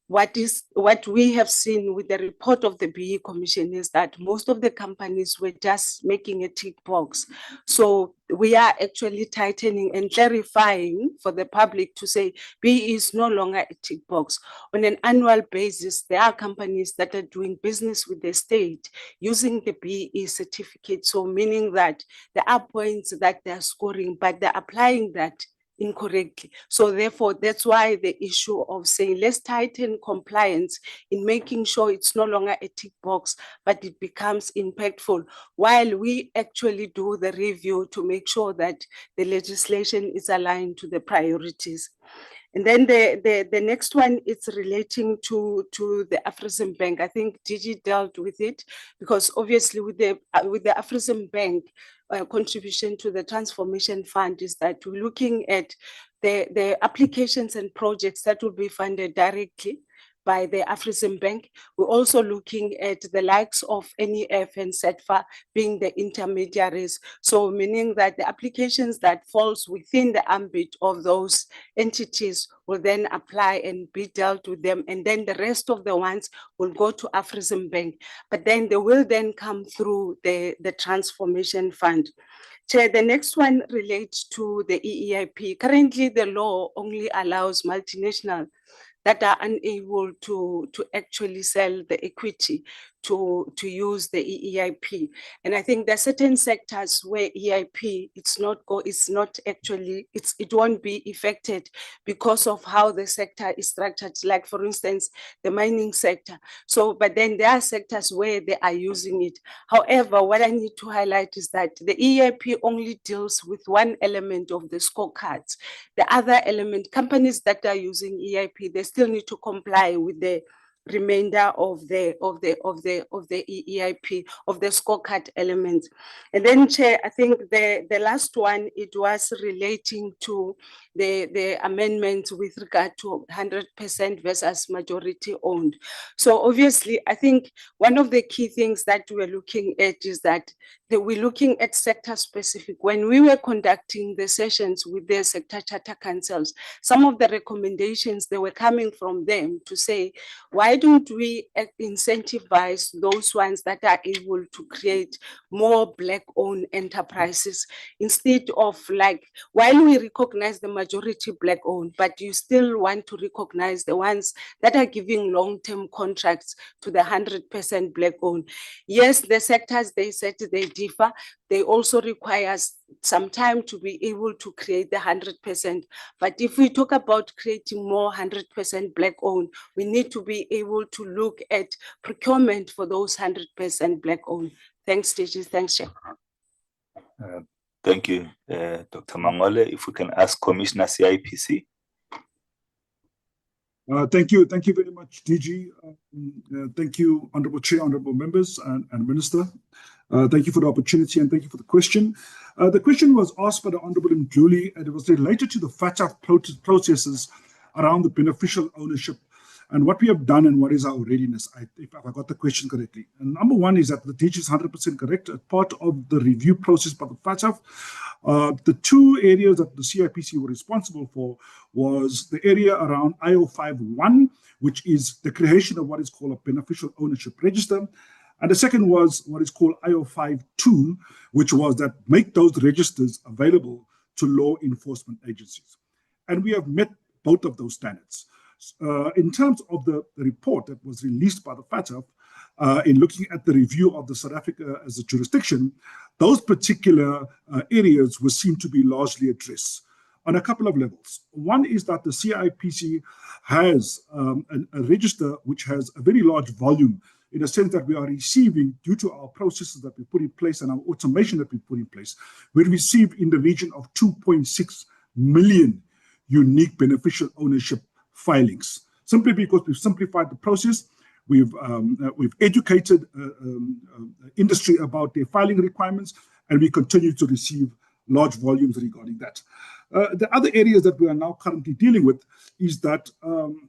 what we have seen with the report of the BE Commission is that most of the companies were just making a tick box. So we are actually tightening and clarifying for the public to say BE is no longer a tick box. On an annual basis, there are companies that are doing business with the state using the BE certificate. So meaning that there are points that they're scoring, but they're applying that incorrectly. So therefore, that's why the issue of saying let's tighten compliance in making sure it's no longer a tick box, but it becomes impactful while we actually do the review to make sure that the legislation is aligned to the priorities. And then the next one is relating to the Afrexim Bank. I think DG dealt with it because obviously with the Afrexim Bank contribution to the transformation fund is that we're looking at the applications and projects that will be funded directly by the Afrexim Bank. We're also looking at the likes of NEF and SETFA being the intermediaries. So meaning that the applications that falls within the ambit of those entities will then apply and be dealt with them. And then the rest of the ones will go to Afrexim Bank. But then they will then come through the transformation fund. Chair, the next one relates to the EEIP. Currently, the law only allows multinational that are unable to actually sell the equity to use the EEIP. And I think there are certain sectors where EIP, it won't be affected because of how the sector is structured, like for instance, the mining sector. So, but then there are sectors where they are using it. However, what I need to highlight is that the EIP only deals with one element of the scorecards. The other element, companies that are using EIP, they still need to comply with the remainder of the EIP, of the scorecard elements. And then, Chair, I think the last one, it was relating to the amendments with regard to 100% versus majority owned. So obviously, I think one of the key things that we're looking at is that we're looking at sector specific. When we were conducting the sessions with the sector charter councils, some of the recommendations, they were coming from them to say, why don't we incentivize those ones that are able to create more Black-owned enterprises instead of like, while we recognize the majority Black-owned, but you still want to recognize the ones that are giving long-term contracts to the 100% Black-owned. Yes, the sectors, they said they differ. They also require some time to be able to create the 100%. But if we talk about creating more 100% Black-owned, we need to be able to look at procurement for those 100% Black-owned. Thanks, DG. Thanks, Chair. Thank you, Dr. Mangole. If we can ask Commissioner CIPC. Thank you very much, DG. Thank you, Honorable Chair, Honorable Members, and Minister. Thank you for the opportunity and thank you for the question. The question was asked by the Honorable Mdluli, and it was related to the FATF processes around the beneficial ownership and what we have done and what is our readiness, if I got the question correctly. And number one is that the DG is 100% correct. As part of the review process by the FATF, The two areas that the CIPC were responsible for was the area around IO51, which is the creation of what is called a beneficial ownership register. And the second was what is called IO52, which was that make those registers available to law enforcement agencies. And we have met both of those standards. In terms of the report that was released by the FATF, in looking at the review of the South Africa as a jurisdiction, those particular areas were seen to be largely addressed on a couple of levels. One is that the CIPC has a register which has a very large volume, in a sense that we are receiving, due to our processes that we put in place and our automation that we put in place, we receive in the region of 2.6 million unique beneficial ownership filings, simply because we've simplified the process. We've educated industry about their filing requirements, and we continue to receive large volumes regarding that. The other areas that we are now currently dealing with is that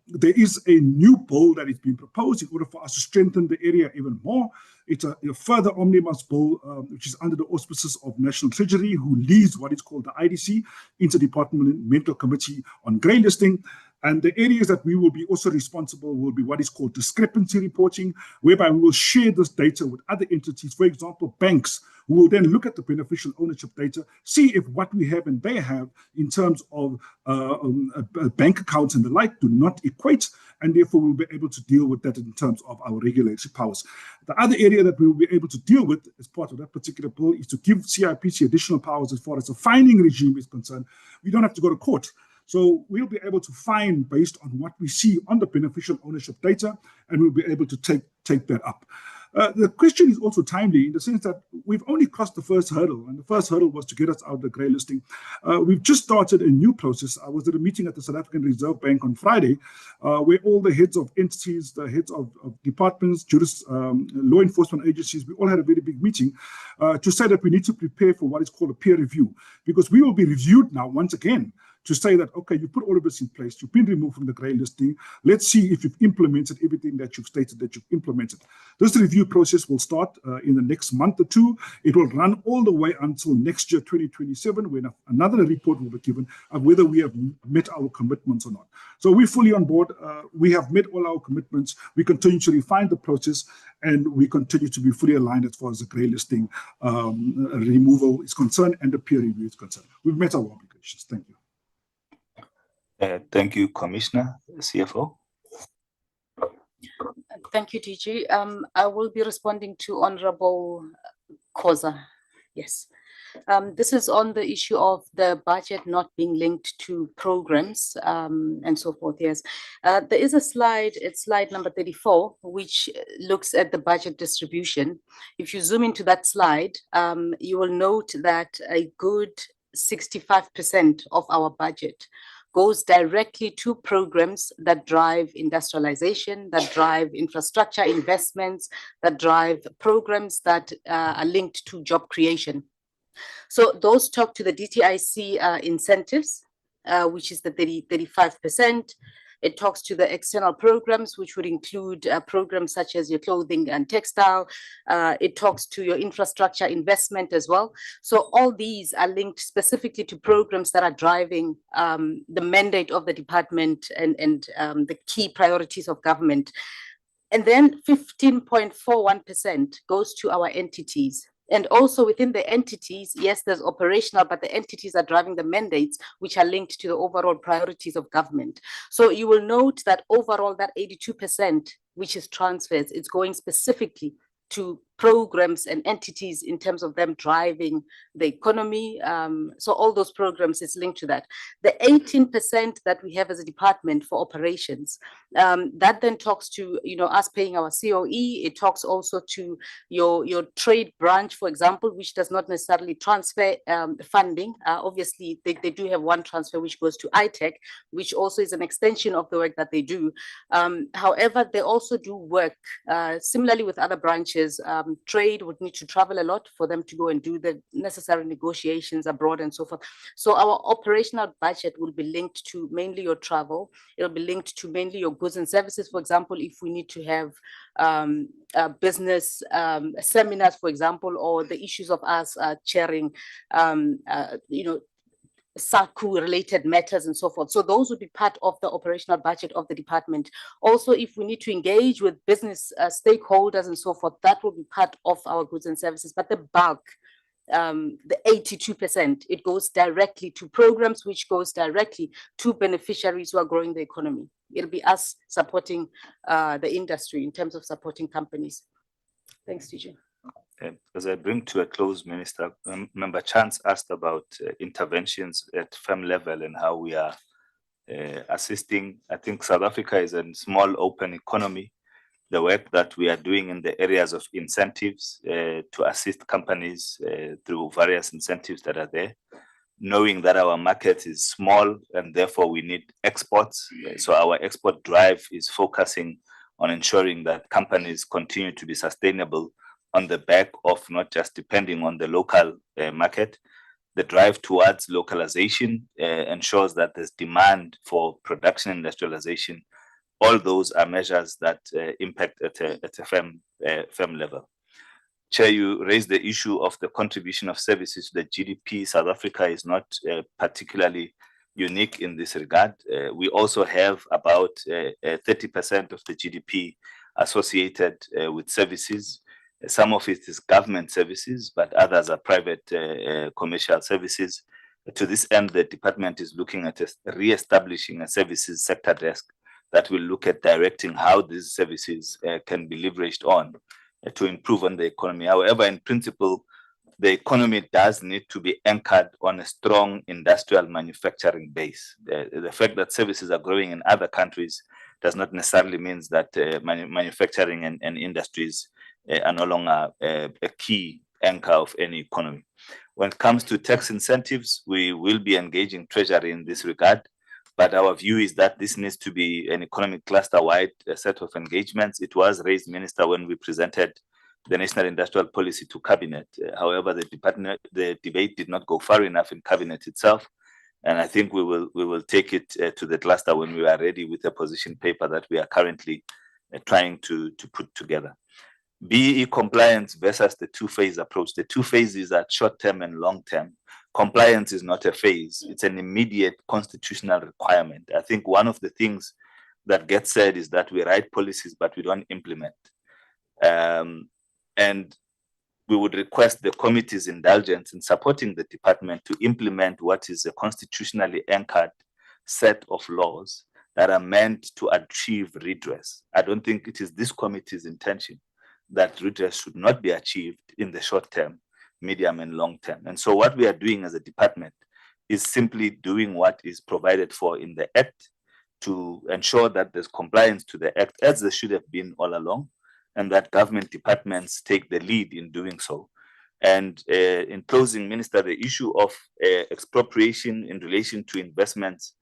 there is a new bill that is being proposed in order for us to strengthen the area even more. It's a further omnibus bill, which is under the auspices of National Treasury, who leads what is called the IDC, Interdepartmental Committee on Grey Listing. And the areas that we will be also responsible will be what is called discrepancy reporting, whereby we will share this data with other entities, for example, banks, who will then look at the beneficial ownership data, see if what we have and they have in terms of bank accounts and the like do not equate, and therefore we'll be able to deal with that in terms of our regulatory powers. The other area that we will be able to deal with as part of that particular bill is to give CIPC additional powers as far as the fining regime is concerned. We don't have to go to court. So we'll be able to fine based on what we see on the beneficial ownership data, and we'll be able to take that up. The question is also timely in the sense that we've only crossed the first hurdle, and the first hurdle was to get us out of the grey listing. We've just started a new process. I was at a meeting at the South African Reserve Bank on Friday, where all the heads of entities, the heads of departments, law enforcement agencies, we all had a very big meeting to say that we need to prepare for what is called a peer review, because we will be reviewed now once again to say that, okay, you put all of this in place, you've been removed from the grey listing, let's see if you've implemented everything that you've stated that you've implemented. This review process will start in the next month or two. It will run all the way until next year, 2027, when another report will be given of whether we have met our commitments or not. So we're fully on board. We have met all our commitments. We continue to refine the process, and we continue to be fully aligned as far as the grey listing removal is concerned and the peer review is concerned. We've met our obligations. Thank you. Thank you, Commissioner. CFO. Thank you, DG. I will be responding to Honorable Khoza. Yes. This is on the issue of the budget not being linked to programs and so forth. Yes. There is a slide, it's slide number 34, which looks at the budget distribution. If you zoom into that slide, you will note that a good 65% of our budget goes directly to programs that drive industrialization, that drive infrastructure investments, that drive programs that are linked to job creation. So those talk to the DTIC incentives, which is the 35%. It talks to the external programs, which would include programs such as your clothing and textile. It talks to your infrastructure investment as well. So all these are linked specifically to programs that are driving the mandate of the department and the key priorities of government. And then 15.41% goes to our entities. And also within the entities, yes, there's operational, but the entities are driving the mandates, which are linked to the overall priorities of government. So you will note that overall, that 82%, which is transfers, it's going specifically to programs and entities in terms of them driving the economy. So all those programs is linked to that. The 18% that we have as a department for operations, that then talks to, you know, us paying our COE. It talks also to your trade branch, for example, which does not necessarily transfer funding. Obviously, they do have one transfer which goes to ITEC, which also is an extension of the work that they do. However, they also do work similarly with other branches, trade would need to travel a lot for them to go and do the necessary negotiations abroad and so forth. So our operational budget will be linked to mainly your travel. It'll be linked to mainly your goods and services. For example, if we need to have business seminars, for example, or the issues of us chairing, SACU related matters and so forth. So those would be part of the operational budget of the department. Also, if we need to engage with business stakeholders and so forth, that will be part of our goods and services. But the bulk, the 82%, it goes directly to programs, which goes directly to beneficiaries who are growing the economy. It'll be us supporting the industry in terms of supporting companies. Thanks, TJ. As I bring to a close, Minister, Member Chance asked about interventions at firm level and how we are assisting. I think South Africa is a small open economy. The work that we are doing in the areas of incentives to assist companies through various incentives that are there, knowing that our market is small and therefore we need exports. So our export drive is focusing on ensuring that companies continue to be sustainable on the back of not just depending on the local market. The drive towards localization ensures that there's demand for production industrialization. All those are measures that impact at a firm level. Chair, you raised the issue of the contribution of services to the GDP. South Africa is not particularly unique in this regard. We also have about 30% of the GDP associated with services. Some of it is government services, but others are private commercial services. To this end, the department is looking at re-establishing a services sector desk that will look at directing how these services can be leveraged on to improve on the economy. However, in principle, the economy does need to be anchored on a strong industrial manufacturing base. The fact that services are growing in other countries does not necessarily mean that manufacturing and industries are no longer a key anchor of any economy. When it comes to tax incentives, we will be engaging Treasury in this regard, but our view is that this needs to be an economic cluster-wide set of engagements. It was raised, Minister, when we presented the National Industrial Policy to Cabinet. However, the debate did not go far enough in Cabinet itself, and I think we will take it to the cluster when we are ready with a position paper that we are currently trying to put together. BEE compliance versus the two-phase approach. The two phases are short-term and long-term. Compliance is not a phase. It's an immediate constitutional requirement. I think one of the things that gets said is that we write policies, but we don't implement. And we would request the committee's indulgence in supporting the department to implement what is a constitutionally anchored set of laws that are meant to achieve redress. I don't think it is this committee's intention that redress should not be achieved in the short term, medium and long term. And so what we are doing as a department is simply doing what is provided for in the Act to ensure that there's compliance to the Act, as there should have been all along, and that government departments take the lead in doing so. And in closing, Minister, the issue of expropriation in relation to investments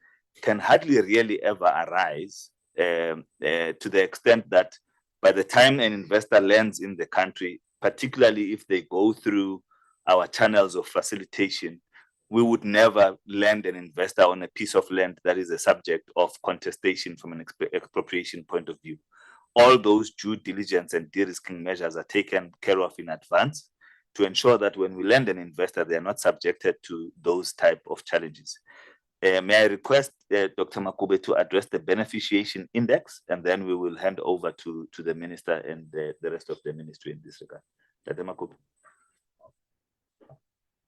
can hardly really ever arise to the extent that by the time an investor lands in the country, particularly if they go through our channels of facilitation, we would never land an investor on a piece of land that is a subject of contestation from an expropriation point of view. All those due diligence and de-risking measures are taken care of in advance to ensure that when we land an investor, they are not subjected to those type of challenges. May I request Dr. Makube to address the beneficiation index, and then we will hand over to the minister and the rest of the ministry in this regard. Dr. Makube.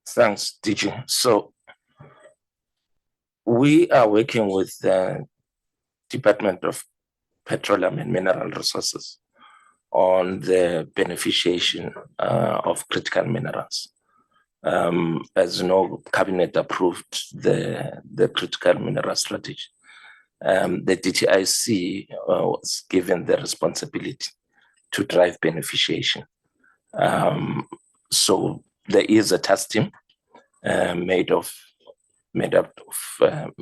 Thanks, DG. So we are working with the Department of Petroleum and Mineral Resources on the beneficiation of critical minerals. As you know, Cabinet approved the critical mineral strategy. The DTIC was given the responsibility to drive beneficiation. So there is a task team made up of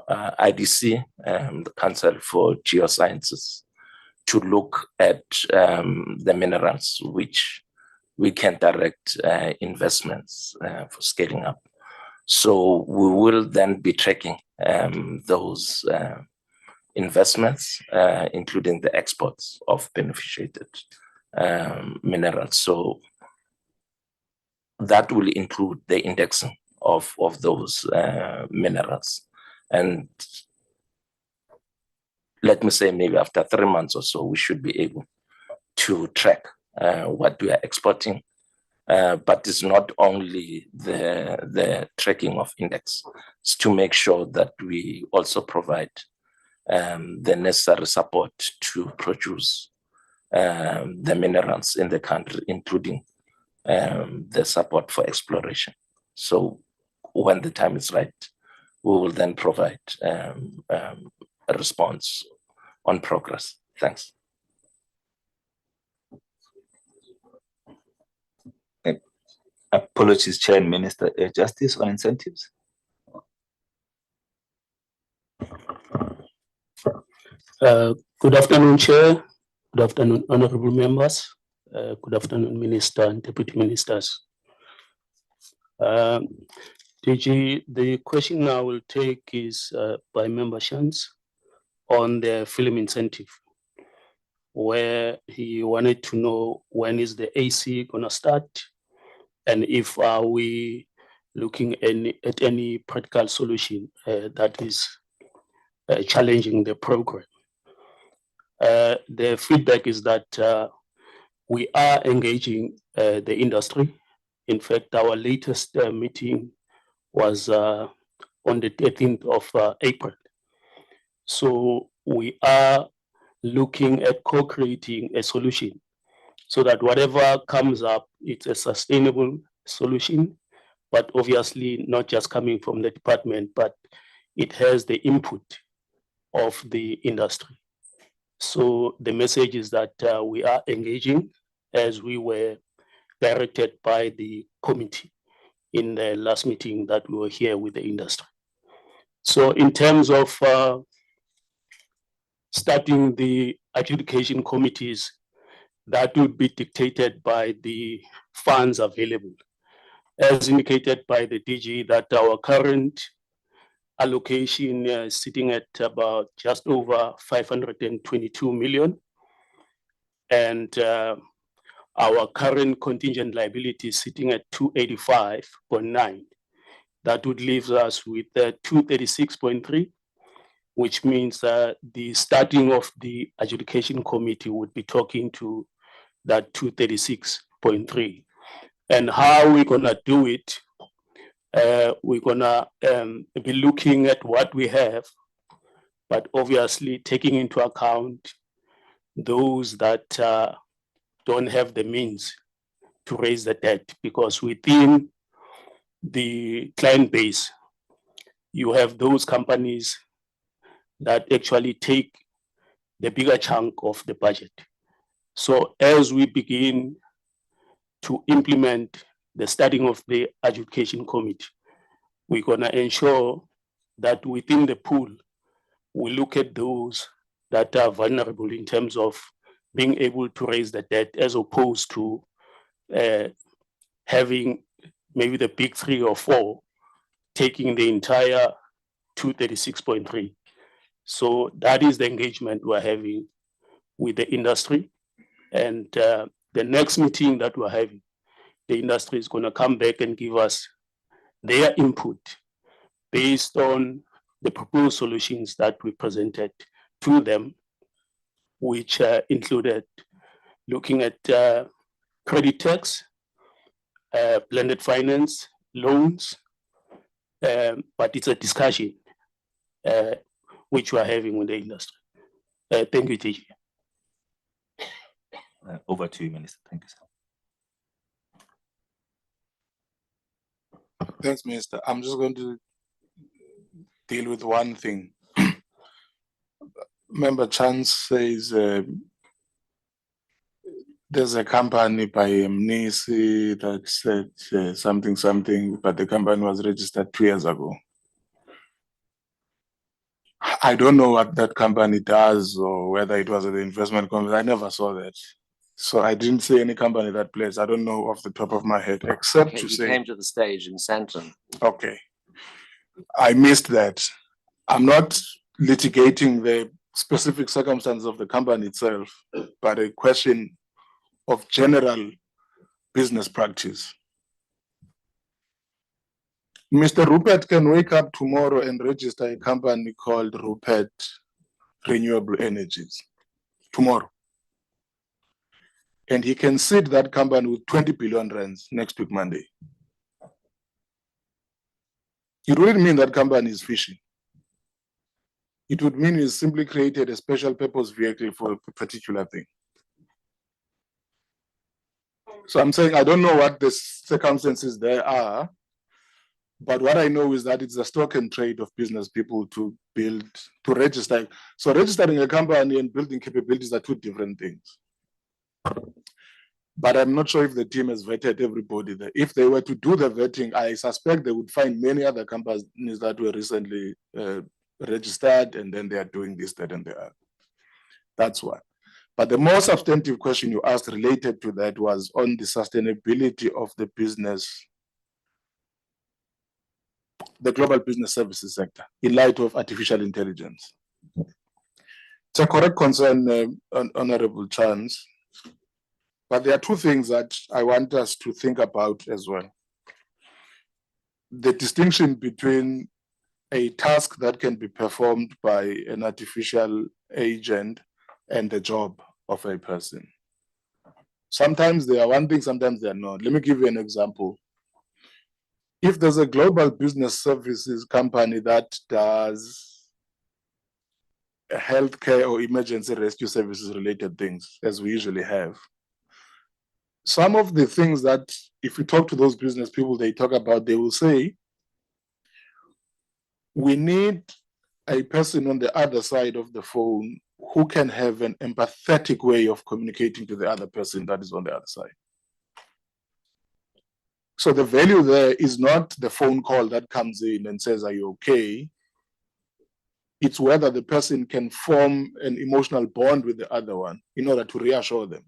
IDC, the Council for Geosciences, to look at the minerals which we can direct investments for scaling up. So we will then be tracking those investments, including the exports of beneficiated minerals. So that will include the indexing of those minerals. And let me say maybe after 3 months or so, we should be able to track what we are exporting. But it's not only the tracking of index, it's to make sure that we also provide the necessary support to produce the minerals in the country, including the support for exploration. So when the time is right, we will then provide a response on progress. Thanks. Apologies, Chair and Minister. Justice on incentives. Good afternoon, Chair. Good afternoon, honorable members. Good afternoon, Minister and Deputy Ministers. DG, the question I will take is by Member Shans on the film incentive, where he wanted to know when is the AC going to start, and if are we looking at any practical solution that is challenging the program. The feedback is that we are engaging the industry. In fact, our latest meeting was on the 13th of April. So we are looking at co-creating a solution so that whatever comes up, it's a sustainable solution, but obviously not just coming from the department, but it has the input of the industry. So the message is that we are engaging as we were directed by the committee in the last meeting that we were here with the industry. So in terms of starting the adjudication committees, that would be dictated by the funds available. As indicated by the DG, that our current allocation is sitting at about just over 522 million. And our current contingent liability is sitting at 285.9. That would leave us with 236.3, which means the starting of the adjudication committee would be talking to that 236.3. And how we're gonna do it, we're gonna be looking at what we have, but obviously taking into account those that don't have the means to raise the debt, because within the client base, you have those companies that actually take the bigger chunk of the budget. So as we begin to implement the starting of the adjudication committee, we're gonna ensure that within the pool, we look at those that are vulnerable in terms of being able to raise the debt, as opposed to having maybe the big 3 or 4 taking the entire 236.3. So that is the engagement we're having with the industry. And the next meeting that we're having, the industry is going to come back and give us their input based on the proposed solutions that we presented to them, which included looking at credit tax, blended finance, loans, but it's a discussion which we're having with the industry. Thank you, TG. Over to you, Minister. Thank you, sir. Thanks, Minister. I'm just going to deal with one thing. Member Chance says there's a company by Mnisi that said something, but the company was registered 2 years ago. I don't know what that company does or whether it was an investment company. I never saw that. So I didn't see any company that plays. I don't know off the top of my head, except to You say. came to the stage in Santon. Okay. I missed that. I'm not litigating the specific circumstances of the company itself, but a question of general business practice. Mr. Rupert can wake up tomorrow and register a company called Rupert Renewable Energies tomorrow. And he can seed that company with 20 billion rands next week, Monday. It wouldn't mean that company is fishing. It would mean he's simply created a special purpose vehicle for a particular thing. So I'm saying I don't know what the circumstances there are, but what I know is that it's a stock and trade of business people to build, to register. So registering a company and building capabilities are two different things. But I'm not sure if the team has vetted everybody there. If they were to do the vetting, I suspect they would find many other companies that were recently registered, and then they are doing this, that, and the other. That's one. But the more substantive question you asked related to that was on the sustainability of the business, the global business services sector, in light of artificial intelligence. It's a correct concern, Honorable Chance. But there are two things that I want us to think about as well. The distinction between a task that can be performed by an artificial agent and the job of a person. Sometimes they are one thing, sometimes they are not. Let me give you an example. If there's a global business services company that does healthcare or emergency rescue services related things, as we usually have, some of the things that, if you talk to those business people, they talk about, they will say, we need a person on the other side of the phone who can have an empathetic way of communicating to the other person that is on the other side. So the value there is not the phone call that comes in and says, are you okay? It's whether the person can form an emotional bond with the other one in order to reassure them.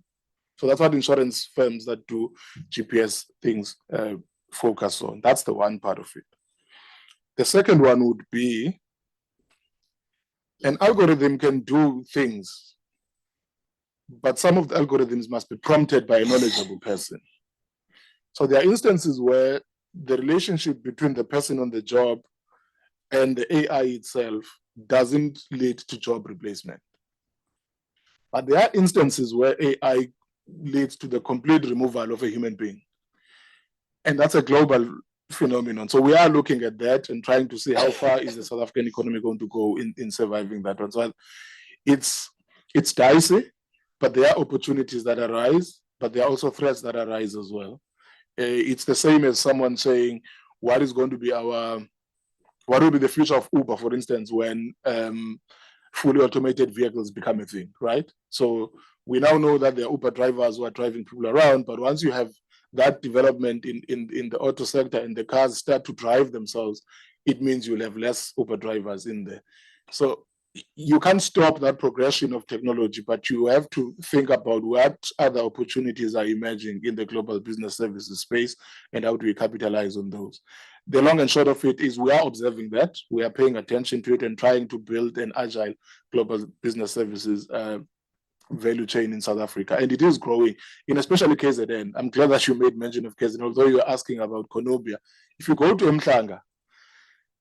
So that's what insurance firms that do GPS things focus on. That's the one part of it. The second one would be an algorithm can do things, but some of the algorithms must be prompted by a knowledgeable person. So there are instances where the relationship between the person on the job and the AI itself doesn't lead to job replacement. But there are instances where AI leads to the complete removal of a human being. And that's a global phenomenon. So we are looking at that and trying to see how far is the South African economy going to go in surviving that one. So it's dicey, but there are opportunities that arise, but there are also threats that arise as well. It's the same as someone saying, what will be the future of Uber, for instance, when fully automated vehicles become a thing, right? So we now know that there are Uber drivers who are driving people around, but once you have that development in the auto sector and the cars start to drive themselves, it means you'll have less Uber drivers in there. So you can't stop that progression of technology, but you have to think about what other opportunities are emerging in the global business services space and how do we capitalize on those. The long and short of it is we are observing that, we are paying attention to it and trying to build an agile global business services value chain in South Africa, and it is growing, in especially KZN. I'm glad that you made mention of KZN, although you're asking about Konobia. If you go to Mhlanga,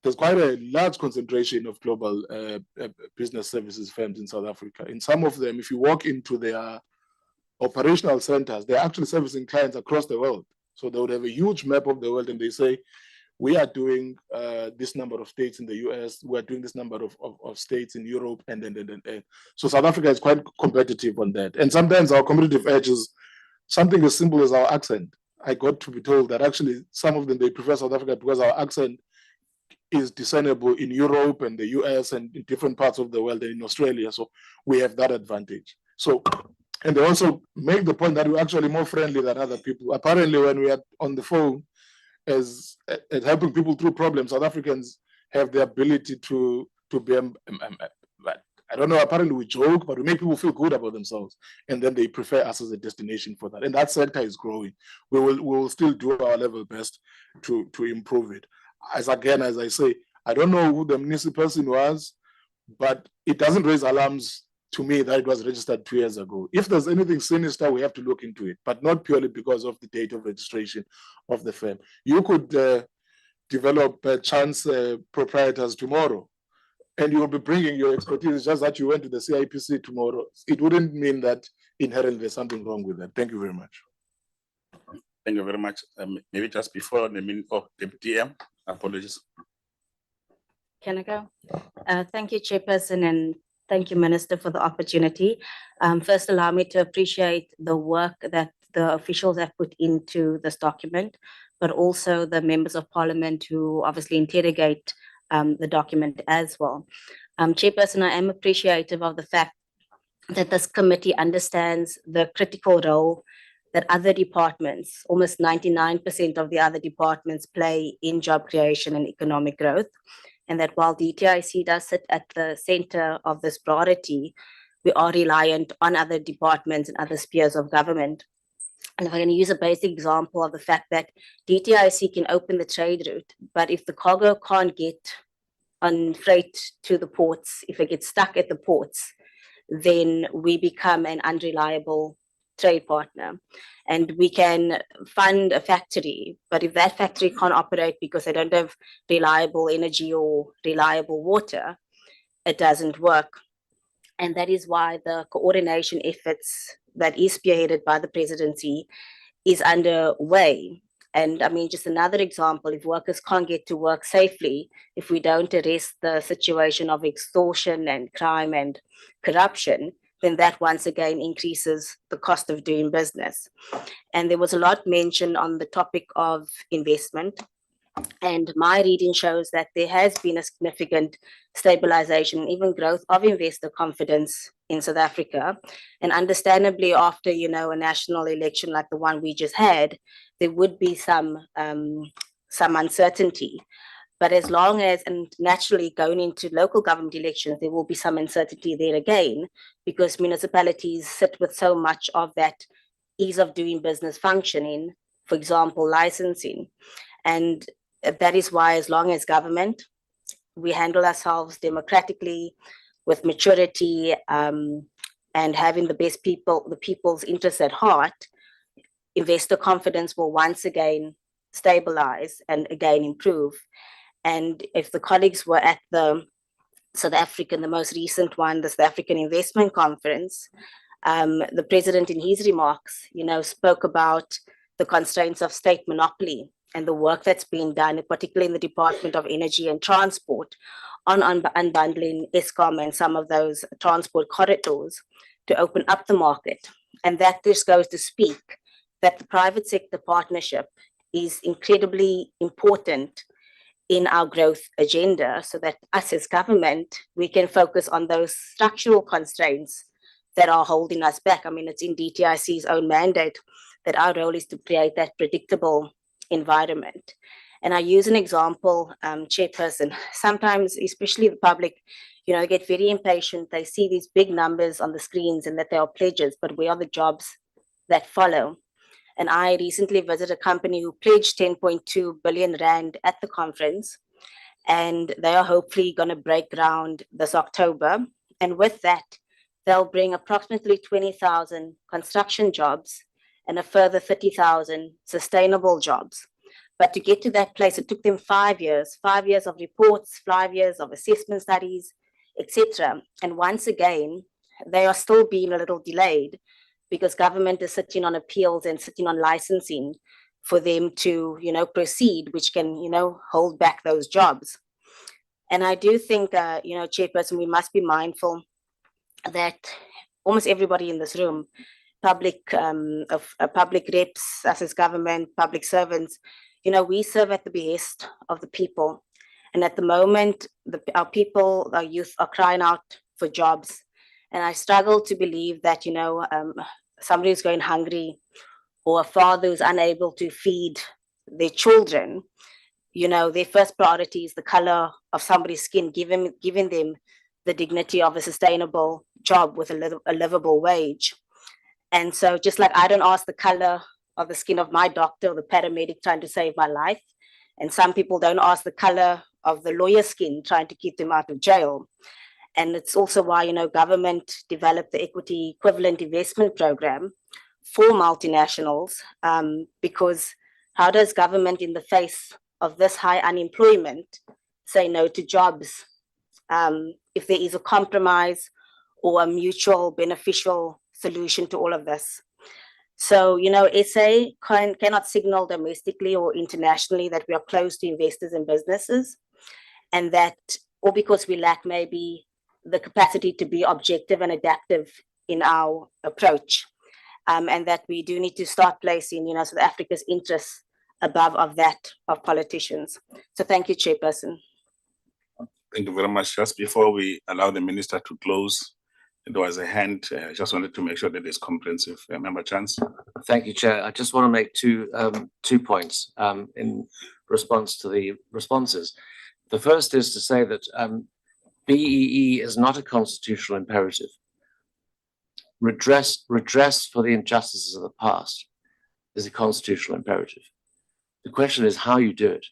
there's quite a large concentration of global business services firms in South Africa. In some of them, if you walk into their operational centers, they're actually servicing clients across the world. So they would have a huge map of the world and they say, we are doing this number of states in the US, we're doing this number of states in Europe, and then. So South Africa is quite competitive on that. And sometimes our competitive edge is something as simple as our accent. I got to be told that actually some of them, they prefer South Africa because our accent is discernible in Europe and the US and in different parts of the world and in Australia. So we have that advantage. So, and they also make the point that we're actually more friendly than other people. Apparently, when we are on the phone as helping people through problems, South Africans have the ability to to be, but I don't know, apparently we joke, but we make people feel good about themselves. And then they prefer us as a destination for that. And that sector is growing. We will still do our level best to improve it. As I say, I don't know who the municipal person was, but it doesn't raise alarms to me that it was registered 2 years ago. If there's anything sinister, we have to look into it, but not purely because of the date of registration of the firm. You could develop chance proprietors tomorrow, and you will be bringing your expertise. It's just that you went to the CIPC tomorrow. It wouldn't mean that inherently there's something wrong with that. Thank you very much. Thank you very much. Maybe just before the minute of Deputy M, apologies. Can I go? Thank you, Chairperson, and thank you, Minister, for the opportunity. First, allow me to appreciate the work that the officials have put into this document, but also the members of Parliament who obviously interrogate the document as well. Chairperson, I am appreciative of the fact that this committee understands the critical role that other departments, almost 99% of the other departments, play in job creation and economic growth. And that while DTIC does sit at the center of this priority, we are reliant on other departments and other spheres of government. And if I can use a basic example of the fact that DTIC can open the trade route, but if the cargo can't get on freight to the ports, if it gets stuck at the ports, then we become an unreliable trade partner. And we can fund a factory, but if that factory can't operate because they don't have reliable energy or reliable water, it doesn't work. And that is why the coordination efforts that is spearheaded by the presidency is underway. And I mean, just another example, if workers can't get to work safely, if we don't address the situation of extortion and crime and corruption, then that once again increases the cost of doing business. And there was a lot mentioned on the topic of investment. And my reading shows that there has been a significant stabilization, even growth of investor confidence in South Africa. And understandably, after, you know, a national election like the one we just had, there would be some uncertainty. But as long as, and naturally going into local government elections, there will be some uncertainty there again, because municipalities sit with so much of that ease of doing business functioning, for example, licensing. And that is why, as long as government, we handle ourselves democratically with maturity and having the best people, the people's interests at heart, investor confidence will once again stabilize and again improve. And if the colleagues were at the South African, the most recent one, the South African Investment Conference, the president in his remarks, you know, spoke about the constraints of state monopoly and the work that's being done, particularly in the Department of Energy and Transport, on unbundling Eskom and some of those transport corridors to open up the market. And that just goes to speak that the private sector partnership is incredibly important in our growth agenda, so that us as government, we can focus on those structural constraints that are holding us back. I mean, it's in DTIC's own mandate that our role is to create that predictable environment. And I use an example, Chairperson, sometimes, especially the public, you know, get very impatient. They see these big numbers on the screens and that there are pledges, but where are the jobs that follow? And I recently visited a company who pledged 10.2 billion Rand at the conference, and they are hopefully going to break ground this October. And with that, they'll bring approximately 20,000 construction jobs and a further 30,000 sustainable jobs. But to get to that place, it took them 5 years of reports, 5 years of assessment studies, etc. And once again, they are still being a little delayed because government is sitting on appeals and sitting on licensing for them to, you know, proceed, which can, you know, hold back those jobs. And I do think, you know, Chairperson, we must be mindful that almost everybody in this room, public reps, us as government, public servants, you know, we serve at the behest of the people. And at the moment, our people, our youth are crying out for jobs. And I struggle to believe that, you know, somebody who's going hungry or a father who's unable to feed their children their first priority is the color of somebody's skin, giving them the dignity of a sustainable job with a livable wage. And so just like I don't ask the color of the skin of my doctor or the paramedic trying to save my life, and some people don't ask the color of the lawyer's skin trying to keep them out of jail. And it's also why, government developed the equity equivalent investment program for multinationals, because how does government in the face of this high unemployment say no to jobs if there is a compromise or a mutual beneficial solution to all of this? So, SA cannot signal domestically or internationally that we are close to investors and businesses, and that, or because we lack maybe the capacity to be objective and adaptive in our approach, and that we do need to start placing, South Africa's interests above of that of politicians. So thank you, Chairperson. Thank you very much. Just before we allow the minister to close, there was a hand. I just wanted to make sure that it's comprehensive. Member Chance. Thank you, Chair. I just want to make two points in response to the responses. The first is to say that BEE is not a constitutional imperative. Redress for the injustices of the past is a constitutional imperative. The question is how you do it.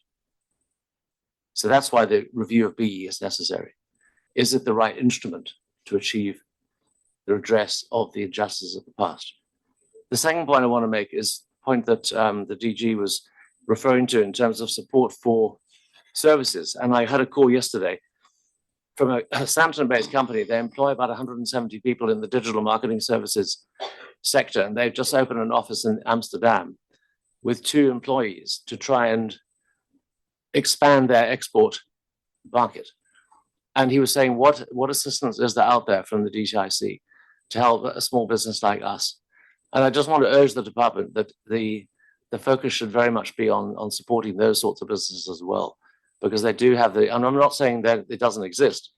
So that's why the review of BEE is necessary. Is it the right instrument to achieve the redress of the injustices of the past? The second point I want to make is the point that the DG was referring to in terms of support for services. And I had a call yesterday from a Southampton-based company. They employ about 170 people in the digital marketing services sector, and they've just opened an office in Amsterdam with 2 employees to try and expand their export market. And he was saying, what assistance is there out there from the DTIC to help a small business like us? And I just want to urge the department that the focus should very much be on supporting those sorts of businesses as well, because they do have and I'm not saying that it doesn't exist,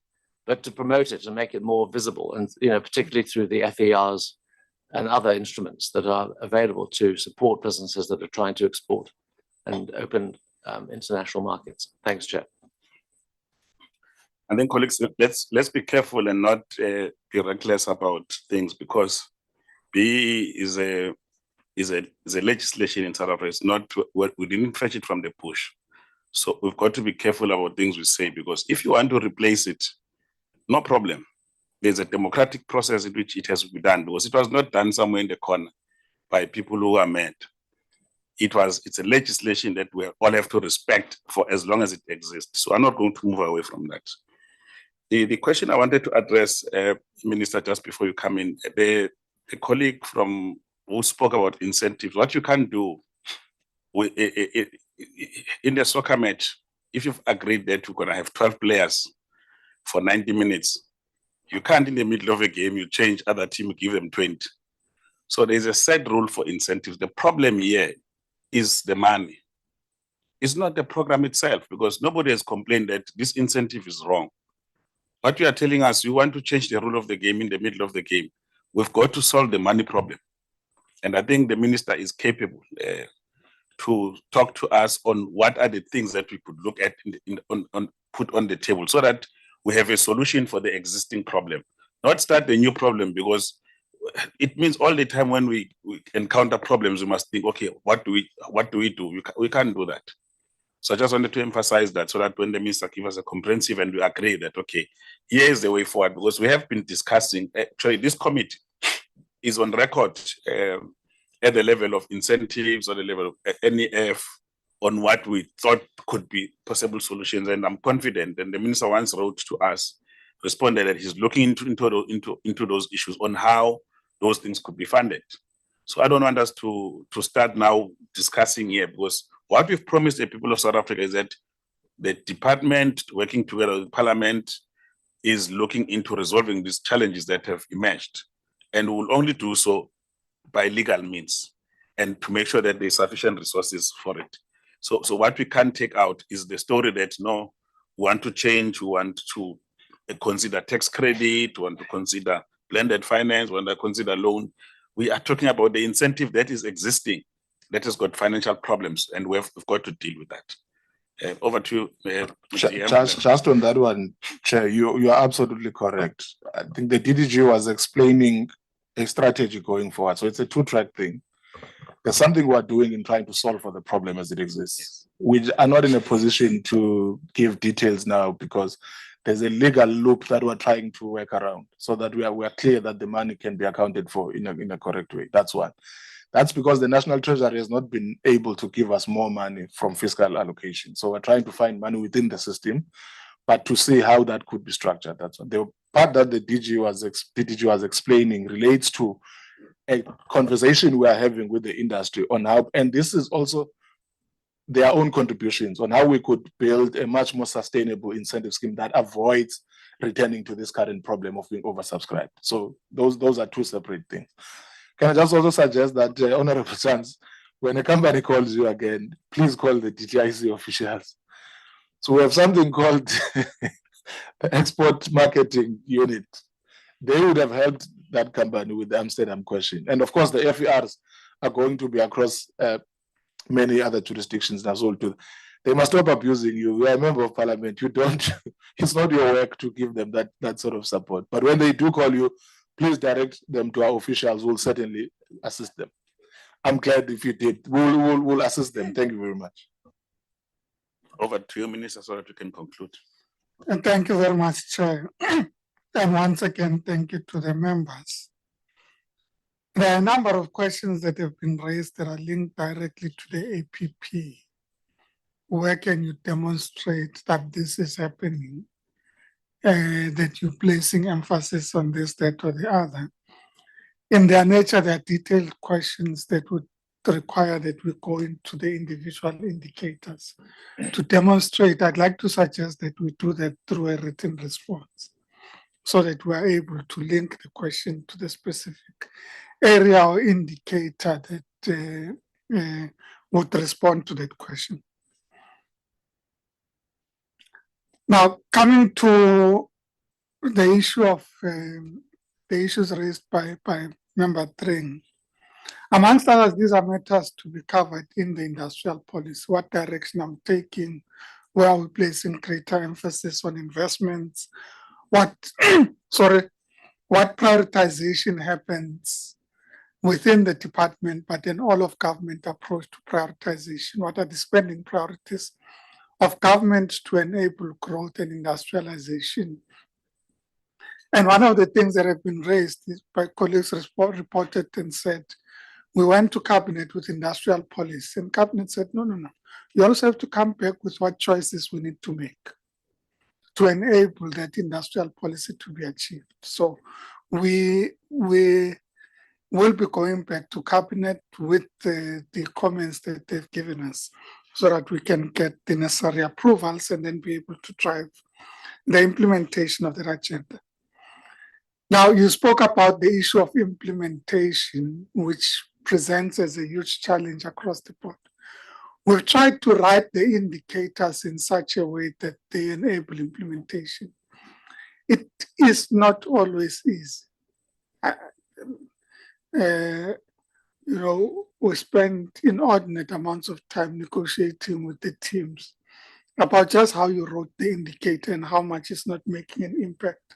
but to promote it and make it more visible, and particularly through the FERs and other instruments that are available to support businesses that are trying to export and open international markets. Thanks, Chair. And then, colleagues, let's be careful and not be reckless about things, because BEE is a legislation in South Africa. It's not, we didn't fetch it from the bush. So we've got to be careful about things we say, because if you want to replace it, no problem. There's a democratic process in which it has to be done, because it was not done somewhere in the corner by people who are mad. It's a legislation that we all have to respect for as long as it exists. So I'm not going to move away from that. The question I wanted to address, Minister, just before you come in, the colleague who spoke about incentives, what you can do in the soccer match, if you've agreed that you're going to have 12 players for 90 minutes, you can't in the middle of a game, you change other team, you give them 20. So there's a set rule for incentives. The problem here is the money. It's not the program itself, because nobody has complained that this incentive is wrong. What you are telling us, you want to change the rule of the game in the middle of the game. We've got to solve the money problem. And I think the minister is capable to talk to us on what are the things that we could look at put on the table, so that we have a solution for the existing problem, not start a new problem, because it means all the time when we encounter problems, we must think, okay, what do we do? We can't do that. So I just wanted to emphasize that, so that when the minister gives us a comprehensive and we agree that, okay, here is the way forward, because we have been discussing, actually this committee is on record at the level of incentives, or the level of NEF, on what we thought could be possible solutions. And I'm confident, and the minister once wrote to us, responded that he's looking into those issues on how those things could be funded. So I don't want us to start now discussing here, because what we've promised the people of South Africa is that the department, working together with Parliament, is looking into resolving these challenges that have emerged, and will only do so by legal means, and to make sure that there's sufficient resources for it. So what we can take out is the story that, no, we want to change, we want to consider tax credit, we want to consider blended finance, we want to consider loan. We are talking about the incentive that is existing, that has got financial problems, and we've got to deal with that. Over to you, GM. Just on that one, Chair, you are absolutely correct. I think the DDG was explaining a strategy going forward. So it's a two-track thing. There's something we're doing in trying to solve for the problem as it exists. We are not in a position to give details now because there's a legal loop that we're trying to work around so that we are clear that the money can be accounted for in a correct way. That's one. That's because the National Treasury has not been able to give us more money from fiscal allocation. So we're trying to find money within the system, but to see how that could be structured. That's one. The part that the DG was explaining relates to a conversation we are having with the industry on how, and this is also their own contributions on how we could build a much more sustainable incentive scheme that avoids returning to this current problem of being oversubscribed. So those are two separate things. Can I just also suggest that, Honorable Chance, when a company calls you again, please call the DTIC officials. So we have something called the Export Marketing Unit. They would have helped that company with the Amsterdam question. And of course, the FERs are going to be across many other jurisdictions as well too. They must stop abusing you. You are a member of parliament. You don't, it's not your work to give them that sort of support. But when they do call you, please direct them to our officials who will certainly assist them. I'm glad if you did. We'll assist them. Thank you very much. Over to you, Minister, so that we can conclude. And thank you very much, Chair. And once again, thank you to the members. There are a number of questions that have been raised that are linked directly to the APP. Where can you demonstrate that this is happening? That you're placing emphasis on this, that, or the other. In their nature, there are detailed questions that would require that we go into the individual indicators. To demonstrate, I'd like to suggest that we do that through a written response so that we are able to link the question to the specific area or indicator that would respond to that question. Now, coming to the issue of the issues raised by Member Tring, amongst others, these are matters to be covered in the industrial policy. What direction I'm taking, where are we placing greater emphasis on investments, what prioritization happens within the department, but then all of government approach to prioritization. What are the spending priorities of government to enable growth and industrialization? And one of the things that have been raised is by colleagues reported and said, we went to cabinet with industrial policy, and cabinet said, no. You also have to come back with what choices we need to make to enable that industrial policy to be achieved. So we will be going back to cabinet with the comments that they've given us so that we can get the necessary approvals and then be able to drive the implementation of that agenda. Now, you spoke about the issue of implementation, which presents as a huge challenge across the board. We've tried to write the indicators in such a way that they enable implementation. It is not always easy. We spend inordinate amounts of time negotiating with the teams about just how you wrote the indicator and how much is not making an impact.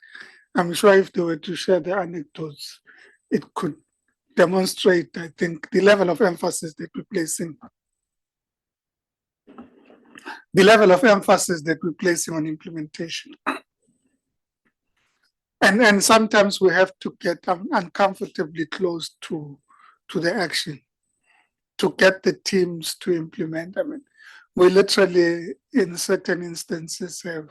I'm sure if they were to share the anecdotes, it could demonstrate, I think, the level of emphasis that we're placing. The level of emphasis that we're placing on implementation. And sometimes we have to get uncomfortably close to the action to get the teams to implement. I mean, we literally, in certain instances, have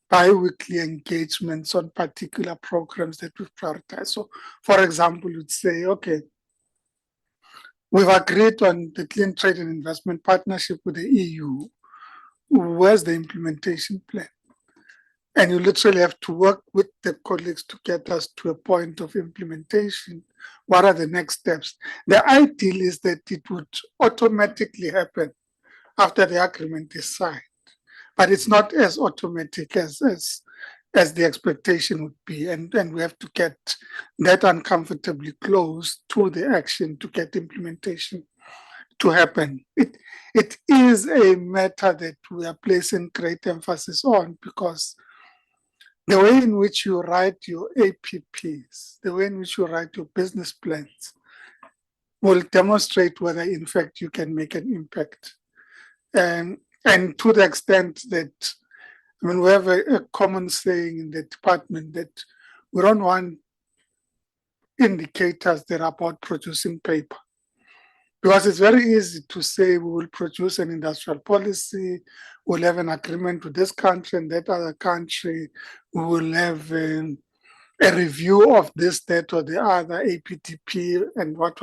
bi-weekly engagements on particular programs that we've prioritized. So, for example, you'd say, okay, we've agreed on the Clean Trade and Investment Partnership with the EU. Where's the implementation plan? And you literally have to work with the colleagues to get us to a point of implementation. What are the next steps? The ideal is that it would automatically happen after the agreement is signed. But it's not as automatic as the expectation would be. And we have to get that uncomfortably close to the action to get implementation to happen. It is a matter that we are placing great emphasis on, because the way in which you write your APPs, the way in which you write your business plans, will demonstrate whether in fact you can make an impact. And to the extent that, I mean, we have a common saying in the department that we don't want indicators that are about producing paper. Because it's very easy to say we will produce an industrial policy, we'll have an agreement with this country and that other country, we will have a review of this, that, or the other, APTP, and what.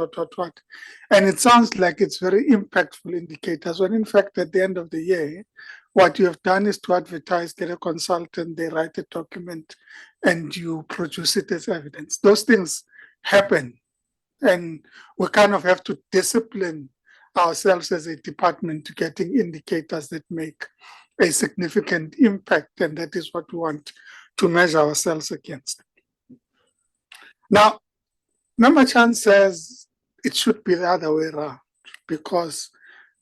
And it sounds like it's very impactful indicators, when in fact, at the end of the year, what you have done is to advertise, get a consultant, they write a document, and you produce it as evidence. Those things happen. And we kind of have to discipline ourselves as a department to getting indicators that make a significant impact, and that is what we want to measure ourselves against. Now, Member Chan says it should be the other way around, because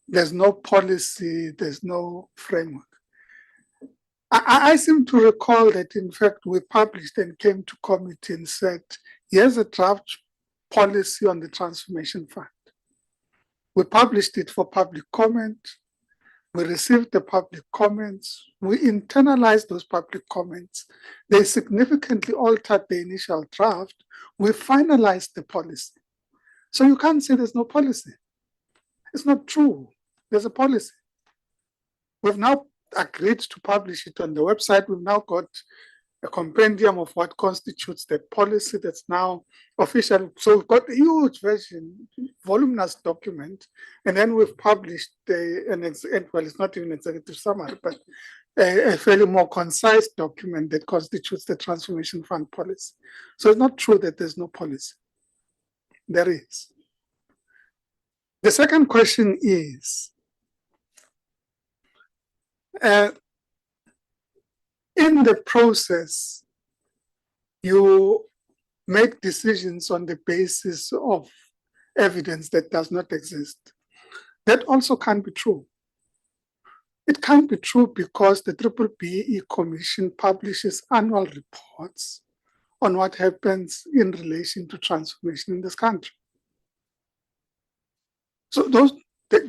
there's no policy, there's no framework. I seem to recall that, in fact, we published and came to committee and said, here's a draft policy on the transformation fund. We published it for public comment. We received the public comments. We internalized those public comments. They significantly altered the initial draft. We finalized the policy. So you can't say there's no policy. It's not true. There's a policy. We've now agreed to publish it on the website. We've now got a compendium of what constitutes the policy that's now official. So we've got a huge version, voluminous document, and then we've published well, it's not even an executive summary, but a fairly more concise document that constitutes the transformation fund policy. So it's not true that there's no policy. There is. The second question is, in the process, you make decisions on the basis of evidence that does not exist. That also can't be true. It can't be true because the BBBE Commission publishes annual reports on what happens in relation to transformation in this country. So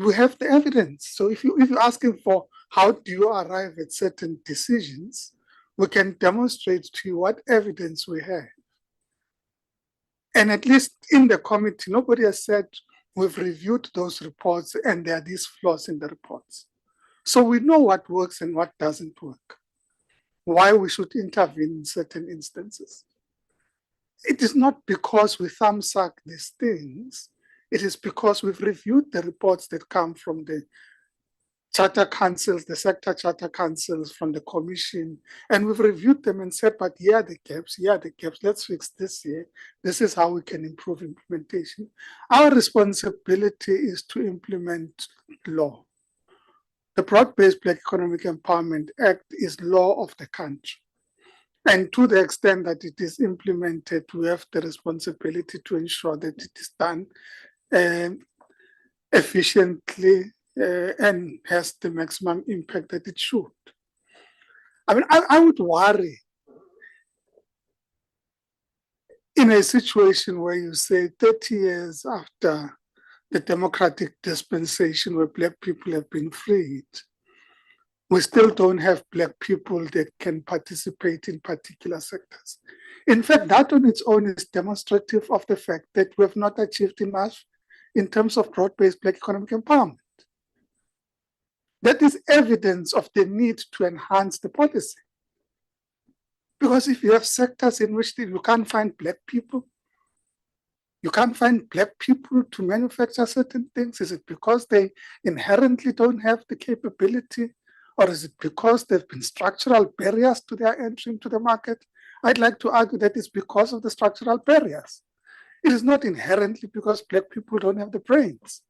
we have the evidence. So if you're asking for how do you arrive at certain decisions, we can demonstrate to you what evidence we have. And at least in the committee, nobody has said we've reviewed those reports and there are these flaws in the reports. So we know what works and what doesn't work, why we should intervene in certain instances. It is not because we thumbsuck these things, it is because we've reviewed the reports that come from the charter councils, the sector charter councils, from the commission, and we've reviewed them and said, but here are the gaps, let's fix this here. This is how we can improve implementation. Our responsibility is to implement law. The Broad-Based Black Economic Empowerment Act is law of the country. And to the extent that it is implemented, we have the responsibility to ensure that it is done efficiently and has the maximum impact that it should. I mean, I would worry in a situation where you say 30 years after the democratic dispensation where Black people have been freed, we still don't have Black people that can participate in particular sectors. In fact, that on its own is demonstrative of the fact that we have not achieved enough in terms of broad-based Black economic empowerment. That is evidence of the need to enhance the policy. Because if you have sectors in which you can't find Black people, you can't find Black people to manufacture certain things, is it because they inherently don't have the capability? Or is it because there have been structural barriers to their entry into the market? I'd like to argue that it's because of the structural barriers. It is not inherently because Black people don't have the brains.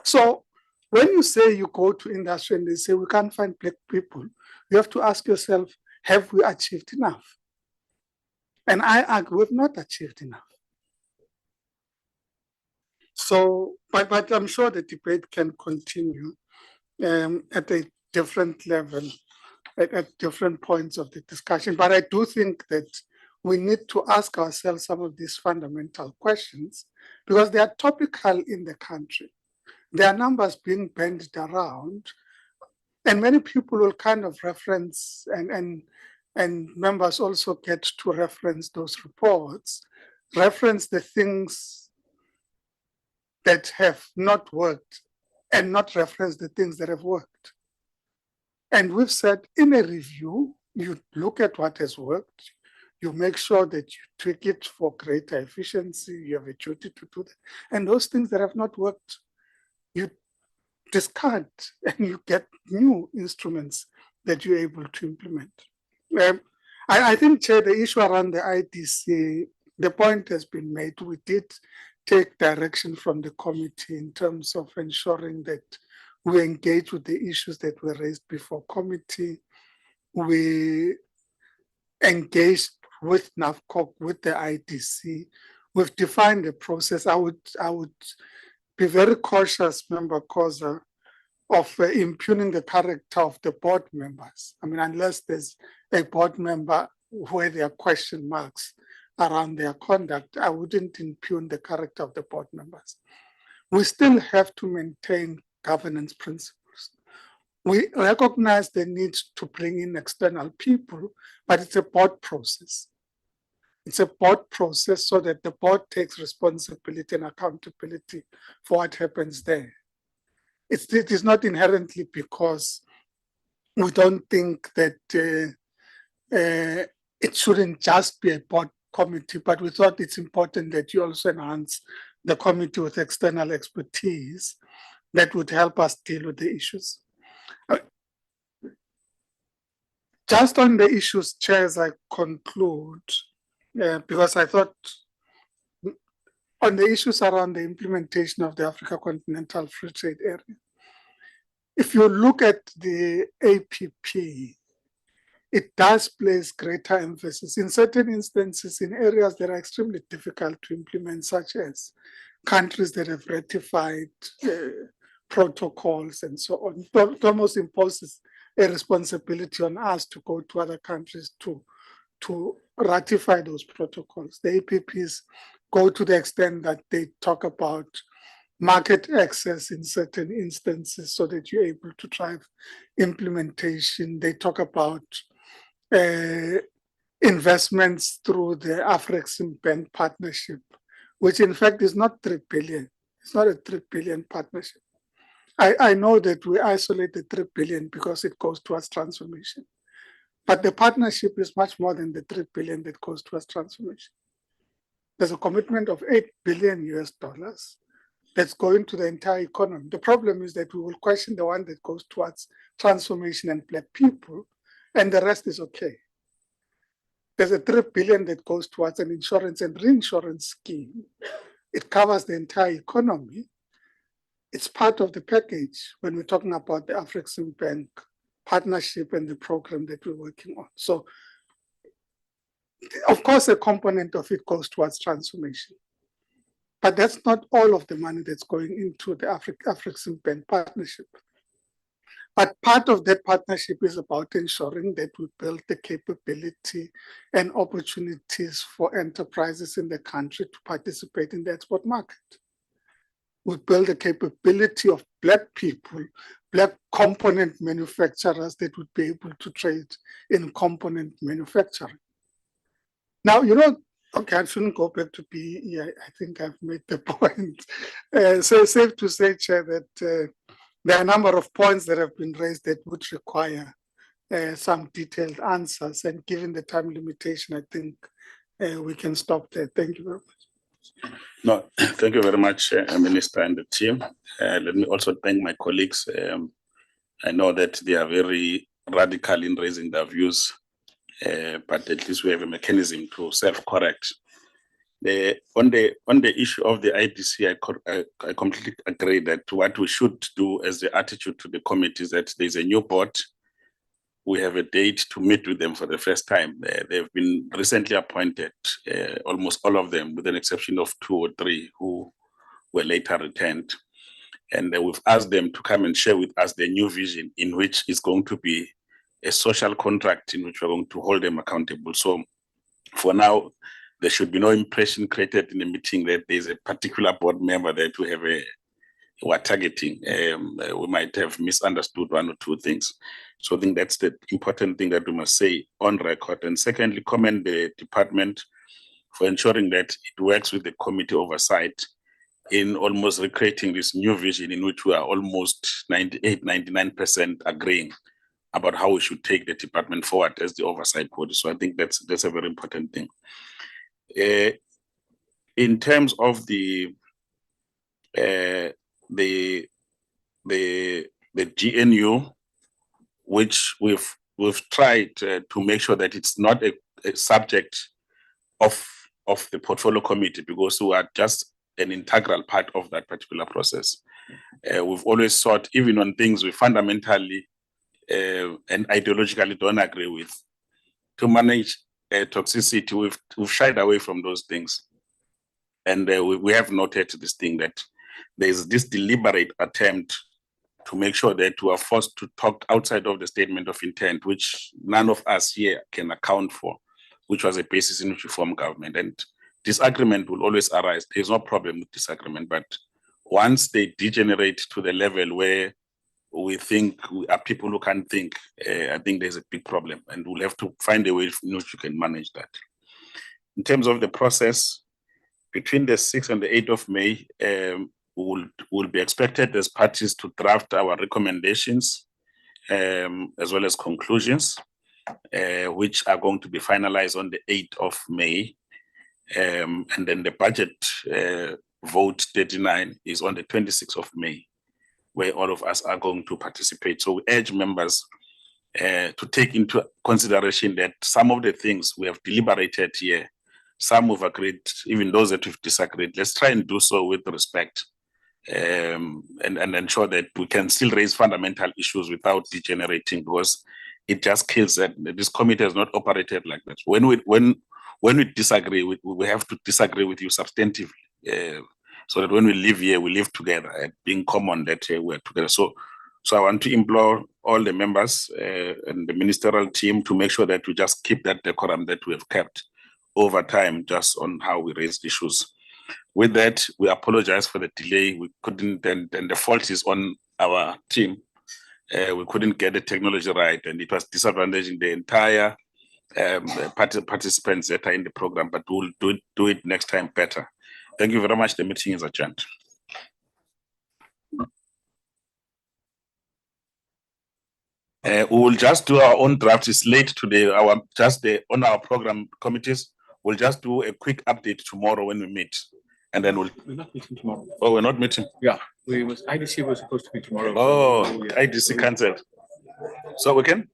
So when you say you go to industry and they say we can't find Black people, you have to ask yourself, have we achieved enough? And I argue we've not achieved enough. So, but I'm sure the debate can continue at a different level, at different points of the discussion. But I do think that we need to ask ourselves some of these fundamental questions because they are topical in the country. There are numbers being bandied around, and many people will kind of reference, and members also get to reference those reports, reference the things that have not worked and not reference the things that have worked. And we've said in a review, you look at what has worked, you make sure that you tweak it for greater efficiency, you have a duty to do that. And those things that have not worked, you discard and you get new instruments that you're able to implement. I think, Chair, the issue around the IDC, the point has been made. We did take direction from the committee in terms of ensuring that we engage with the issues that were raised before committee. We engaged with NAFCOC, with the IDC. We've defined a process. I would be very cautious, Member Khoza, of impugning the character of the board members. I mean, unless there's a board member where there are question marks around their conduct, I wouldn't impugn the character of the board members. We still have to maintain governance principles. We recognize the need to bring in external people, but it's a board process. It's a board process so that the board takes responsibility and accountability for what happens there. It is not inherently because we don't think that it shouldn't just be a board committee, but we thought it's important that you also enhance the committee with external expertise that would help us deal with the issues. Just on the issues, Chair, as I conclude, because I thought on the issues around the implementation of the Africa Continental Free Trade Area, if you look at the APP, it does place greater emphasis in certain instances in areas that are extremely difficult to implement, such as countries that have ratified protocols and so on. It almost imposes a responsibility on us to go to other countries to ratify those protocols. The APPs go to the extent that they talk about market access in certain instances so that you're able to drive implementation. They talk about investments through the Afreximbank partnership, which in fact is not 3 billion. It's not a 3 billion partnership. I know that we isolate the 3 billion because it goes towards transformation. But the partnership is much more than the 3 billion that goes towards transformation. There's a commitment of $8 billion that's going to the entire economy. The problem is that we will question the one that goes towards transformation and Black people, and the rest is okay. There's a 3 billion that goes towards an insurance and reinsurance scheme. It covers the entire economy. It's part of the package when we're talking about the Afreximbank partnership and the program that we're working on. So, of course, a component of it goes towards transformation. But that's not all of the money that's going into the Afreximbank partnership. But part of that partnership is about ensuring that we build the capability and opportunities for enterprises in the country to participate in the export market. We build the capability of Black people, Black component manufacturers that would be able to trade in component manufacturing. Now, you know, okay, I shouldn't go back to PEE. I think I've made the point. So it's safe to say, Chair, that there are a number of points that have been raised that would require some detailed answers. And given the time limitation, I think we can stop there. Thank you very much. No, thank you very much, Minister and the team. Let me also thank my colleagues. I know that they are very radical in raising their views, but at least we have a mechanism to self-correct. On the issue of the IDC, I completely agree that what we should do as the attitude to the committee is that there's a new board. We have a date to meet with them for the first time. They've been recently appointed, almost all of them, with an exception of 2 or 3 who were later returned. And we've asked them to come and share with us their new vision, in which is going to be a social contract in which we're going to hold them accountable. So for now, there should be no impression created in the meeting that there's a particular board member that we have we're targeting. We might have misunderstood one or two things. So I think that's the important thing that we must say on record. And secondly, commend the department for ensuring that it works with the committee oversight in almost recreating this new vision in which we are almost 98, 99% agreeing about how we should take the department forward as the oversight body. So I think that's a very important thing. In terms of the GNU, which we've tried to make sure that it's not a subject of the portfolio committee, because we are just an integral part of that particular process. We've always sought, even on things we fundamentally and ideologically don't agree with, to manage toxicity. We've shied away from those things. And we have noted this thing that there's this deliberate attempt to make sure that we are forced to talk outside of the statement of intent, which none of us here can account for, which was a basis in which we form government. And disagreement will always arise. There's no problem with disagreement, but once they degenerate to the level where we think we are people who can't think, I think there's a big problem, and we'll have to find a way in which you can manage that. In terms of the process, between the 6th and the 8th of May, we'll be expected as parties to draft our recommendations as well as conclusions, which are going to be finalized on the 8th of May. And then the budget vote 39 is on the 26th of May, where all of us are going to participate. So we urge members to take into consideration that some of the things we have deliberated here, some we've agreed, even those that we've disagreed. Let's try and do so with respect and ensure that we can still raise fundamental issues without degenerating, because it just kills that. This committee has not operated like that. When we disagree, we have to disagree with you substantively, so that when we live here, we live together and being common that we're together. So I want to implore all the members and the ministerial team to make sure that we just keep that decorum that we have kept over time, just on how we raised issues. With that, we apologize for the delay. We couldn't, and the fault is on our team. We couldn't get the technology right, and it was disadvantaging the entire participants that are in the program, but we'll do it next time better. Thank you very much. The meeting is adjourned. We will just do our own draft. It's late today. On our program committees, we'll just do a quick update tomorrow when we meet, and then we're not meeting tomorrow. Oh, we're not meeting. Yeah, IDC was supposed to be tomorrow. Oh, yeah. IDC cancelled. So we can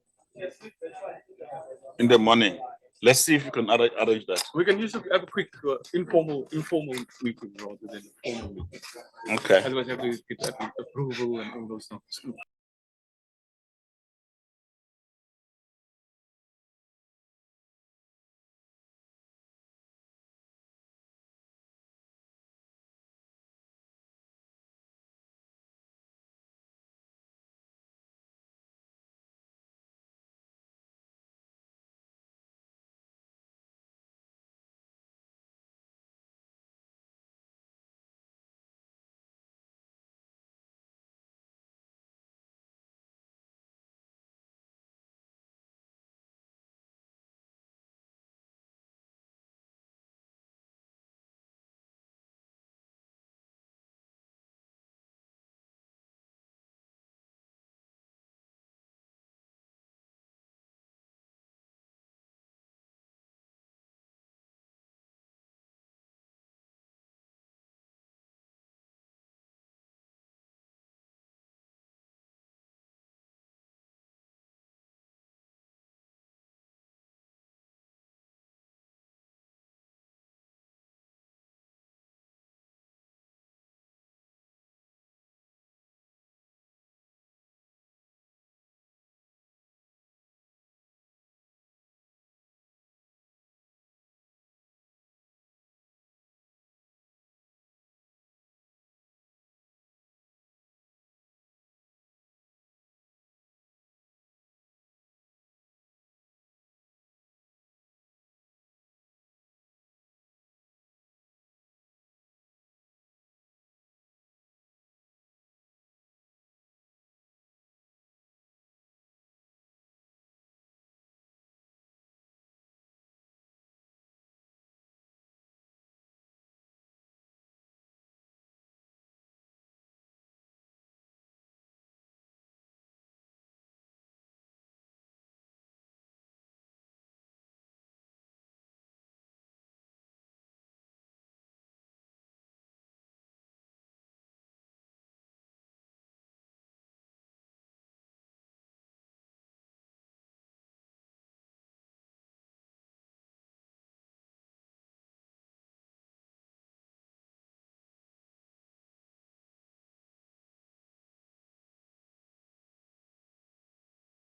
in the morning. Let's see if we can arrange that. We can just have a quick informal meeting rather than a formal meeting. Okay. Otherwise, I have to get approval and all those things.